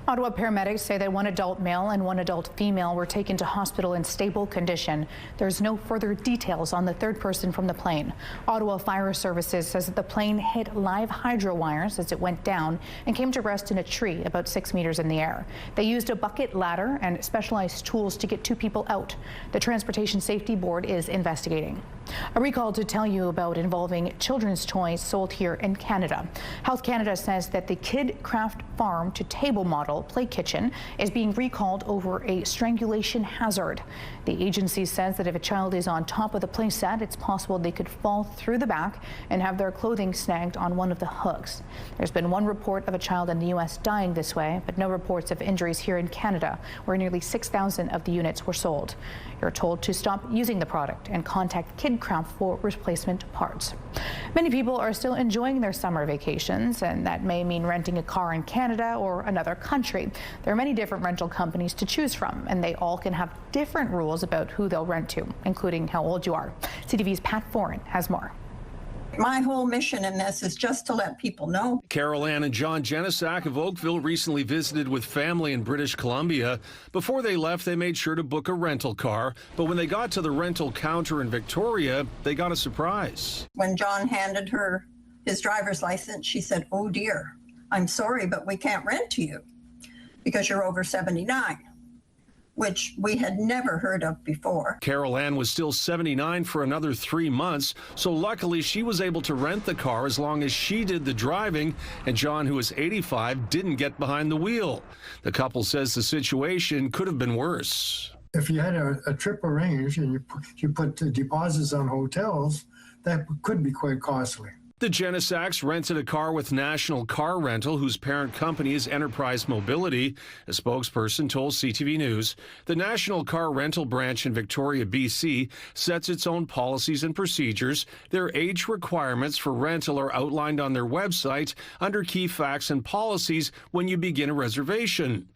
Ottawa paramedics say that one adult male and one adult female were taken to hospital in stable condition. There's no further details on the third person from the plane. Ottawa Fire Services says that the plane hit live hydro wires as it went down and came to rest in a tree about 6 meters in the air. They used a bucket ladder and specialized tools to get 2 people out. The Transportation Safety Board is investigating. A recall to tell you about involving children's toys sold here in Canada. Health Canada says that the Kid Craft Farm to Table model play kitchen is being recalled over a strangulation hazard. The agency says that if a child is on top of the play set, it's possible they could fall through the back and have their clothing snagged on one of the hooks. There's been one report of a child in the U.S. dying this way, but no reports of injuries here in Canada, where nearly 6,000 of the units were sold. You're told to stop using the product and contact Kid Craft for replacement parts. Many people are still enjoying their summer vacations, and that may mean renting a car in Canada or another country. There are many different rental companies to choose from, and they all can have different rules about who they'll rent to, including how old you are. CTV's Pat Foran has more. My whole mission in this is just to let people know. Carol Ann and John Jenisak of Oakville recently visited with family in British Columbia. Before they left, they made sure to book a rental car. But when they got to the rental counter in Victoria, they got a surprise. When John handed her his driver's license, she said, "Oh dear, I'm sorry, but we can't rent to you because you're over 79. Which we had never heard of before. Carol Ann was still 79 for another 3 months, so luckily she was able to rent the car as long as she did the driving, and John, who is 85, didn't get behind the wheel. The couple says the situation could have been worse. If you had a trip arranged and you put the deposits on hotels, that could be quite costly. The Jenisaks rented a car with National Car Rental, whose parent company is Enterprise Mobility. A spokesperson told CTV News the National Car Rental branch in Victoria, BC, sets its own policies and procedures. Their age requirements for rental are outlined on their website under key facts and policies when you begin a reservation.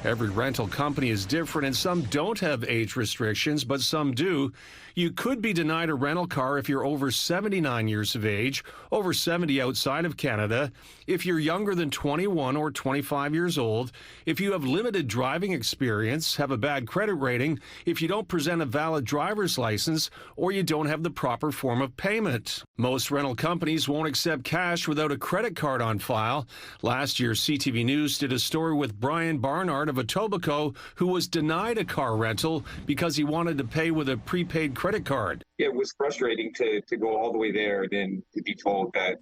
Every rental company is different, and some don't have age restrictions, but some do. You could be denied a rental car if you're over 79 years of age, over 70 outside of Canada, if you're younger than 21 or 25 years old, if you have limited driving experience, have a bad credit rating, if you don't present a valid driver's license, or you don't have the proper form of payment. Most rental companies won't accept cash without a credit card on file. Last year, CTV News did a story with Brian Barnard of Etobicoke, who was denied a car rental because he wanted to pay with a prepaid credit card. it was frustrating to go all the way there and then to be told that,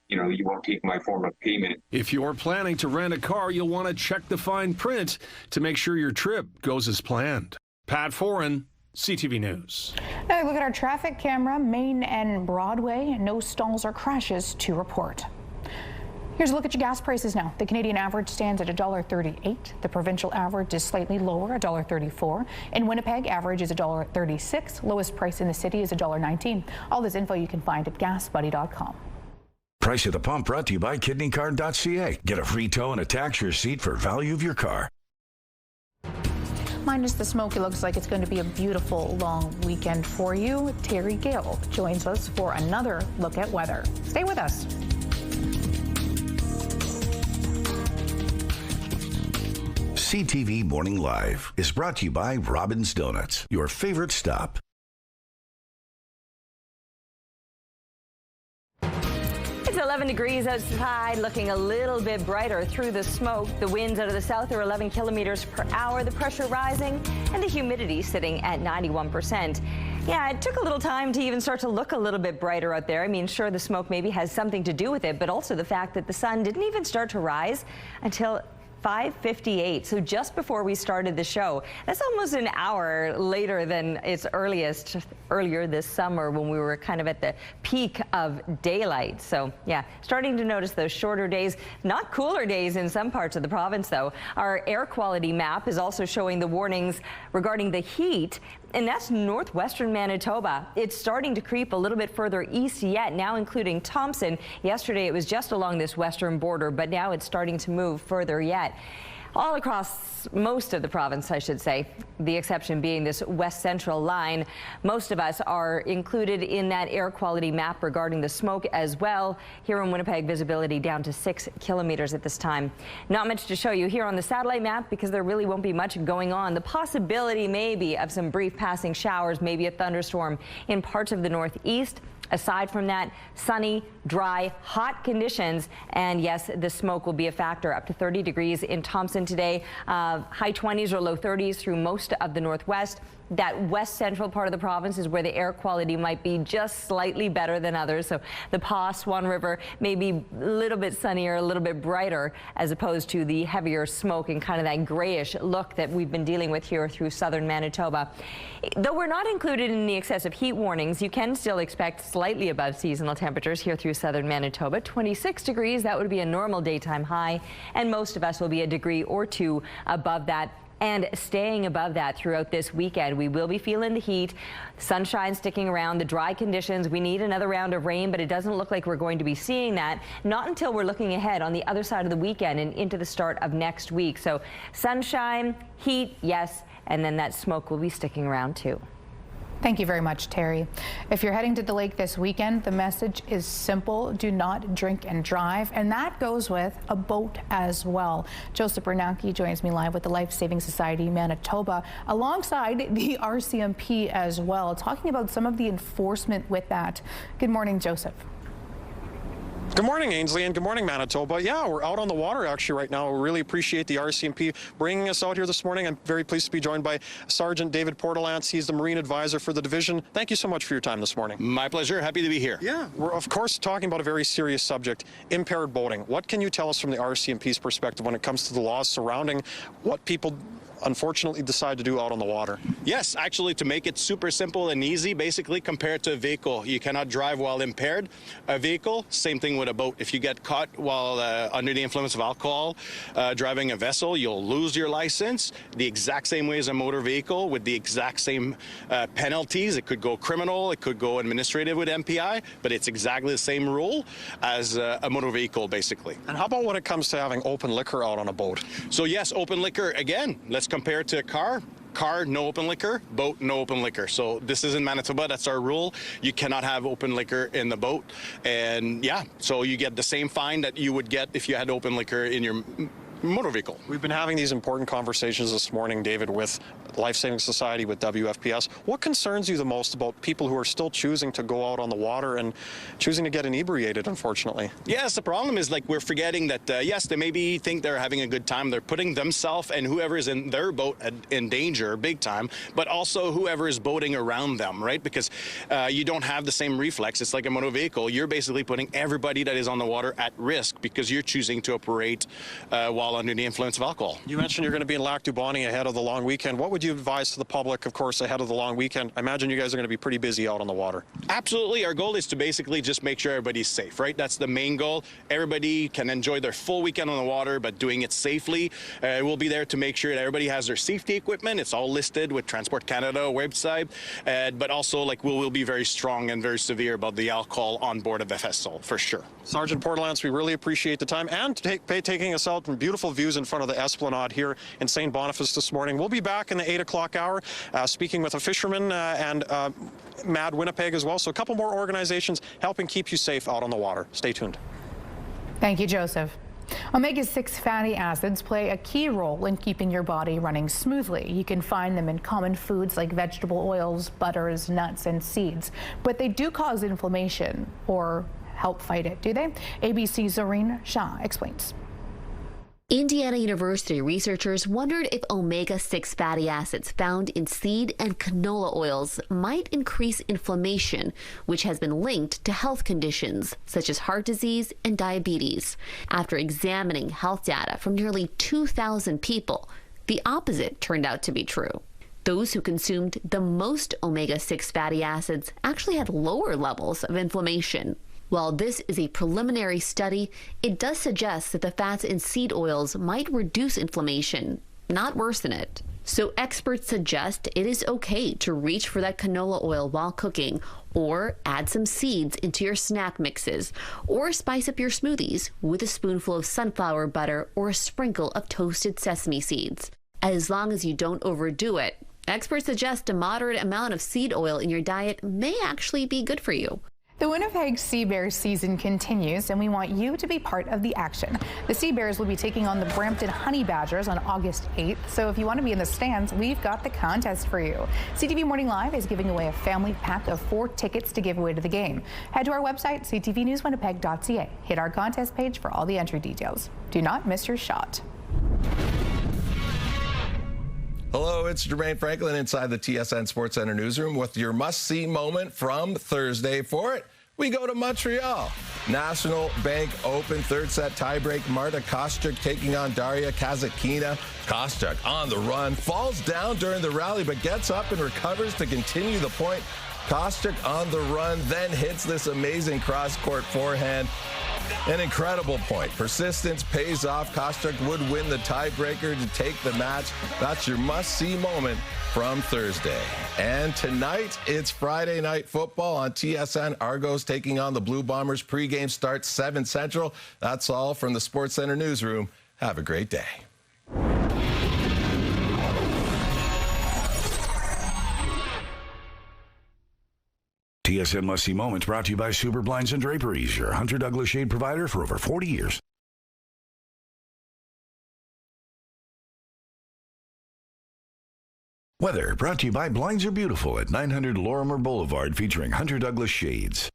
you know, you won't take my form of payment. If you're planning to rent a car, you'll want to check the fine print to make sure your trip goes as planned. Pat Foran, CTV News. Now look at our traffic camera, Main and Broadway. No stalls or crashes to report. Here's a look at your gas prices now. The Canadian average stands at $1.38. The provincial average is slightly lower, $1.34. In Winnipeg, average is $1.36. Lowest price in the city is $1.19. All this info you can find at gasbuddy.com. Price at the pump brought to you by kidneycard.ca. Get a free tow and a tax receipt for value of your car. Minus the smoke, it looks like it's going to be a beautiful long weekend for you. Terry Gale joins us for another look at weather. Stay with us. CTV Morning Live is brought to you by Robin's Donuts, your favorite stop. It's 11 degrees outside, looking a little bit brighter through the smoke. The winds out of the south are 11 kilometers per hour, the pressure rising, and the humidity sitting at 91%. Yeah, it took a little time to even start to look a little bit brighter out there. I mean, sure, the smoke maybe has something to do with it, but also the fact that the sun didn't even start to rise until 5:58, so just before we started the show. That's almost an hour later than its earliest earlier this summer when we were kind of at the peak of daylight. So yeah, starting to notice those shorter days, not cooler days in some parts of the province though. Our air quality map is also showing the warnings regarding the heat, and that's northwestern Manitoba. It's starting to creep a little bit further east yet, now including Thompson. Yesterday it was just along this western border, but now it's starting to move further yet. All across most of the province, I should say, the exception being this west central line. Most of us are included in that air quality map regarding the smoke as well. Here in Winnipeg, visibility down to 6 kilometers at this time. Not much to show you here on the satellite map because there really won't be much going on. The possibility maybe of some brief passing showers, maybe a thunderstorm in parts of the northeast. Aside from that, sunny, dry, hot conditions, and yes, the smoke will be a factor. Up to 30 degrees in Thompson today, high 20s or low 30s through most of the northwest. That west central part of the province is where the air quality might be just slightly better than others. So the Pas, Swan River may be a little bit sunnier, a little bit brighter, as opposed to the heavier smoke and kind of that grayish look that we've been dealing with here through southern Manitoba. Though we're not included in the excessive heat warnings, you can still expect slightly above seasonal temperatures here through southern Manitoba. 26 degrees, that would be a normal daytime high, and most of us will be a degree or two above that. And staying above that throughout this weekend. We will be feeling the heat, sunshine sticking around, the dry conditions. We need another round of rain, but it doesn't look like we're going to be seeing that. Not until we're looking ahead on the other side of the weekend and into the start of next week. So sunshine, heat, yes, and then that smoke will be sticking around too. Thank you very much, Terry. If you're heading to the lake this weekend, the message is simple. Do not drink and drive. And that goes with a boat as well. Joseph Bernanke joins me live with the Life Saving Society Manitoba alongside the RCMP as well, talking about some of the enforcement with that. Good morning, Joseph. Good morning, Ainsley, and good morning, Manitoba. Yeah, we're out on the water actually right now. We really appreciate the RCMP bringing us out here this morning. I'm very pleased to be joined by Sergeant David Portelance. He's the Marine Advisor for the division. Thank you so much for your time this morning. My pleasure. Happy to be here. Yeah, we're of course talking about a very serious subject, impaired boating. What can you tell us from the RCMP's perspective when it comes to the laws surrounding what people unfortunately decide to do out on the water? Yes, actually, to make it super simple and easy, basically compared to a vehicle. You cannot drive while impaired. A vehicle, same thing with a boat. If you get caught while under the influence of alcohol driving a vessel, you'll lose your license the exact same way as a motor vehicle with the exact same penalties. It could go criminal, it could go administrative with MPI, but it's exactly the same rule as a motor vehicle, basically. And how about when it comes to having open liquor out on a boat? So yes, open liquor, again, let's compare it to a car. Car, no open liquor. Boat, no open liquor. So this is in Manitoba. That's our rule. You cannot have open liquor in the boat. And yeah, so you get the same fine that you would get if you had open liquor in your motor vehicle. We've been having these important conversations this morning, David, with Life Saving Society, with WFPS. What concerns you the most about people who are still choosing to go out on the water and choosing to get inebriated, unfortunately? Yes, the problem is, like, we're forgetting that, yes, they maybe think they're having a good time. They're putting themselves and whoever is in their boat in danger big time, but also whoever is boating around them, right? Because you don't have the same reflex. It's like a motor vehicle. You're basically putting everybody that is on the water at risk because you're choosing to operate while under the influence of alcohol. You mentioned you're going to be in Lac du Bonnet ahead of the long weekend. What would you advise to the public, of course, ahead of the long weekend? I imagine you guys are going to be pretty busy out on the water. Absolutely. Our goal is to basically just make sure everybody's safe, right? That's the main goal. Everybody can enjoy their full weekend on the water, but doing it safely. We'll be there to make sure that everybody has their safety equipment. It's all listed with Transport Canada website, but also, like, we'll be very strong and very severe about the alcohol on board of the vessel, for sure. Sergeant Portelance, we really appreciate the time and taking us out in beautiful views in front of the Esplanade here in St. Boniface this morning. We'll be back in the 8 o'clock hour speaking with a fisherman and Mad Winnipeg as well. So a couple more organizations helping keep you safe out on the water. Stay tuned. Thank you, Joseph. Omega-6 fatty acids play a key role in keeping your body running smoothly. You can find them in common foods like vegetable oils, butters, nuts, and seeds. But they do cause inflammation or help fight it, do they? ABC's Zoreen Shah explains. Indiana University researchers wondered if omega-6 fatty acids found in seed and canola oils might increase inflammation, which has been linked to health conditions such as heart disease and diabetes. After examining health data from nearly 2,000 people, the opposite turned out to be true. Those who consumed the most omega-6 fatty acids actually had lower levels of inflammation. While this is a preliminary study, it does suggest that the fats in seed oils might reduce inflammation, not worsen it. So experts suggest it is okay to reach for that canola oil while cooking, or add some seeds into your snack mixes, or spice up your smoothies with a spoonful of sunflower butter or a sprinkle of toasted sesame seeds. As long as you don't overdo it, experts suggest a moderate amount of seed oil in your diet may actually be good for you. The Winnipeg Seabears season continues, and we want you to be part of the action. The Seabears will be taking on the Brampton Honey Badgers on August 8th, so if you want to be in the stands, we've got the contest for you. CTV Morning Live is giving away a family pack of 4 tickets to give away to the game. Head to our website, ctvnewswinnipeg.ca. Hit our contest page for all the entry details. Do not miss your shot. Hello, it's Jermaine Franklin inside the TSN Sports Center newsroom with your must-see moment from Thursday. For it, we go to Montreal. National Bank Open third set tiebreak. Marta Kostyuk taking on Daria Kazatkina. Kostyuk on the run, falls down during the rally, but gets up and recovers to continue the point. Kostyuk on the run, then hits this amazing cross-court forehand. An incredible point. Persistence pays off. Kostyuk would win the tiebreaker to take the match. That's your must-see moment from Thursday. And tonight, it's Friday Night Football on TSN. Argos taking on the Blue Bombers. Pre-game starts 7 Central. That's all from the Sports Center newsroom. Have a great day. TSN Must-See Moments brought to you by Super Blinds and Draperies, your Hunter Douglas shade provider for over 40 years. Weather brought to you by Blinds Are Beautiful at 900 Lorimer Boulevard, featuring Hunter Douglas shades.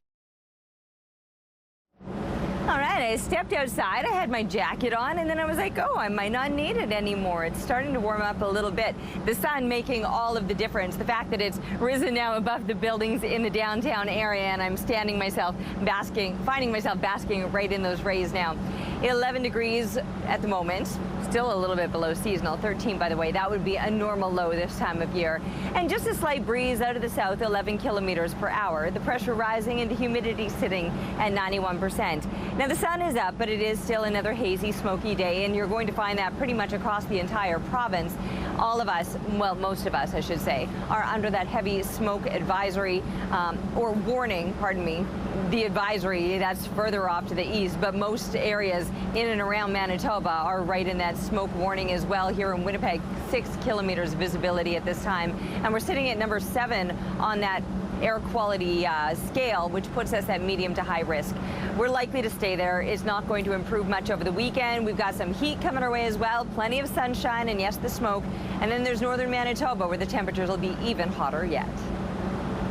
All right, I stepped outside, I had my jacket on, and then I was like, oh, I might not need it anymore. It's starting to warm up a little bit. The sun making all of the difference. The fact that it's risen now above the buildings in the downtown area, and I'm finding myself basking right in those rays now. 11 degrees at the moment, still a little bit below seasonal. 13, by the way, that would be a normal low this time of year. And just a slight breeze out of the south, 11 kilometers per hour. The pressure rising and the humidity sitting at 91%. Now the sun is up, but it is still another hazy, smoky day, and you're going to find that pretty much across the entire province. All of us, well, most of us, I should say, are under that heavy smoke advisory, or warning, pardon me. The advisory, that's further off to the east, but most areas in and around Manitoba are right in that smoke warning as well. Here in Winnipeg, 6 kilometers visibility at this time, and we're sitting at number 7 on that air quality scale, which puts us at medium to high risk. We're likely to stay there. It's not going to improve much over the weekend. We've got some heat coming our way as well, plenty of sunshine, and yes, the smoke. And then there's northern Manitoba, where the temperatures will be even hotter yet.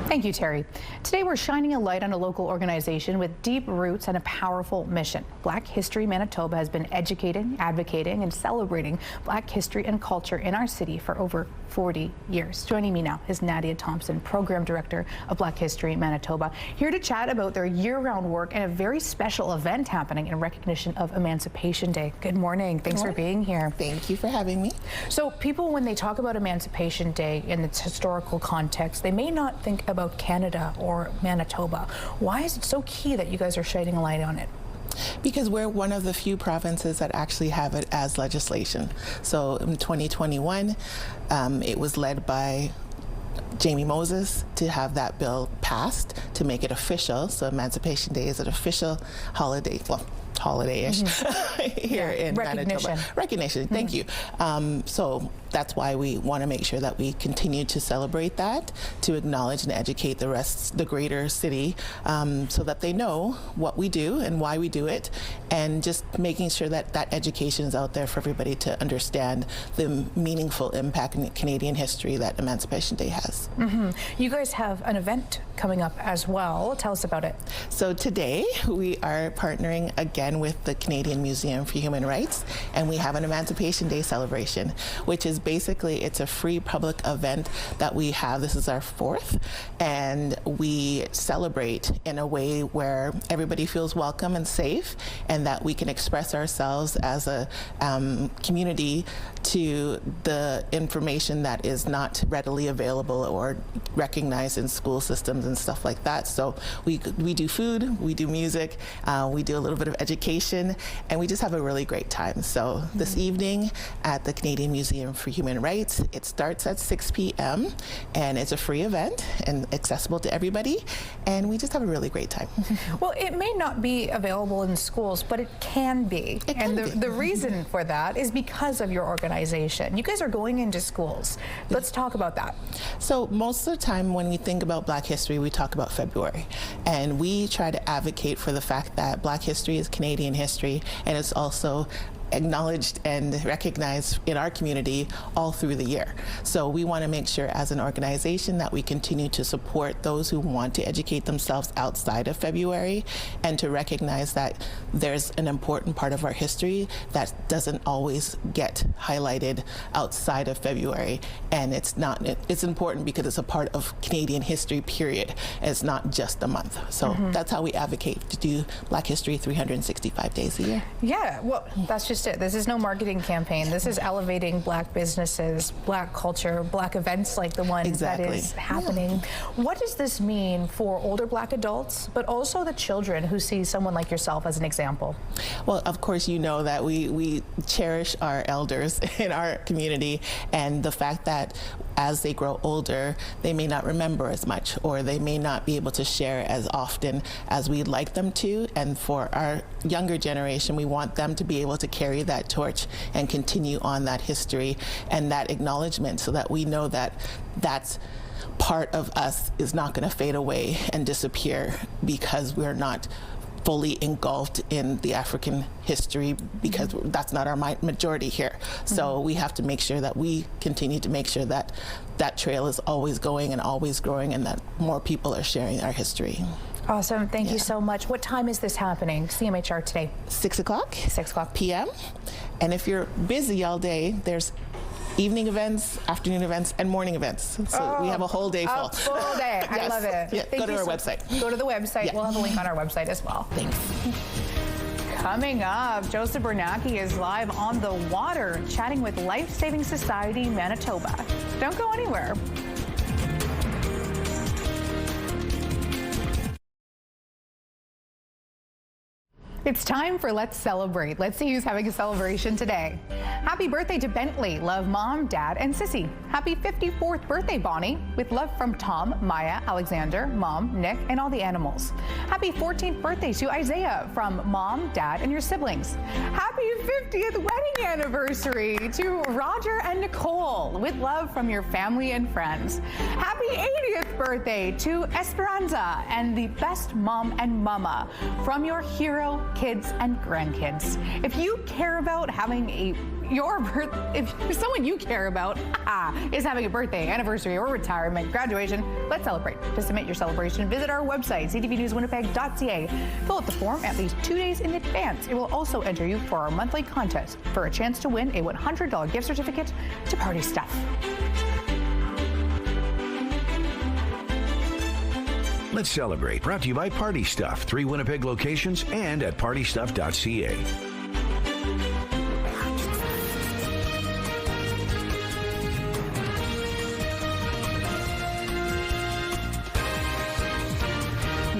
Thank you, Terry. Today, we're shining a light on a local organization with deep roots and a powerful mission. Black History Manitoba has been educating, advocating, and celebrating Black history and culture in our city for over 40 years. Joining me now is Nadia Thompson, Program Director of Black History Manitoba, here to chat about their year-round work and a very special event happening in recognition of Emancipation Day. Good morning. Thanks for being here. Thank you for having me. So people, when they talk about Emancipation Day in its historical context, they may not think about Canada or Manitoba. Why is it so key that you guys are shining a light on it? Because we're one of the few provinces that actually have it as legislation. So in 2021, it was led by Jamie Moses to have that bill passed to make it official. So Emancipation Day is an official holiday. Well, holiday-ish here in Manitoba. Recognition. Thank you. So that's why we want to make sure that we continue to celebrate that, to acknowledge and educate the greater city, so that they know what we do and why we do it, and just making sure that that education is out there for everybody to understand the meaningful impact in Canadian history that Emancipation Day has. You guys have an event coming up as well. Tell us about it. So today we are partnering again with the Canadian Museum for Human Rights, and we have an Emancipation Day celebration, which is basically, it's a free public event that we have. This is our 4th, and we celebrate in a way where everybody feels welcome and safe, and that we can express ourselves as a community to the information that is not readily available or recognized in school systems and stuff like that. So we do food, we do music, we do a little bit of education, and we just have a really great time. So this evening at the Canadian Museum for Human Rights, it starts at 6 p.m. and it's a free event and accessible to everybody, and we just have a really great time. Well, it may not be available in schools, but it can be. The reason for that is because of your organization. You guys are going into schools. Let's talk about that. So most of the time when we think about Black history, we talk about February, and we try to advocate for the fact that Black history is Canadian history, and it's also acknowledged and recognized in our community all through the year. So we want to make sure as an organization that we continue to support those who want to educate themselves outside of February, and to recognize that there's an important part of our history that doesn't always get highlighted outside of February. And it's important because it's a part of Canadian history, period. And it's not just a month. So that's how we advocate to do Black history 365 days a year. Yeah, well, that's just it. This is no marketing campaign. This is elevating Black businesses, Black culture, Black events like the one that is happening. Yeah. What does this mean for older Black adults, but also the children who see someone like yourself as an example? Well, of course, you know that we cherish our elders in our community, and the fact that as they grow older, they may not remember as much, or they may not be able to share as often as we'd like them to. And for our younger generation, we want them to be able to carry that torch and continue on that history and that acknowledgement, so that we know that that's part of us is not going to fade away and disappear because we're not fully engulfed in the African history, because that's not our majority here. So we have to make sure that we continue to make sure that that trail is always going and always growing, and that more people are sharing our history. Awesome. Thank you so much. What time is this happening, CMHR, today? 6 o'clock. 6 o'clock p.m. And if you're busy all day, there's evening events, afternoon events, and morning events. So we have a whole day full. A full day. I love it. Yeah, go to our website. Go to the website. Yeah. We'll have a link on our website as well. Thanks. Coming up, Joseph Bernacki is live on the water, chatting with Life Saving Society Manitoba. Don't go anywhere. It's time for Let's Celebrate. Let's see who's having a celebration today. Happy birthday to Bentley. Love Mom, Dad, and Sissy. Happy 54th birthday, Bonnie. With love from Tom, Maya, Alexander, Mom, Nick, and all the animals. Happy 14th birthday to Isaiah from Mom, Dad, and your siblings. Happy 50th wedding anniversary to Roger and Nicole. With love from your family and friends. Happy 80th birthday to Esperanza and the best mom and mama from your hero, kids, and grandkids. If you care about having if someone you care about is having a birthday, anniversary, or retirement, graduation, let's celebrate. To submit your celebration, visit our website, ctvnewswinnipeg.ca. Fill out the form at least 2 days in advance. It will also enter you for our monthly contest for a chance to win a $100 gift certificate to Party Stuff. Let's Celebrate, brought to you by Party Stuff, 3 Winnipeg locations and at partystuff.ca.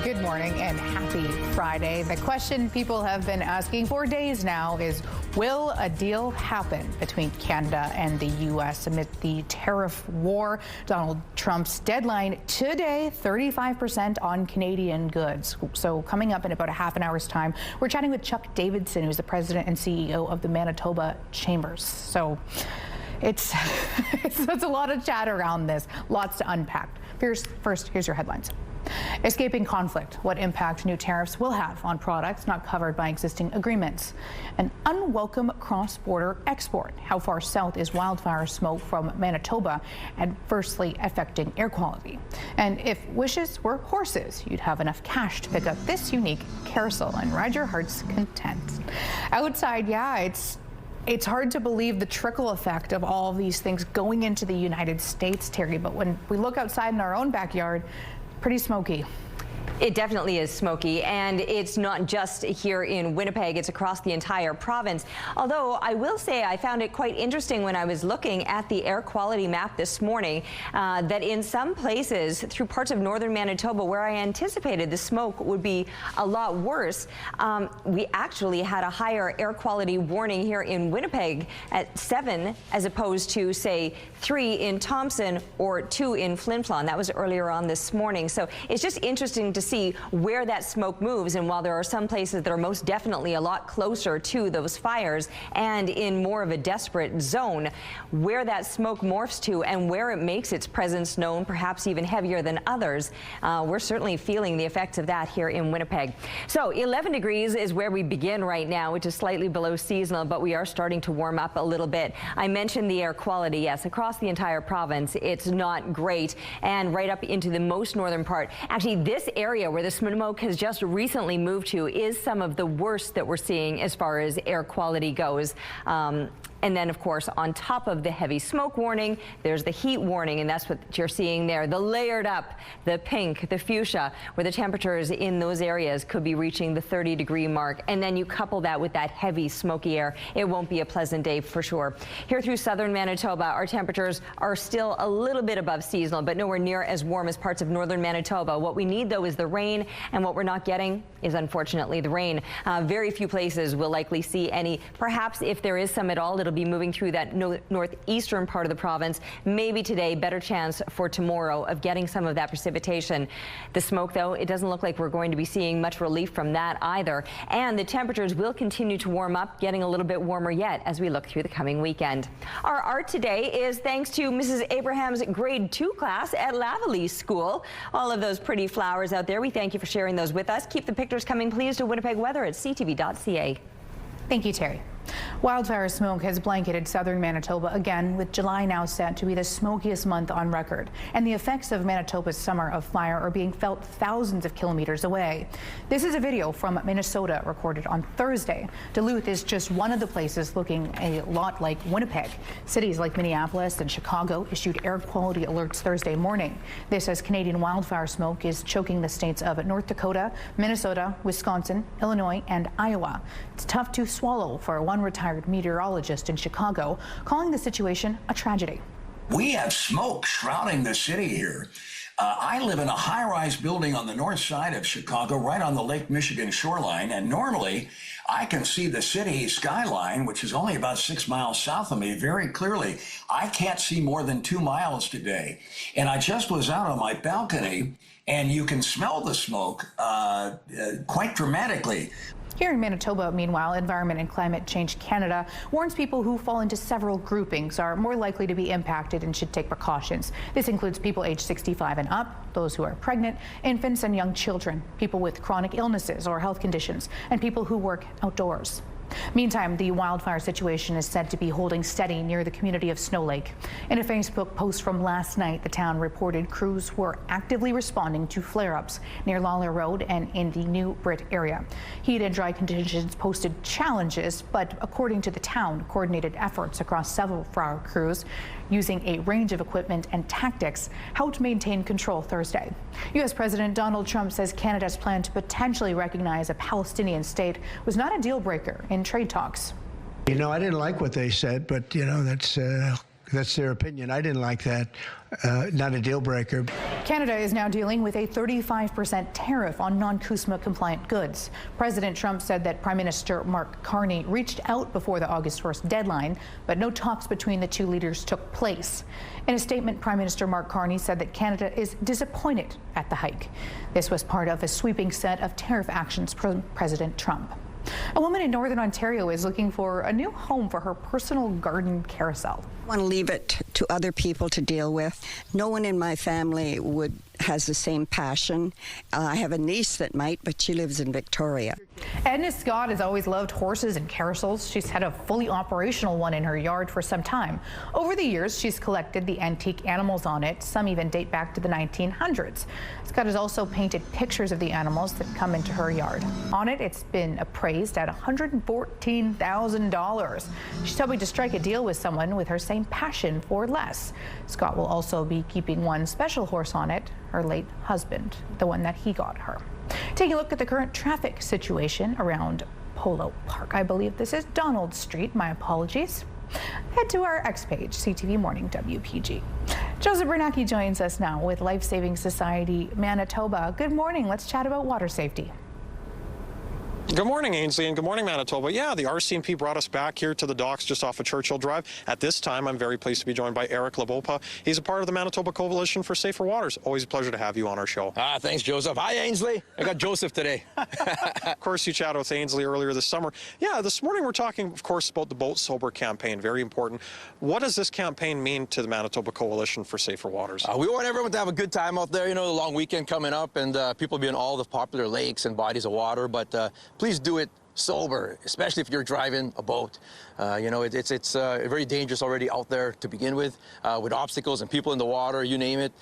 Good morning and happy Friday. The question people have been asking for days now is, will a deal happen between Canada and the U.S. amid the tariff war? Donald Trump's deadline today, 35% on Canadian goods. So coming up in about a half an hour's time, we're chatting with Chuck Davidson, who's the president and CEO of the Manitoba Chambers. So it's a lot of chat around this, lots to unpack. First, here's your headlines. Escaping conflict, what impact new tariffs will have on products not covered by existing agreements. An unwelcome cross-border export. How far south is wildfire smoke from Manitoba adversely affecting air quality? And if wishes were horses, you'd have enough cash to pick up this unique carousel and ride your heart's content. Outside, it's hard to believe the trickle effect of all of these things going into the United States, Terry, but when we look outside in our own backyard, pretty smoky. It definitely is smoky, and it's not just here in Winnipeg, it's across the entire province. Although I will say I found it quite interesting when I was looking at the air quality map this morning that in some places through parts of northern Manitoba where I anticipated the smoke would be a lot worse, we actually had a higher air quality warning here in Winnipeg at 7 as opposed to, say, 3 in Thompson or 2 in Flin Flon. That was earlier on this morning. So it's just interesting to see where that smoke moves, and while there are some places that are most definitely a lot closer to those fires and in more of a desperate zone, where that smoke morphs to and where it makes its presence known, perhaps even heavier than others, we're certainly feeling the effects of that here in Winnipeg. So 11 degrees is where we begin right now, which is slightly below seasonal, but we are starting to warm up a little bit. I mentioned the air quality. Yes, across the entire province, it's not great, and right up into the most northern part. Actually, this area where the smoke has just recently moved to is some of the worst that we're seeing as far as air quality goes. And then, of course, on top of the heavy smoke warning, there's the heat warning, and that's what you're seeing there. The layered up, the pink, the fuchsia, where the temperatures in those areas could be reaching the 30-degree mark. And then you couple that with that heavy, smoky air. It won't be a pleasant day for sure. Here through southern Manitoba, our temperatures are still a little bit above seasonal, but nowhere near as warm as parts of northern Manitoba. What we need, though, is the rain, and what we're not getting is, unfortunately, the rain. Very few places will likely see any. Perhaps if there is some at all, it'll be moving through that northeastern part of the province. Maybe today, better chance for tomorrow of getting some of that precipitation. The smoke, though, it doesn't look like we're going to be seeing much relief from that either. And the temperatures will continue to warm up, getting a little bit warmer yet as we look through the coming weekend. Our art today is thanks to Mrs. Abraham's grade 2 class at Lavalley School. All of those pretty flowers out there, we thank you for sharing those with us. Keep the pictures coming, please, to Winnipeg weather at ctv.ca. Thank you, Terry. Wildfire smoke has blanketed southern Manitoba again, with July now set to be the smokiest month on record. And the effects of Manitoba's summer of fire are being felt thousands of kilometers away. This is a video from Minnesota recorded on Thursday. Duluth is just one of the places looking a lot like Winnipeg. Cities like Minneapolis and Chicago issued air quality alerts Thursday morning. This as Canadian wildfire smoke is choking the states of North Dakota, Minnesota, Wisconsin, Illinois, and Iowa. It's tough to swallow for one retired meteorologist in Chicago, calling the situation a tragedy. We have smoke shrouding the city here. I live in a high-rise building on the north side of Chicago, right on the Lake Michigan shoreline, and normally I can see the city skyline, which is only about 6 miles south of me, very clearly. I can't see more than 2 miles today. And I just was out on my balcony, and you can smell the smoke quite dramatically. Here in Manitoba, meanwhile, Environment and Climate Change Canada warns people who fall into several groupings are more likely to be impacted and should take precautions. This includes people aged 65 and up, those who are pregnant, infants and young children, people with chronic illnesses or health conditions, and people who work outdoors. Meantime, the wildfire situation is said to be holding steady near the community of Snow Lake. In a Facebook post from last night, the town reported crews were actively responding to flare-ups near Lawler Road and in the New Brit area. Heat and dry conditions posted challenges, but according to the town, coordinated efforts across several fire crews using a range of equipment and tactics helped maintain control Thursday. U.S. President Donald Trump says Canada's plan to potentially recognize a Palestinian state was not a deal breaker in trade talks. You know, I didn't like what they said, but, you know, that's their opinion. I didn't like that. Not a deal breaker. Canada is now dealing with a 35% tariff on non-CUSMA compliant goods. President Trump said that Prime Minister Mark Carney reached out before the August 1st deadline, but no talks between the two leaders took place. In a statement, Prime Minister Mark Carney said that Canada is disappointed at the hike. This was part of a sweeping set of tariff actions from President Trump. A woman in Northern Ontario is looking for a new home for her personal garden carousel. I want to leave it to other people to deal with. No one in my family has the same passion. I have a niece that might, but she lives in Victoria. Edna Scott has always loved horses and carousels. She's had a fully operational one in her yard for some time. Over the years, she's collected the antique animals on it. Some even date back to the 1900s. Scott has also painted pictures of the animals that come into her yard. On it, it's been appraised at $114,000. She's hoping to strike a deal with someone with her same passion for less. Scott will also be keeping one special horse on it, her late husband, the one that he got her. Taking a look at the current traffic situation around Polo Park. I believe this is Donald Street. My apologies. Head to our X page, CTV Morning WPG. Joseph Bernacki joins us now with Life Saving Society Manitoba. Good morning. Let's chat about water safety. Good morning, Ainsley, and good morning, Manitoba. Yeah, the RCMP brought us back here to the docks just off of Churchill Drive. At this time, I'm very pleased to be joined by Eric Labopa. He's a part of the Manitoba Coalition for Safer Waters. Always a pleasure to have you on our show. Thanks, Joseph. Hi, Ainsley. I got Joseph today. Of course, you chatted with Ainsley earlier this summer. Yeah, this morning we're talking, of course, about the Boat Sober campaign. Very important. What does this campaign mean to the Manitoba Coalition for Safer Waters? We want everyone to have a good time out there. You know, the long weekend coming up, and people be in all the popular lakes and bodies of water, but please do it sober, especially if you're driving a boat. You know, it's very dangerous already out there to begin with obstacles and people in the water, you name it.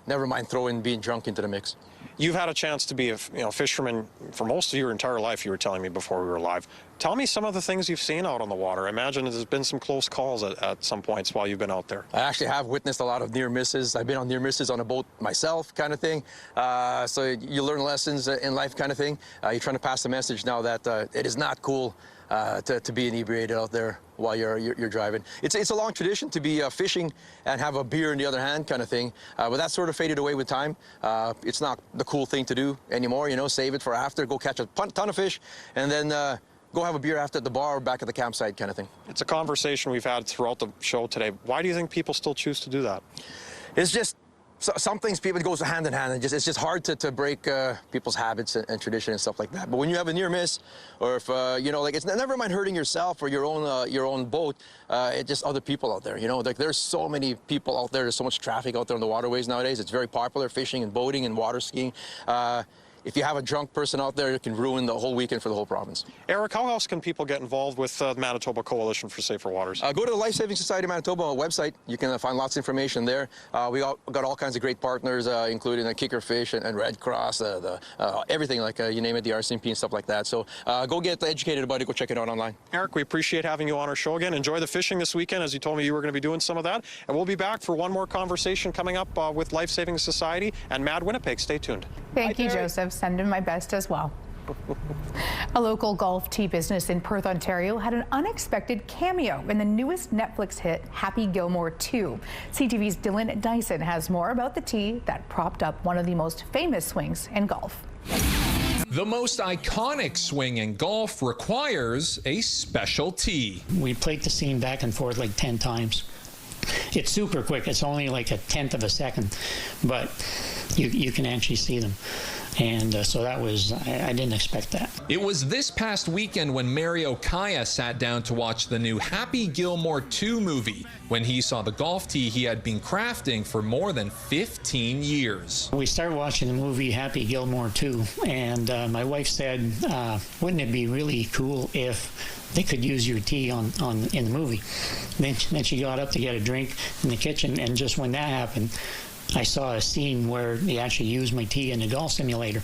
Never mind throwing being drunk into the mix. You've had a chance to be a fisherman for most of your entire life, you were telling me before we were live. Tell me some of the things you've seen out on the water. I imagine there's been some close calls at some points while you've been out there. I actually have witnessed a lot of near misses. I've been on near misses on a boat myself, kind of thing. So you learn lessons in life, kind of thing. You're trying to pass the message now that it is not cool to be inebriated out there while you're driving. It's a long tradition to be fishing and have a beer in the other hand, kind of thing. But that sort of faded away with time. It's not the cool thing to do anymore. You know, save it for after. Go catch a ton of fish, and then go have a beer after at the bar or back at the campsite, kind of thing. It's a conversation we've had throughout the show today. Why do you think people still choose to do that? It's just some things people goes hand in hand, and it's just hard to break people's habits and tradition and stuff like that. But when you have a near miss, or if you know, like, it's never mind hurting yourself or your own boat, it's just other people out there. You know, like, there's so many people out there. There's so much traffic out there on the waterways nowadays. It's very popular, fishing and boating and water skiing. If you have a drunk person out there, it can ruin the whole weekend for the whole province. Eric, how else can people get involved with the Manitoba Coalition for Safer Waters? Go to the Life Saving Society of Manitoba website. You can find lots of information there. We got all kinds of great partners, including the Kicker Fish and Red Cross, everything, like you name it, the RCMP and stuff like that. So go get educated about it. Go check it out online. Eric, we appreciate having you on our show again. Enjoy the fishing this weekend, as you told me you were going to be doing some of that. And we'll be back for one more conversation coming up with Life Saving Society and Mad Winnipeg. Stay tuned. Thank you, Joseph. Send him my best as well. A local golf tee business in Perth, Ontario had an unexpected cameo in the newest Netflix hit, Happy Gilmore 2. CTV's Dylan Dyson has more about the tee that propped up one of the most famous swings in golf. The most iconic swing in golf requires a special tee. We played the scene back and forth like 10 times. It's super quick. It's only like a tenth of a second, but you can actually see them. And so that was, I didn't expect that. It was this past weekend when Mario Kaya sat down to watch the new Happy Gilmore 2 movie, when he saw the golf tee he had been crafting for more than 15 years. We started watching the movie Happy Gilmore 2, and my wife said, wouldn't it be really cool if they could use your tee in the movie? Then she got up to get a drink in the kitchen, and just when that happened, I saw a scene where they actually used my tee in a golf simulator.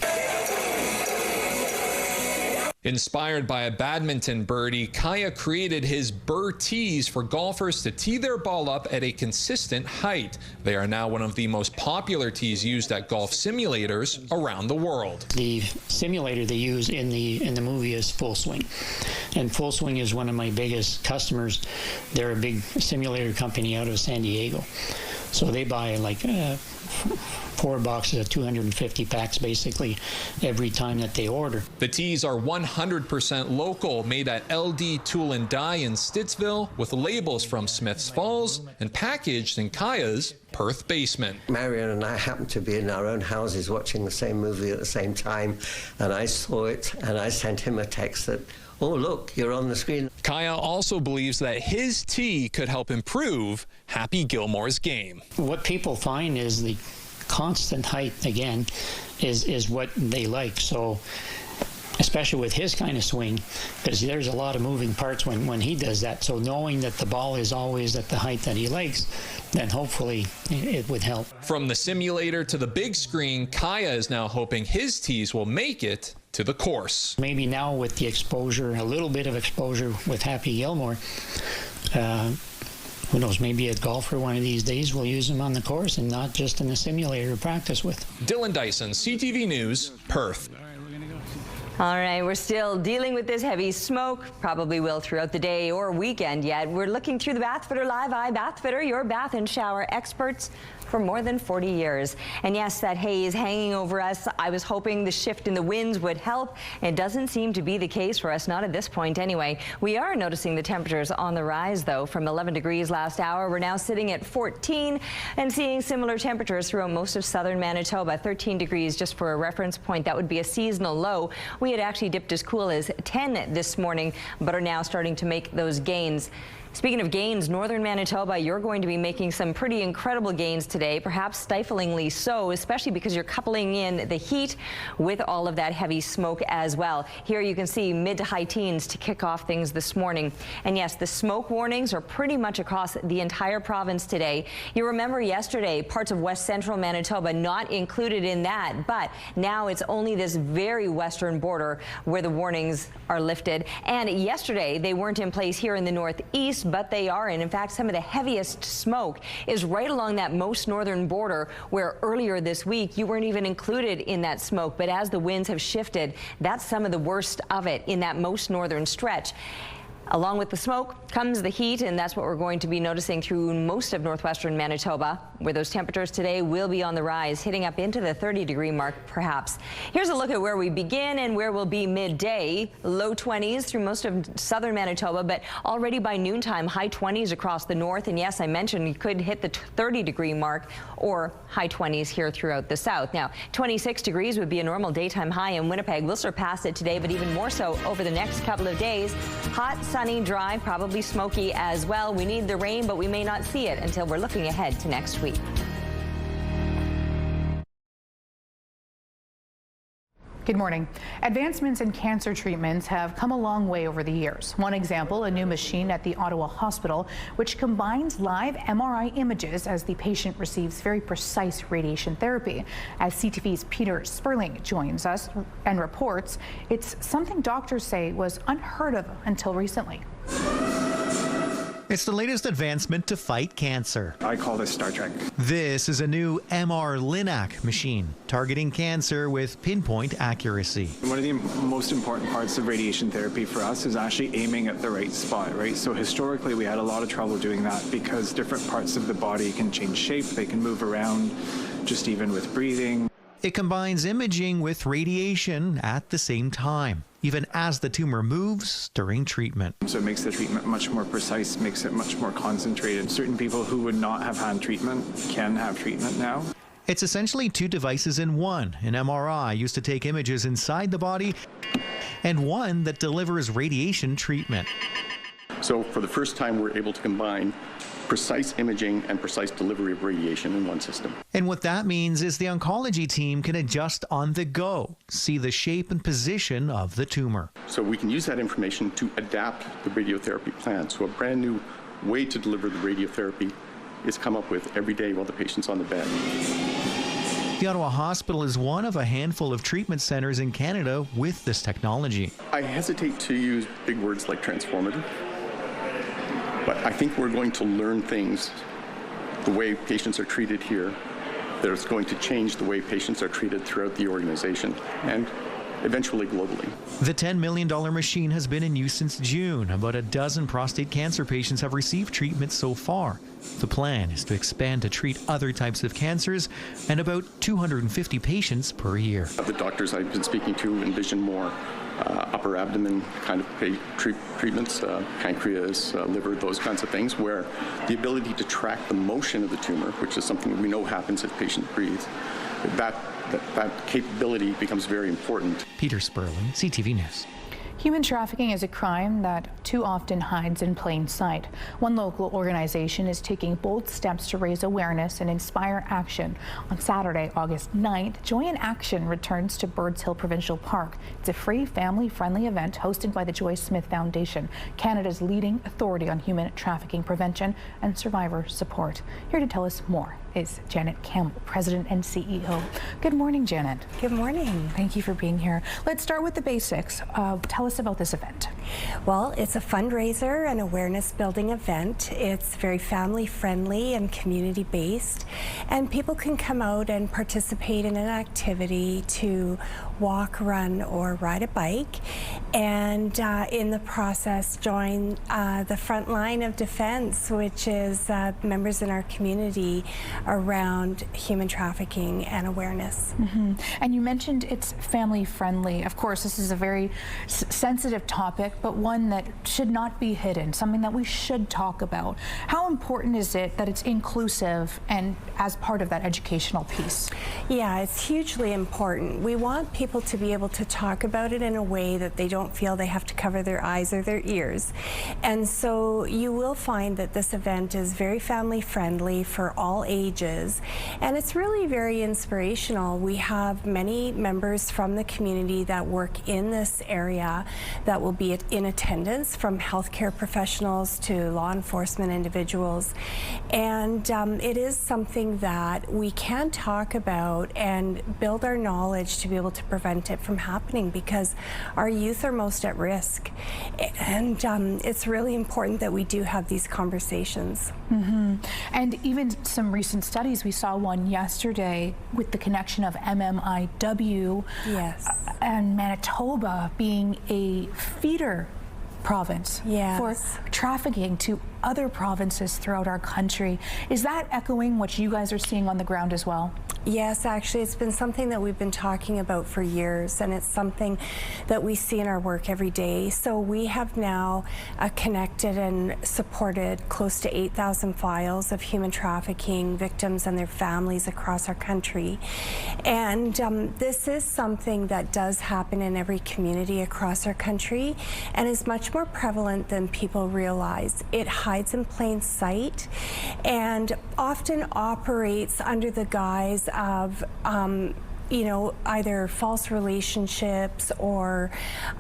Inspired by a badminton birdie, Kaya created his Birdie Tees for golfers to tee their ball up at a consistent height. They are now one of the most popular tees used at golf simulators around the world. The simulator they use in the movie is Full Swing. And Full Swing is one of my biggest customers. They're a big simulator company out of San Diego. So they buy like 4 boxes of 250 packs basically every time that they order. The tees are 100% local, made at LD Tool and Die in Stittsville, with labels from Smiths Falls and packaged in Kaya's Perth basement. Marion and I happened to be in our own houses watching the same movie at the same time, and I saw it and I sent him a text that, oh, look, you're on the screen. Kaya also believes that his tee could help improve Happy Gilmore's game. What people find is the constant height, again, is what they like. So, especially with his kind of swing, because there's a lot of moving parts when he does that. So knowing that the ball is always at the height that he likes, then hopefully it would help. From the simulator to the big screen, Kaya is now hoping his tees will make it to the course. Maybe now with the exposure, a little bit of exposure with Happy Gilmore, who knows, maybe a golfer one of these days will use them on the course and not just in the simulator to practice with. Dylan Dyson, CTV News, Perth. All right, we're still dealing with this heavy smoke, probably will throughout the day or weekend yet. We're looking through the Bathfitter Live Eye. Bathfitter, your bath and shower experts for more than 40 years. And yes, that haze hanging over us. I was hoping the shift in the winds would help. It doesn't seem to be the case for us, not at this point anyway. We are noticing the temperatures on the rise, though. From 11 degrees last hour, we're now sitting at 14 and seeing similar temperatures throughout most of southern Manitoba. 13 degrees, just for a reference point. That would be a seasonal low. We had actually dipped as cool as 10 this morning, but are now starting to make those gains. Speaking of gains, northern Manitoba, you're going to be making some pretty incredible gains today, perhaps stiflingly so, especially because you're coupling in the heat with all of that heavy smoke as well. Here you can see mid to high teens to kick off things this morning. And yes, the smoke warnings are pretty much across the entire province today. You remember yesterday, parts of west central Manitoba not included in that, but now it's only this very western border where the warnings are lifted. And yesterday, they weren't in place here in the northeast, but they are. And in fact, some of the heaviest smoke is right along that most northern border, where earlier this week you weren't even included in that smoke. But as the winds have shifted, that's some of the worst of it in that most northern stretch. Along with the smoke comes the heat, and that's what we're going to be noticing through most of northwestern Manitoba, where those temperatures today will be on the rise, hitting up into the 30-degree mark perhaps. Here's a look at where we begin and where we'll be midday. Low 20s through most of southern Manitoba, but already by noontime, high 20s across the north. And yes, I mentioned you could hit the 30-degree mark or high 20s here throughout the south. Now, 26 degrees would be a normal daytime high in Winnipeg. We'll surpass it today, but even more so over the next couple of days. Hot, sunny, dry, probably smoky as well. We need the rain, but we may not see it until we're looking ahead to next week. Good morning. Advancements in cancer treatments have come a long way over the years. One example, a new machine at the Ottawa hospital, which combines live MRI images as the patient receives very precise radiation therapy. As CTV's Peter Sperling joins us and reports, it's something doctors say was unheard of until recently. It's the latest advancement to fight cancer. I call this Star Trek. This is a new MR-Linac machine targeting cancer with pinpoint accuracy. One of the most important parts of radiation therapy for us is actually aiming at the right spot, right? So historically we had a lot of trouble doing that because different parts of the body can change shape, they can move around, just even with breathing. It combines imaging with radiation at the same time, even as the tumor moves during treatment. So it makes the treatment much more precise, makes it much more concentrated. Certain people who would not have had treatment can have treatment now. It's essentially two devices in one, an MRI used to take images inside the body, and one that delivers radiation treatment. So for the first time, we're able to combine precise imaging and precise delivery of radiation in one system. And what that means is the oncology team can adjust on the go, see the shape and position of the tumor. So we can use that information to adapt the radiotherapy plan. So a brand new way to deliver the radiotherapy is come up with every day while the patient's on the bed. The Ottawa Hospital is one of a handful of treatment centers in Canada with this technology. I hesitate to use big words like transformative, but I think we're going to learn things, the way patients are treated here, that is going to change the way patients are treated throughout the organization and eventually globally. The $10 million machine has been in use since June. About a dozen prostate cancer patients have received treatment so far. The plan is to expand to treat other types of cancers and about 250 patients per year. The doctors I've been speaking to envision more upper abdomen kind of treatments, pancreas, liver, those kinds of things, where the ability to track the motion of the tumor, which is something we know happens as patients breathe, that capability becomes very important. Peter Sperling, CTV News. Human trafficking is a crime that too often hides in plain sight. One local organization is taking bold steps to raise awareness and inspire action. On Saturday, August 9th, Joy in Action returns to Birds Hill Provincial Park. It's a free, family-friendly event hosted by the Joy Smith Foundation, Canada's leading authority on human trafficking prevention and survivor support. Here to tell us more is Janet Campbell, President and CEO. Good morning, Janet. Good morning. Thank you for being here. Let's start with the basics. Tell us about this event. Well, it's a fundraiser and awareness building event. It's very family friendly and community based, and people can come out and participate in an activity to walk, run, or ride a bike, and in the process join the front line of defense, which is members in our community around human trafficking and awareness. And you mentioned it's family friendly. Of course, this is a very sensitive topic, but one that should not be hidden, something that we should talk about. How important is it that it's inclusive and as part of that educational piece? Yeah, it's hugely important. We want people to be able to talk about it in a way that they don't feel they have to cover their eyes or their ears. And so you will find that this event is very family friendly for all ages, and it's really very inspirational. We have many members from the community that work in this area that will be in attendance, from healthcare professionals to law enforcement individuals, and it is something that we can talk about and build our knowledge to be able to prevent it from happening, because our youth are most at risk, and it's really important that we do have these conversations. And even some recent studies, we saw one yesterday with the connection of MMIW and Manitoba being a feeder province for trafficking to other provinces throughout our country. Is that echoing what you guys are seeing on the ground as well? Yes, actually, it's been something that we've been talking about for years, and it's something that we see in our work every day. So we have now connected and supported close to 8,000 files of human trafficking victims and their families across our country. And this is something that does happen in every community across our country and is much more prevalent than people realize. It hides in plain sight and often operates under the guise of you know, either false relationships or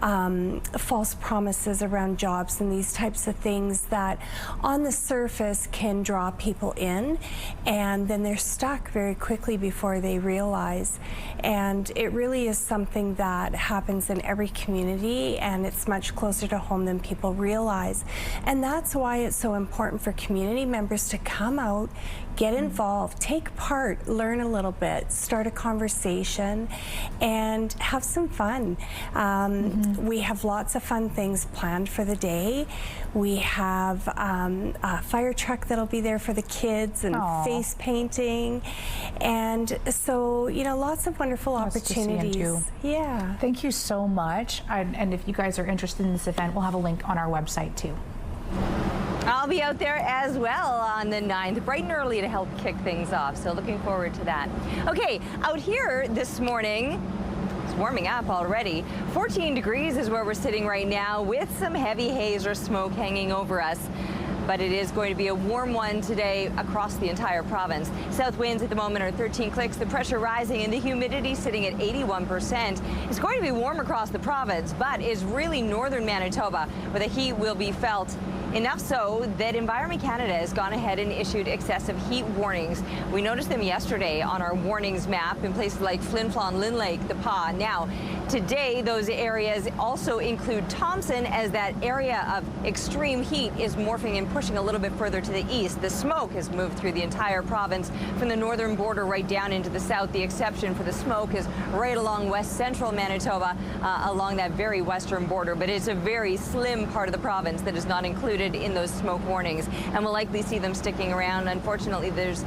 false promises around jobs and these types of things that on the surface can draw people in, and then they're stuck very quickly before they realize. And it really is something that happens in every community, and it's much closer to home than people realize. And that's why it's so important for community members to come out, get involved, take part, learn a little bit, start a conversation, and have some fun. We have lots of fun things planned for the day. We have a fire truck that'll be there for the kids, and face painting. And so, you know, lots of wonderful opportunities. Yeah. Thank you so much. And if you guys are interested in this event, we'll have a link on our website too. I'll be out there as well on the 9th, bright and early, to help kick things off. So looking forward to that. Okay, out here this morning, it's warming up already. 14 degrees is where we're sitting right now, with some heavy haze or smoke hanging over us. But it is going to be a warm one today across the entire province. South winds at the moment are 13 clicks, the pressure rising, and the humidity sitting at 81%. It's going to be warm across the province, but it's really northern Manitoba where the heat will be felt. Enough so that Environment Canada has gone ahead and issued excessive heat warnings. We noticed them yesterday on our warnings map in places like Flin Flon, Lynn Lake, the Pas. Now, today, those areas also include Thompson, as that area of extreme heat is morphing and pushing a little bit further to the east. The smoke has moved through the entire province from the northern border right down into the south. The exception for the smoke is right along west central Manitoba, along that very western border. But it's a very slim part of the province that is not included in those smoke warnings, and we'll likely see them sticking around. Unfortunately, there's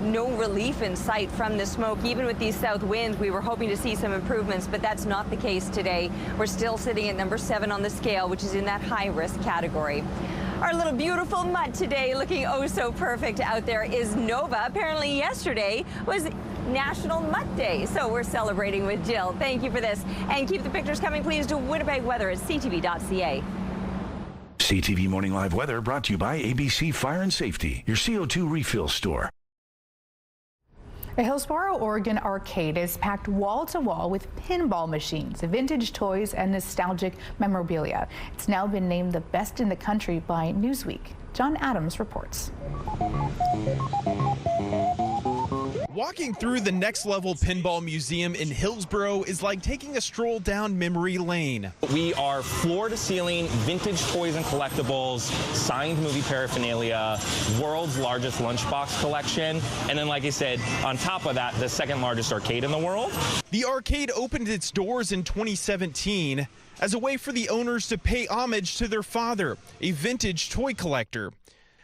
no relief in sight from the smoke. Even with these south winds, we were hoping to see some improvements, but that's not the case today. We're still sitting at number 7 on the scale, which is in that high-risk category. Our little beautiful mutt today, looking oh so perfect out there, is Nova. Apparently yesterday was National Mutt Day, so we're celebrating with Jill. Thank you for this, and keep the pictures coming, please, to Winnipeg weather at ctv.ca. CTV Morning Live Weather brought to you by ABC Fire and Safety, your CO2 refill store. A Hillsboro, Oregon arcade is packed wall to wall with pinball machines, vintage toys, and nostalgic memorabilia. It's now been named the best in the country by Newsweek. John Adams reports. Walking through the Next Level Pinball Museum in Hillsboro is like taking a stroll down memory lane. We are floor-to-ceiling vintage toys and collectibles, signed movie paraphernalia, world's largest lunchbox collection, and then, like I said, on top of that, the second largest arcade in the world. The arcade opened its doors in 2017 as a way for the owners to pay homage to their father, a vintage toy collector.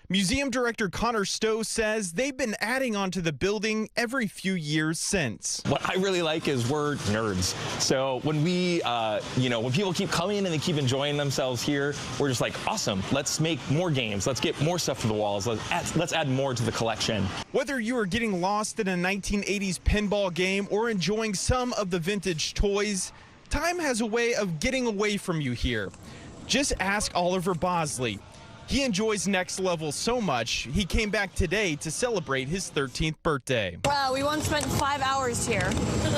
Museum director Connor Stowe says they've been adding onto the building every few years since. What I really like is we're nerds. So when we, when people keep coming and they keep enjoying themselves here, we're just like, awesome, let's make more games. Let's get more stuff to the walls. Let's add more to the collection. Whether you are getting lost in a 1980s pinball game or enjoying some of the vintage toys, time has a way of getting away from you here. Just ask Oliver Bosley. He enjoys Next Level so much, he came back today to celebrate his 13th birthday. Wow, we once spent 5 hours here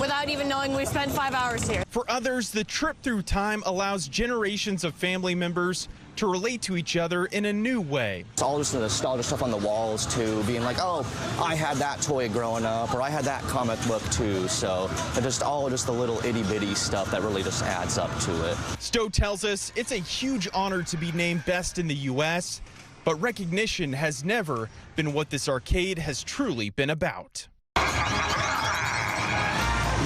without even knowing we spent 5 hours here. For others, the trip through time allows generations of family members to relate to each other in a new way. It's all just the nostalgia stuff on the walls, too, being like, oh, I had that toy growing up, or I had that comic book, too. So just all just the little itty-bitty stuff that really just adds up to it. Stowe tells us it's a huge honor to be named best in the U.S., but recognition has never been what this arcade has truly been about.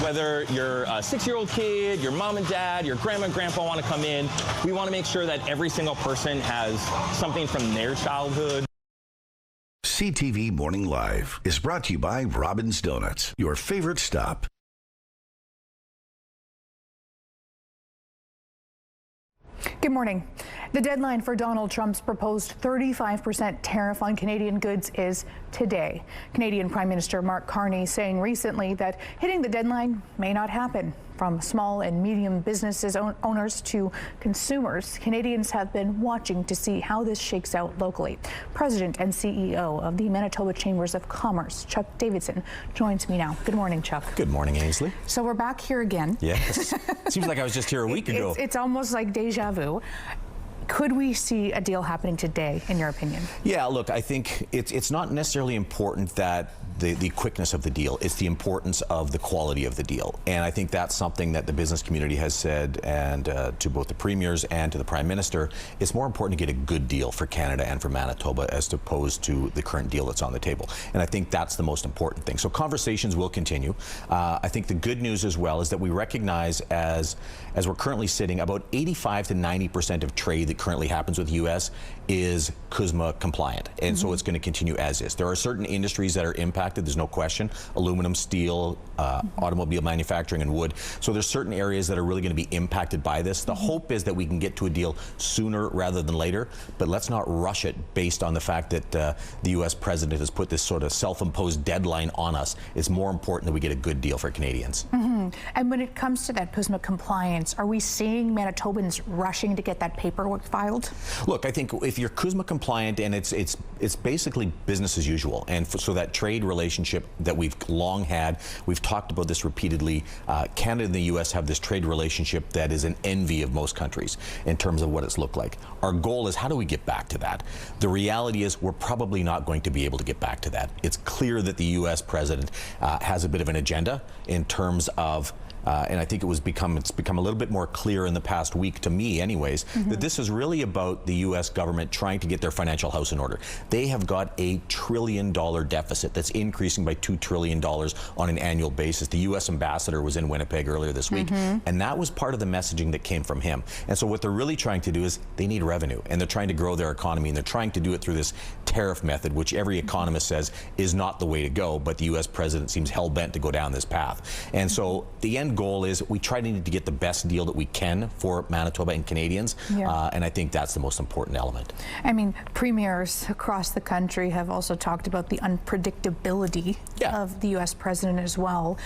Whether you're a 6-year-old kid, your mom and dad, your grandma and grandpa want to come in, we want to make sure that every single person has something from their childhood. CTV Morning Live is brought to you by Robin's Donuts, your favorite stop. Good morning. The deadline for Donald Trump's proposed 35% tariff on Canadian goods is today. Canadian Prime Minister Mark Carney saying recently that hitting the deadline may not happen. From small and medium businesses owners to consumers, Canadians have been watching to see how this shakes out locally. President and CEO of the Manitoba Chambers of Commerce, Chuck Davidson, joins me now. Good morning, Chuck. Good morning, Ainsley. So we're back here again. Yes. Seems like I was just here a week ago. It's almost like deja vu. Could we see a deal happening today, in your opinion? Yeah, look, I think it's not necessarily important that the quickness of the deal. It's the importance of the quality of the deal. And I think that's something that the business community has said, and to both the premiers and to the Prime Minister, it's more important to get a good deal for Canada and for Manitoba as opposed to the current deal that's on the table. And I think that's the most important thing. So conversations will continue. I think the good news as well is that we recognize as we're currently sitting, about 85 to 90% of trade that currently happens with the U.S. is CUSMA compliant, and so it's going to continue as is. There are certain industries that are impacted, there's no question: aluminum, steel, automobile manufacturing, and wood. So there's certain areas that are really going to be impacted by this. The hope is that we can get to a deal sooner rather than later, but let's not rush it based on the fact that the U.S. president has put this sort of self-imposed deadline on us. It's more important that we get a good deal for Canadians. And when it comes to that CUSMA compliance, are we seeing Manitobans rushing to get that paperwork filed? Look, I think if you're CUSMA compliant, and it's basically business as usual, and so that trade relationship that we've long had, we've talked about this repeatedly. Canada and the U.S. have this trade relationship that is an envy of most countries in terms of what it's looked like. Our goal is, how do we get back to that? The reality is we're probably not going to be able to get back to that. It's clear that the U.S. president has a bit of an agenda in terms of and I think it's become a little bit more clear in the past week, to me anyways, that this is really about the U.S. government trying to get their financial house in order. They have got a $1 trillion deficit that's increasing by $2 trillion on an annual basis. The U.S. ambassador was in Winnipeg earlier this week, and that was part of the messaging that came from him. And so what they're really trying to do is they need revenue, and they're trying to grow their economy, and they're trying to do it through this tariff method, which every economist says is not the way to go, but the U.S. president seems hell-bent to go down this path. And so the end goal is we try to need to get the best deal that we can for Manitoba and Canadians, and I think that's the most important element. I mean, premiers across the country have also talked about the unpredictability of the U.S. president as well.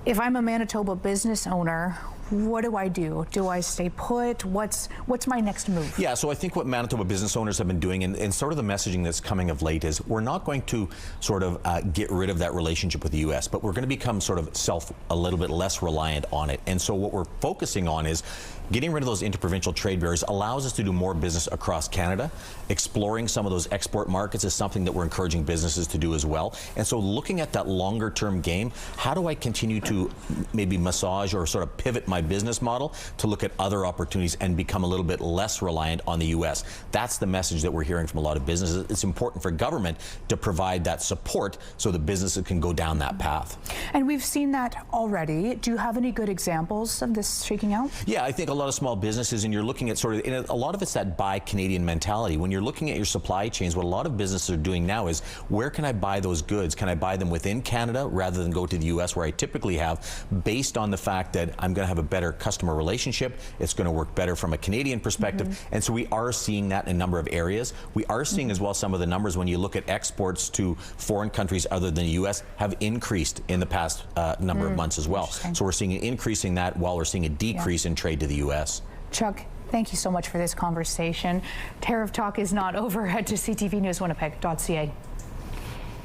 If I'm a Manitoba business owner, what do I do? Do I stay put? What's my next move? Yeah, so I think what Manitoba business owners have been doing, and sort of the messaging that's coming of late, is we're not going to sort of get rid of that relationship with the U.S., but we're going to become sort of a little bit less reliant on it. And so what we're focusing on is getting rid of those interprovincial trade barriers allows us to do more business across Canada. Exploring some of those export markets is something that we're encouraging businesses to do as well. And so looking at that longer term game, how do I continue to maybe massage or sort of pivot my business model to look at other opportunities and become a little bit less reliant on the U.S.? That's the message that we're hearing from a lot of businesses. It's important for government to provide that support so that businesses can go down that path. And we've seen that already. Do you have any good examples of this shaking out? Yeah, I think a lot of small businesses, and you're looking at sort of, and a lot of it's that buy Canadian mentality. When you're looking at your supply chains, what a lot of businesses are doing now is, where can I buy those goods? Can I buy them within Canada rather than go to the U.S. where I typically have, based on the fact that I'm going to have a better customer relationship, it's going to work better from a Canadian perspective. And so we are seeing that in a number of areas. We are seeing as well some of the numbers when you look at exports to foreign countries other than the U.S. have increased in the past number of months as well. So we're seeing an increase in that while we're seeing a decrease in trade to the U.S. Chuck, thank you so much for this conversation. Tariff talk is not over. Head to ctvnewswinnipeg.ca.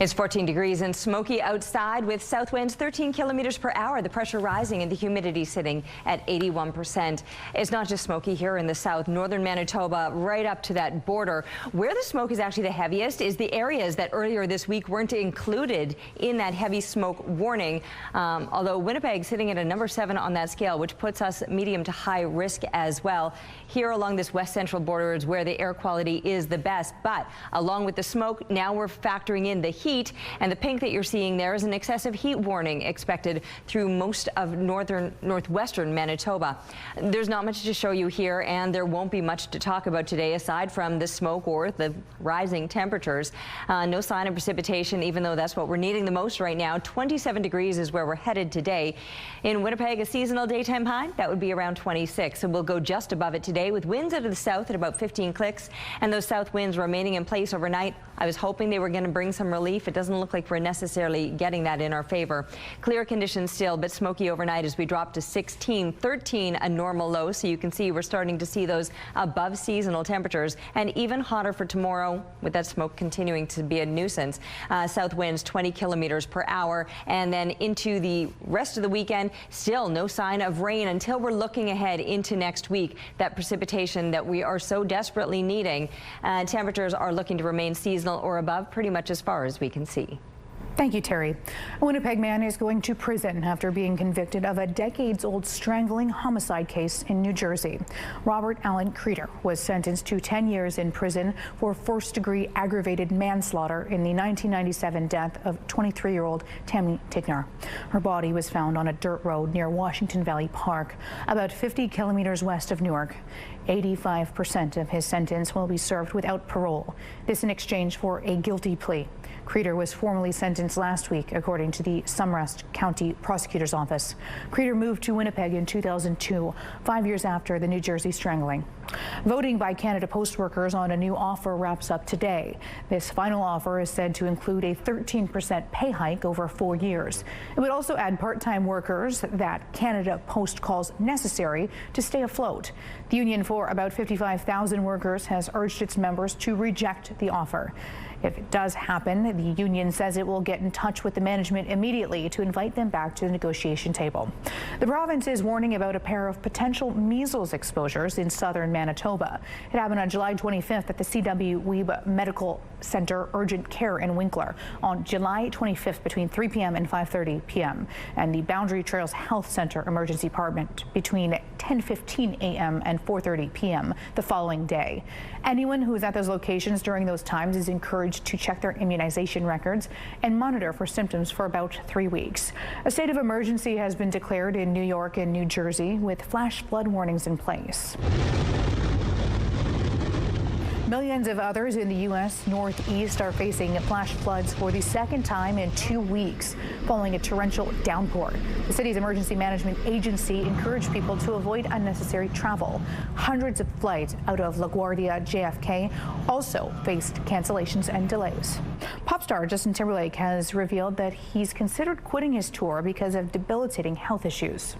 It's 14 degrees and smoky outside with south winds 13 kilometers per hour. The pressure rising and the humidity sitting at 81%. It's not just smoky here in the south, northern Manitoba, right up to that border. Where the smoke is actually the heaviest is the areas that earlier this week weren't included in that heavy smoke warning. Although Winnipeg sitting at a number 7 on that scale, which puts us medium to high risk as well. Here along this west central border is where the air quality is the best. But along with the smoke, now we're factoring in the heat, and the pink that you're seeing there is an excessive heat warning expected through most of northwestern Manitoba. There's not much to show you here, and there won't be much to talk about today aside from the smoke or the rising temperatures. No sign of precipitation, even though that's what we're needing the most right now. 27 degrees is where we're headed today. In Winnipeg, a seasonal daytime high, that would be around 26, and we'll go just above it today with winds out of the south at about 15 clicks, and those south winds remaining in place overnight. I was hoping they were going to bring some relief relief. It doesn't look like we're necessarily getting that in our favor. Clear conditions still, but smoky overnight as we drop to 16, 13 a normal low. So you can see we're starting to see those above seasonal temperatures, and even hotter for tomorrow with that smoke continuing to be a nuisance. South winds 20 kilometers per hour, and then into the rest of the weekend, still no sign of rain until we're looking ahead into next week. That precipitation that we are so desperately needing. Temperatures are looking to remain seasonal or above pretty much as far as we can see. Thank you, Terry. A Winnipeg man is going to prison after being convicted of a decades-old strangling homicide case in New Jersey. Robert Allen Creeder was sentenced to 10 years in prison for first-degree aggravated manslaughter in the 1997 death of 23-year-old Tammy Tignar. Her body was found on a dirt road near Washington Valley Park, about 50 kilometers west of Newark. 85% of his sentence will be served without parole. This in exchange for a guilty plea. Creeder was formally sentenced last week, according to the Sumrest County Prosecutor's Office. Creeder moved to Winnipeg in 2002, 5 years after the New Jersey strangling. Voting by Canada Post workers on a new offer wraps up today. This final offer is said to include a 13% pay hike over 4 years. It would also add part-time workers that Canada Post calls necessary to stay afloat. The union for about 55,000 workers has urged its members to reject the offer. If it does happen, the union says it will get in touch with the management immediately to invite them back to the negotiation table. The province is warning about a pair of potential measles exposures in southern Manitoba. It happened on July 25th at the CW Weeb Medical Center Urgent Care in Winkler on July 25th between 3 p.m. and 5:30 p.m. and the Boundary Trails Health Center Emergency Department between 10:15 a.m. and 4:30 p.m. the following day. Anyone who is at those locations during those times is encouraged to check their immunization records and monitor for symptoms for about 3 weeks. A state of emergency has been declared in New York and New Jersey with flash flood warnings in place. Millions of others in the U.S. Northeast are facing flash floods for the second time in 2 weeks following a torrential downpour. The city's emergency management agency encouraged people to avoid unnecessary travel. Hundreds of flights out of LaGuardia JFK also faced cancellations and delays. Pop star Justin Timberlake has revealed that he's considered quitting his tour because of debilitating health issues.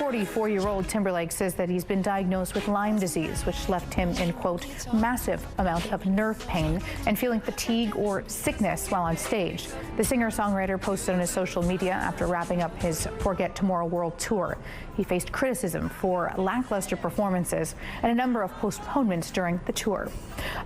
44-year-old Timberlake says that he's been diagnosed with Lyme disease, which left him in, quote, massive amount of nerve pain and feeling fatigue or sickness while on stage. The singer-songwriter posted on his social media after wrapping up his Forget Tomorrow World Tour. He faced criticism for lackluster performances and a number of postponements during the tour.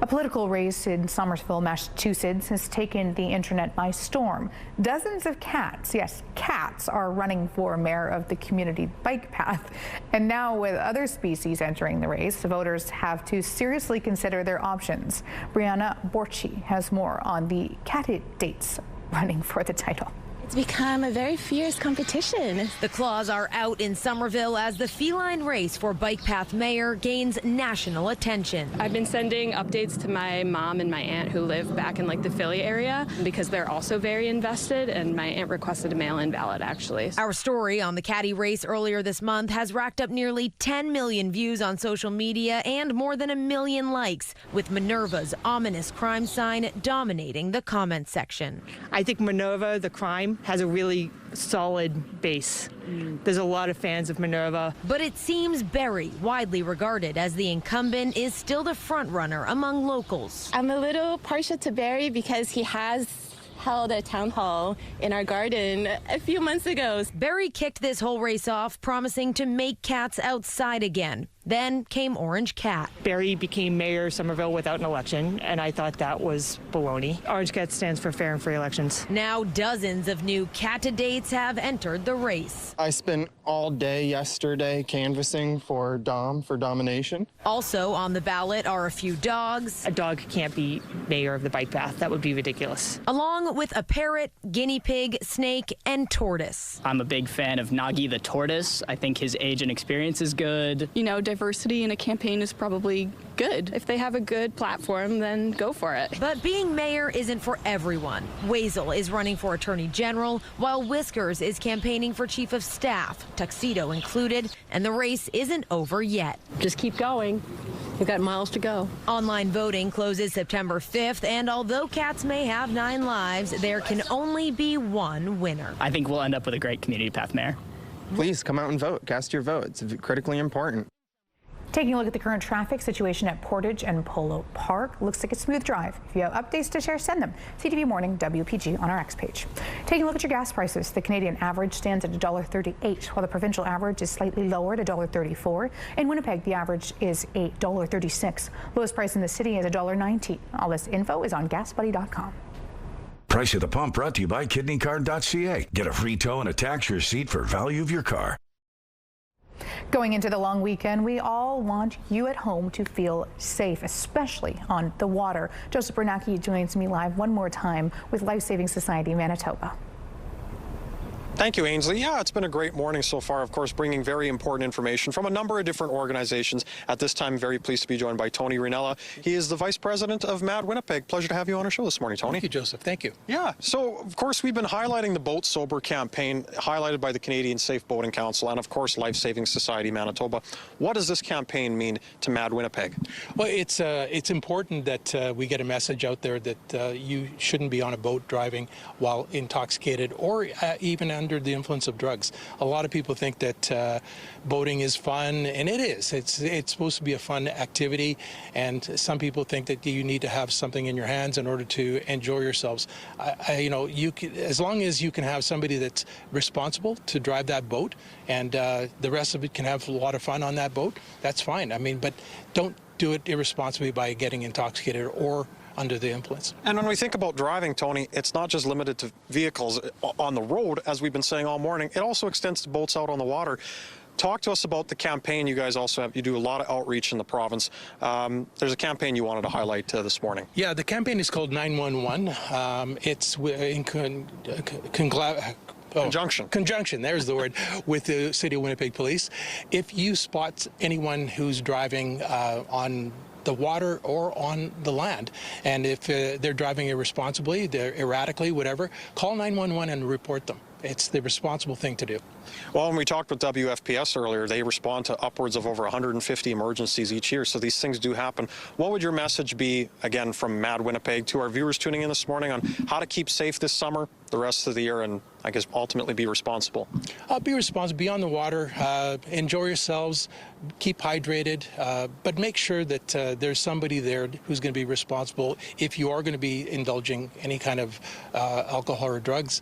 A political race in Somersville, Massachusetts has taken the internet by storm. Dozens of cats, yes, cats, are running for mayor of the community bike path. And now with other species entering the race, voters have to seriously consider their options. Brianna Borchi has more on the candidates running for the title. It's become a very fierce competition. The claws are out in Somerville as the feline race for Bike Path Mayor gains national attention. I've been sending updates to my mom and my aunt who live back in the Philly area because they're also very invested, and my aunt requested a mail-in ballot actually. Our story on the caddy race earlier this month has racked up nearly 10 million views on social media and more than 1 million likes, with Minerva's ominous crime sign dominating the comment section. I think Minerva, the crime, has a really solid base. There's a lot of fans of Minerva. But it seems Barry, widely regarded as the incumbent, is still the front runner among locals. I'm a little partial to Barry because he has held a town hall in our garden a few months ago. Barry kicked this whole race off, promising to make cats outside again. Then came Orange Cat. Barry became mayor of Somerville without an election, and I thought that was baloney. Orange Cat stands for fair and free elections. Now dozens of new candidates have entered the race. I spent all day yesterday canvassing for domination. Also on the ballot are a few dogs. A dog can't be mayor of the bike path. That would be ridiculous. Along with a parrot, guinea pig, snake, and tortoise. I'm a big fan of Nagi the tortoise. I think his age and experience is good. You know, diversity in a campaign is probably good. If they have a good platform, then go for it. But being mayor isn't for everyone. Wazel is running for attorney general, while Whiskers is campaigning for chief of staff, tuxedo included, and the race isn't over yet. Just keep going. We've got miles to go. Online voting closes September 5th, and although cats may have 9 lives, there can only be one winner. I think we'll end up with a great community path mayor. Please come out and vote. Cast your vote. It's critically important. Taking a look at the current traffic situation at Portage and Polo Park. Looks like a smooth drive. If you have updates to share, send them. CTV Morning WPG on our X page. Taking a look at your gas prices. The Canadian average stands at $1.38, while the provincial average is slightly lower at $1.34. In Winnipeg, the average is $1.36. Lowest price in the city is $1.19. All this info is on gasbuddy.com. Price at the pump brought to you by kidneycard.ca. Get a free tow and a tax receipt for value of your car. Going into the long weekend, we all want you at home to feel safe, especially on the water. Joseph Bernacki joins me live one more time with Life Saving Society Manitoba. Thank you, Ainsley. Yeah, it's been a great morning so far, of course, bringing very important information from a number of different organizations. At this time, very pleased to be joined by Tony Rinella. He is the Vice President of MAD Winnipeg. Pleasure to have you on our show this morning, Tony. Thank you, Joseph. Thank you. Yeah, so, of course, we've been highlighting the Boat Sober campaign, highlighted by the Canadian Safe Boating Council and, of course, Life Saving Society Manitoba. What does this campaign mean to MAD Winnipeg? Well, it's important that we get a message out there that you shouldn't be on a boat driving while intoxicated or even under the influence of drugs. A lot of people think that boating is fun, and it is. It's supposed to be a fun activity, and some people think that you need to have something in your hands in order to enjoy yourselves. You know, as long as you can have somebody that's responsible to drive that boat, and the rest of it can have a lot of fun on that boat, that's fine. I mean, but don't do it irresponsibly by getting intoxicated or under the influence. And when we think about driving, Tony, it's not just limited to vehicles on the road, as we've been saying all morning. It also extends to boats out on the water. Talk to us about the campaign you guys also have. You do a lot of outreach in the province. There's a campaign you wanted to highlight this morning. Yeah, the campaign is called 911. It's in Conjunction, there's the word, with the City of Winnipeg Police. If you spot anyone who's driving on the water or on the land, and if they're driving irresponsibly, they're erratically, whatever, call 911 and report them. It's the responsible thing to do. Well, when we talked with WFPS earlier, they respond to upwards of over 150 emergencies each year, so these things do happen. What would your message be, again, from MAD Winnipeg to our viewers tuning in this morning on how to keep safe this summer, the rest of the year, and I guess ultimately be responsible? Be responsible, be on the water, enjoy yourselves, keep hydrated, but make sure that there's somebody there who's going to be responsible if you are going to be indulging any kind of alcohol or drugs.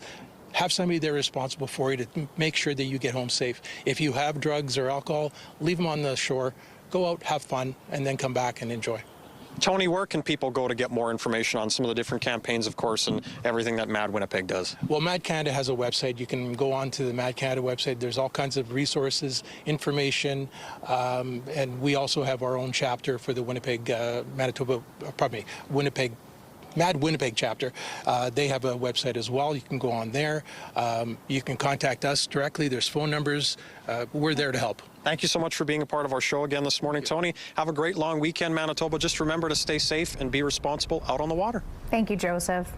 Have somebody there responsible for you to make sure that you get home safe. If you have drugs or alcohol, leave them on the shore, go out, have fun, and then come back and enjoy. Tony, where can people go to get more information on some of the different campaigns, of course, and everything that MAD Winnipeg does? Well, MAD Canada has a website. You can go on to the MAD Canada website. There's all kinds of resources, information, and we also have our own chapter for the Winnipeg, Winnipeg MAD Winnipeg chapter. They have a website as well. You can go on there. You can contact us directly. There's phone numbers. We're there to help. Thank you so much for being a part of our show again this morning, Tony. Have a great long weekend, Manitoba. Just remember to stay safe and be responsible out on the water. Thank you, Joseph.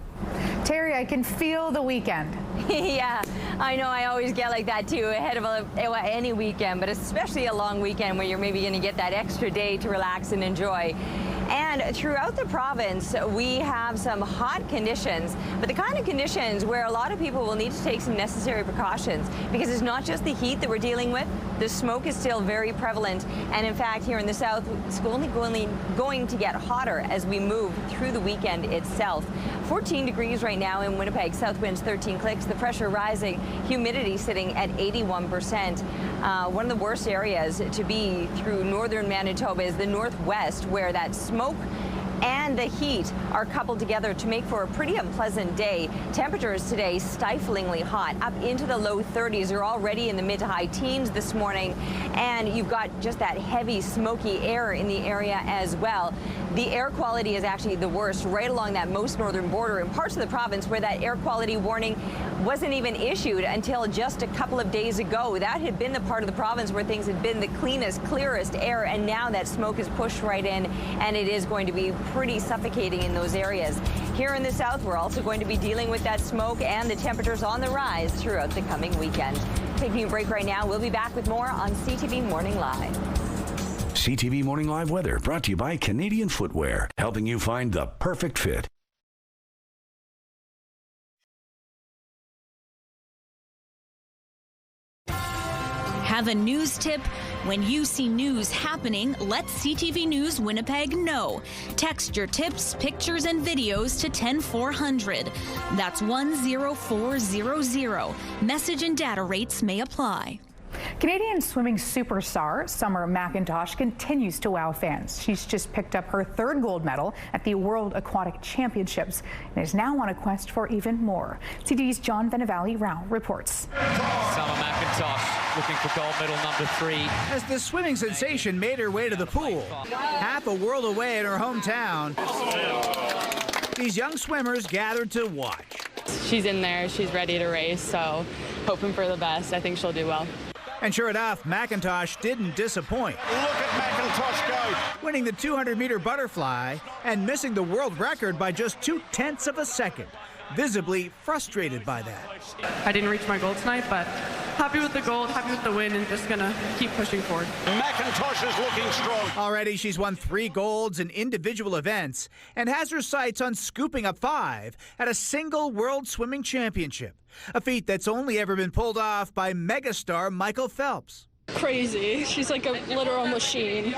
Terry, I can feel the weekend. Yeah, I know. I always get like that too ahead of any weekend, but especially a long weekend where you're maybe going to get that extra day to relax and enjoy. And throughout the province, we have some hot conditions, but the kind of conditions where a lot of people will need to take some necessary precautions, because it's not just the heat that we're dealing with. The smoke is still very prevalent, and in fact, here in the south, it's only going to get hotter as we move through the weekend itself. 14 degrees right now in Winnipeg, south winds 13 clicks, the pressure rising, humidity sitting at 81%. One of the worst areas to be through northern Manitoba is the northwest, where that smoke and the heat are coupled together to make for a pretty unpleasant day. Temperatures today stiflingly hot, up into the low 30s. You're already in the mid to high teens this morning, and you've got just that heavy smoky air in the area as well. The air quality is actually the worst right along that most northern border in parts of the province where that air quality warning wasn't even issued until just a couple of days ago. That had been the part of the province where things had been the cleanest, clearest air, and now that smoke is pushed right in, and it is going to be pretty suffocating in those areas. Here in the south, we're also going to be dealing with that smoke and the temperatures on the rise throughout the coming weekend. Taking a break right now. We'll be back with more on CTV Morning Live. CTV Morning Live Weather brought to you by Canadian Footwear, helping you find the perfect fit. Have a news tip? When you see news happening, let CTV News Winnipeg know. Text your tips, pictures, and videos to 10400. That's 10400. Message and data rates may apply. Canadian swimming superstar Summer McIntosh continues to wow fans. She's just picked up her third gold medal at the World Aquatic Championships and is now on a quest for even more. CTV's John Venevali-Rao reports. Summer McIntosh looking for gold medal number 3. As the swimming sensation made her way to the pool, half a world away in her hometown, these young swimmers gathered to watch. She's in there, she's ready to race, so hoping for the best. I think she'll do well. And sure enough, McIntosh didn't disappoint. Look at McIntosh go. Winning the 200-meter butterfly and missing the world record by just 0.2 of a second. Visibly frustrated by that. I didn't reach my goal tonight, but happy with the gold, happy with the win, and just gonna keep pushing forward. McIntosh is looking strong. Already she's won 3 golds in individual events and has her sights on scooping up 5 at a single World Swimming Championship, a feat that's only ever been pulled off by megastar Michael Phelps. Crazy. She's like a literal machine.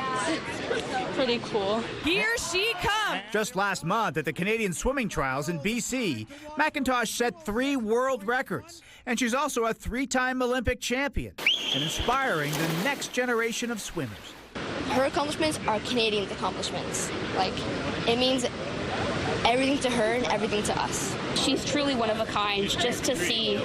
Pretty cool. Here she comes. Just last month at the Canadian Swimming Trials in BC, McIntosh set 3 world records. And she's also a 3-time Olympic champion and inspiring the next generation of swimmers. Her accomplishments are Canadians' accomplishments. Like, it means everything to her and everything to us. She's truly one of a kind, just to see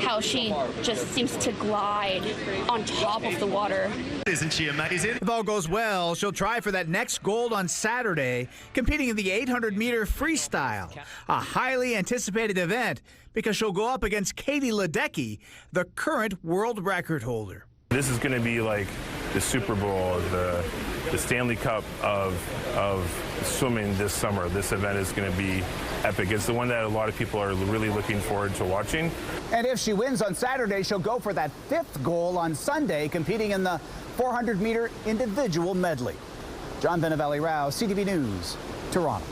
how she just seems to glide on top of the water. Isn't she amazing? If all goes well, she'll try for that next gold on Saturday, competing in the 800-meter freestyle, a highly anticipated event because she'll go up against Katie Ledecky, the current world record holder. This is going to be like the Super Bowl, the Stanley Cup of swimming this summer. This event is going to be epic. It's the one that a lot of people are really looking forward to watching. And if she wins on Saturday, she'll go for that 5th goal on Sunday, competing in the 400-meter individual medley. John Venevali-Rao, CTV News, Toronto.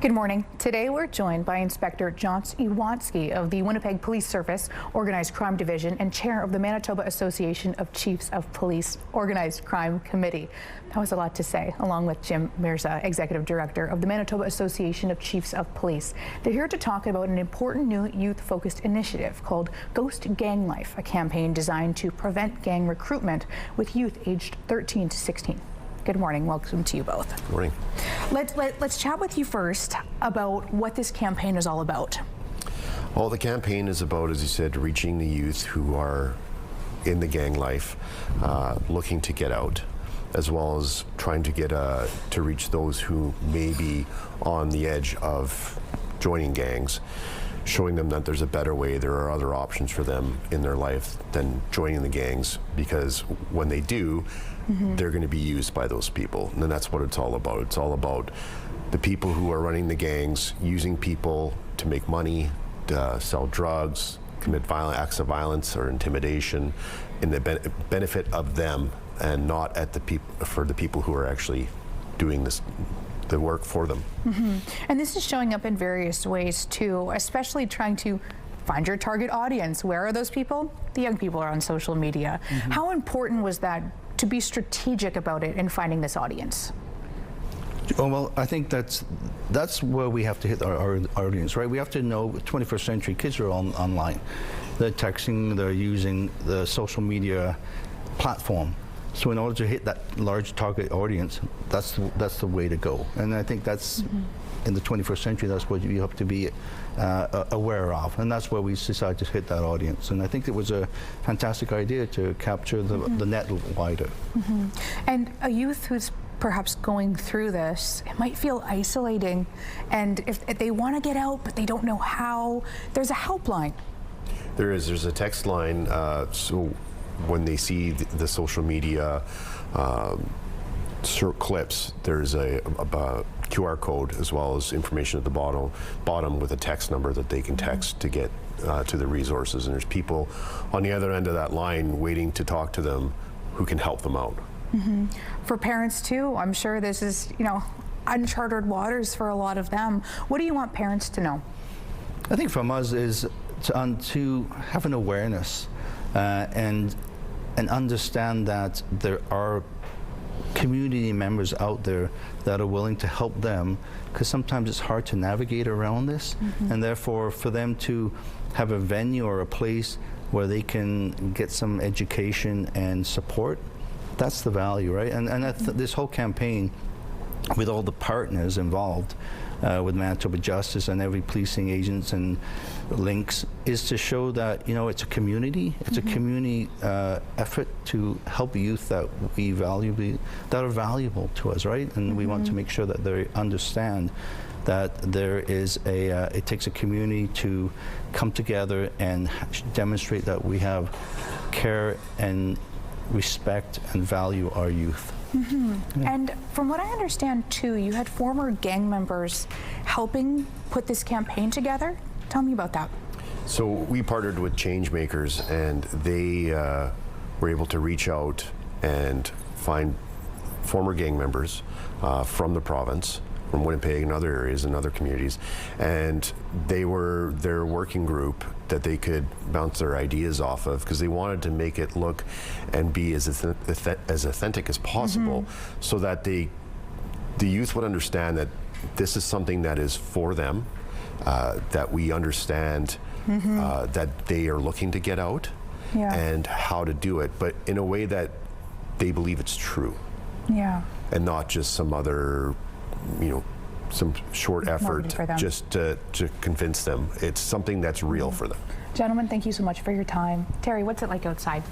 Good morning. Today we're joined by Inspector John Iwansky of the Winnipeg Police Service Organized Crime Division and Chair of the Manitoba Association of Chiefs of Police Organized Crime Committee. That was a lot to say, along with Jim Mirza, Executive Director of the Manitoba Association of Chiefs of Police. They're here to talk about an important new youth-focused initiative called Ghost Gang Life, a campaign designed to prevent gang recruitment with youth aged 13 to 16. Good morning. Welcome to you both. Good morning. Let's chat with you first about what this campaign is all about. Well, the campaign is about, as you said, reaching the youth who are in the gang life, looking to get out, as well as trying to get to reach those who may be on the edge of joining gangs, showing them that there's a better way, there are other options for them in their life than joining the gangs, because when they do, they're going to be used by those people. And that's what it's all about. It's all about the people who are running the gangs using people to make money, to sell drugs, commit violent acts of violence or intimidation in the benefit of them, and not at the for the people who are actually doing the work for them. And this is showing up in various ways too, especially trying to find your target audience. Where are those people? The young people are on social media. How important was that to be strategic about it and finding this audience? Oh, well, I think that's where we have to hit our audience, right? We have to know 21st century kids are online. They're texting, they're using the social media platform. So in order to hit that large target audience, that's the way to go. And I think that's in the 21st century, that's what you have to be aware of. And that's where we decided to hit that audience. And I think it was a fantastic idea to capture the net wider. And a youth who's perhaps going through this, it might feel isolating. And if they want to get out, but they don't know how, there's a helpline. There's a text line, so when they see the social media clips, there's a QR code as well as information at the bottom with a text number that they can text to get to the resources. And there's people on the other end of that line waiting to talk to them who can help them out. For parents too, I'm sure this is, uncharted waters for a lot of them. What do you want parents to know? I think from us is to have an awareness and understand that there are community members out there that are willing to help them, because sometimes it's hard to navigate around this, and therefore for them to have a venue or a place where they can get some education and support, that's the value, right? And this whole campaign, with all the partners involved, with Manitoba Justice and every policing agents and links, is to show that it's a community. It's a community effort to help youth that are valuable to us, right? And we want to make sure that they understand that there is it takes a community to come together and demonstrate that we have care and respect and value our youth. And from what I understand too, you had former gang members helping put this campaign together. Tell me about that. So we partnered with Changemakers, and they were able to reach out and find former gang members from the province, from Winnipeg and other areas and other communities, and they were their working group that they could bounce their ideas off of, because they wanted to make it look and be as authentic as possible, so that the youth would understand that this is something that is for them, that we understand that they are looking to get out, and how to do it, but in a way that they believe it's true, and not just some other some short effort just to convince them. It's something that's real for them. Gentlemen, thank you so much for your time. Terry, what's it like outside?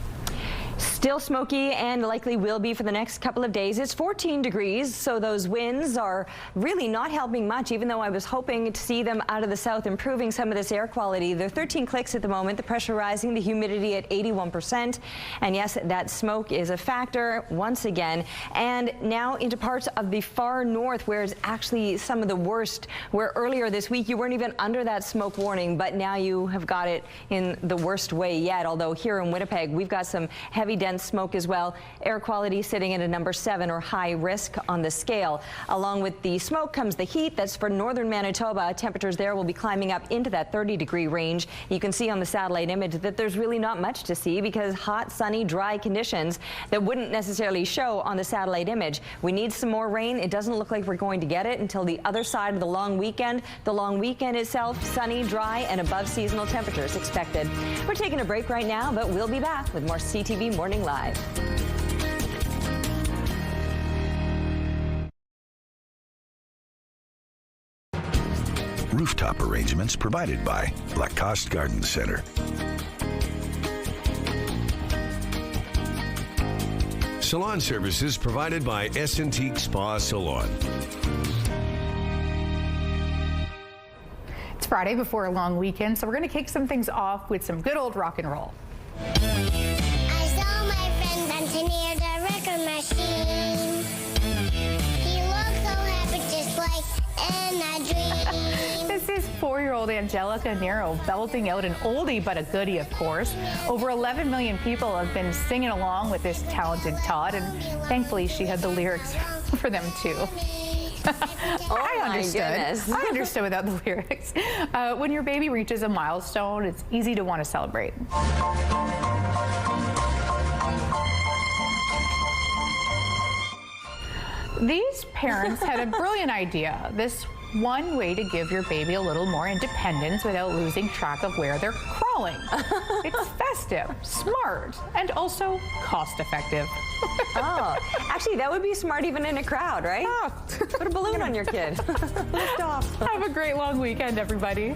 Still smoky and likely will be for the next couple of days. It's 14 degrees, so those winds are really not helping much, even though I was hoping to see them out of the south improving some of this air quality. They're 13 clicks at the moment, the pressure rising, the humidity at 81%. And yes, that smoke is a factor once again. And now into parts of the far north, where it's actually some of the worst, where earlier this week you weren't even under that smoke warning, but now you have got it in the worst way yet. Although here in Winnipeg, we've got some heavy dense smoke as well. Air quality sitting at a number 7, or high risk on the scale. Along with the smoke comes the heat. That's for northern Manitoba. Temperatures there will be climbing up into that 30-degree range. You can see on the satellite image that there's really not much to see, because hot, sunny, dry conditions that wouldn't necessarily show on the satellite image. We need some more rain. It doesn't look like we're going to get it until the other side of the long weekend. The long weekend itself, sunny, dry, and above seasonal temperatures expected. We're taking a break right now, but we'll be back with more CTV Morning Live. Rooftop arrangements provided by Lacoste Garden Center. Salon services provided by S&T Spa Salon. It's Friday before a long weekend, so we're going to kick some things off with some good old rock and roll. Near the record machine. He looks so happy, just like in a dream. This is 4-year-old Angelica Nero belting out an oldie but a goodie, of course. Over 11 million people have been singing along with this talented Todd, and thankfully she had the lyrics for them too. I understood without the lyrics. When your baby reaches a milestone, it's easy to want to celebrate. These parents had a brilliant idea. This one way to give your baby a little more independence without losing track of where they're crawling. It's festive, smart, and also cost-effective. Oh, actually, that would be smart even in a crowd, right? Put a balloon on your kid. Lift off. Have a great long weekend, everybody.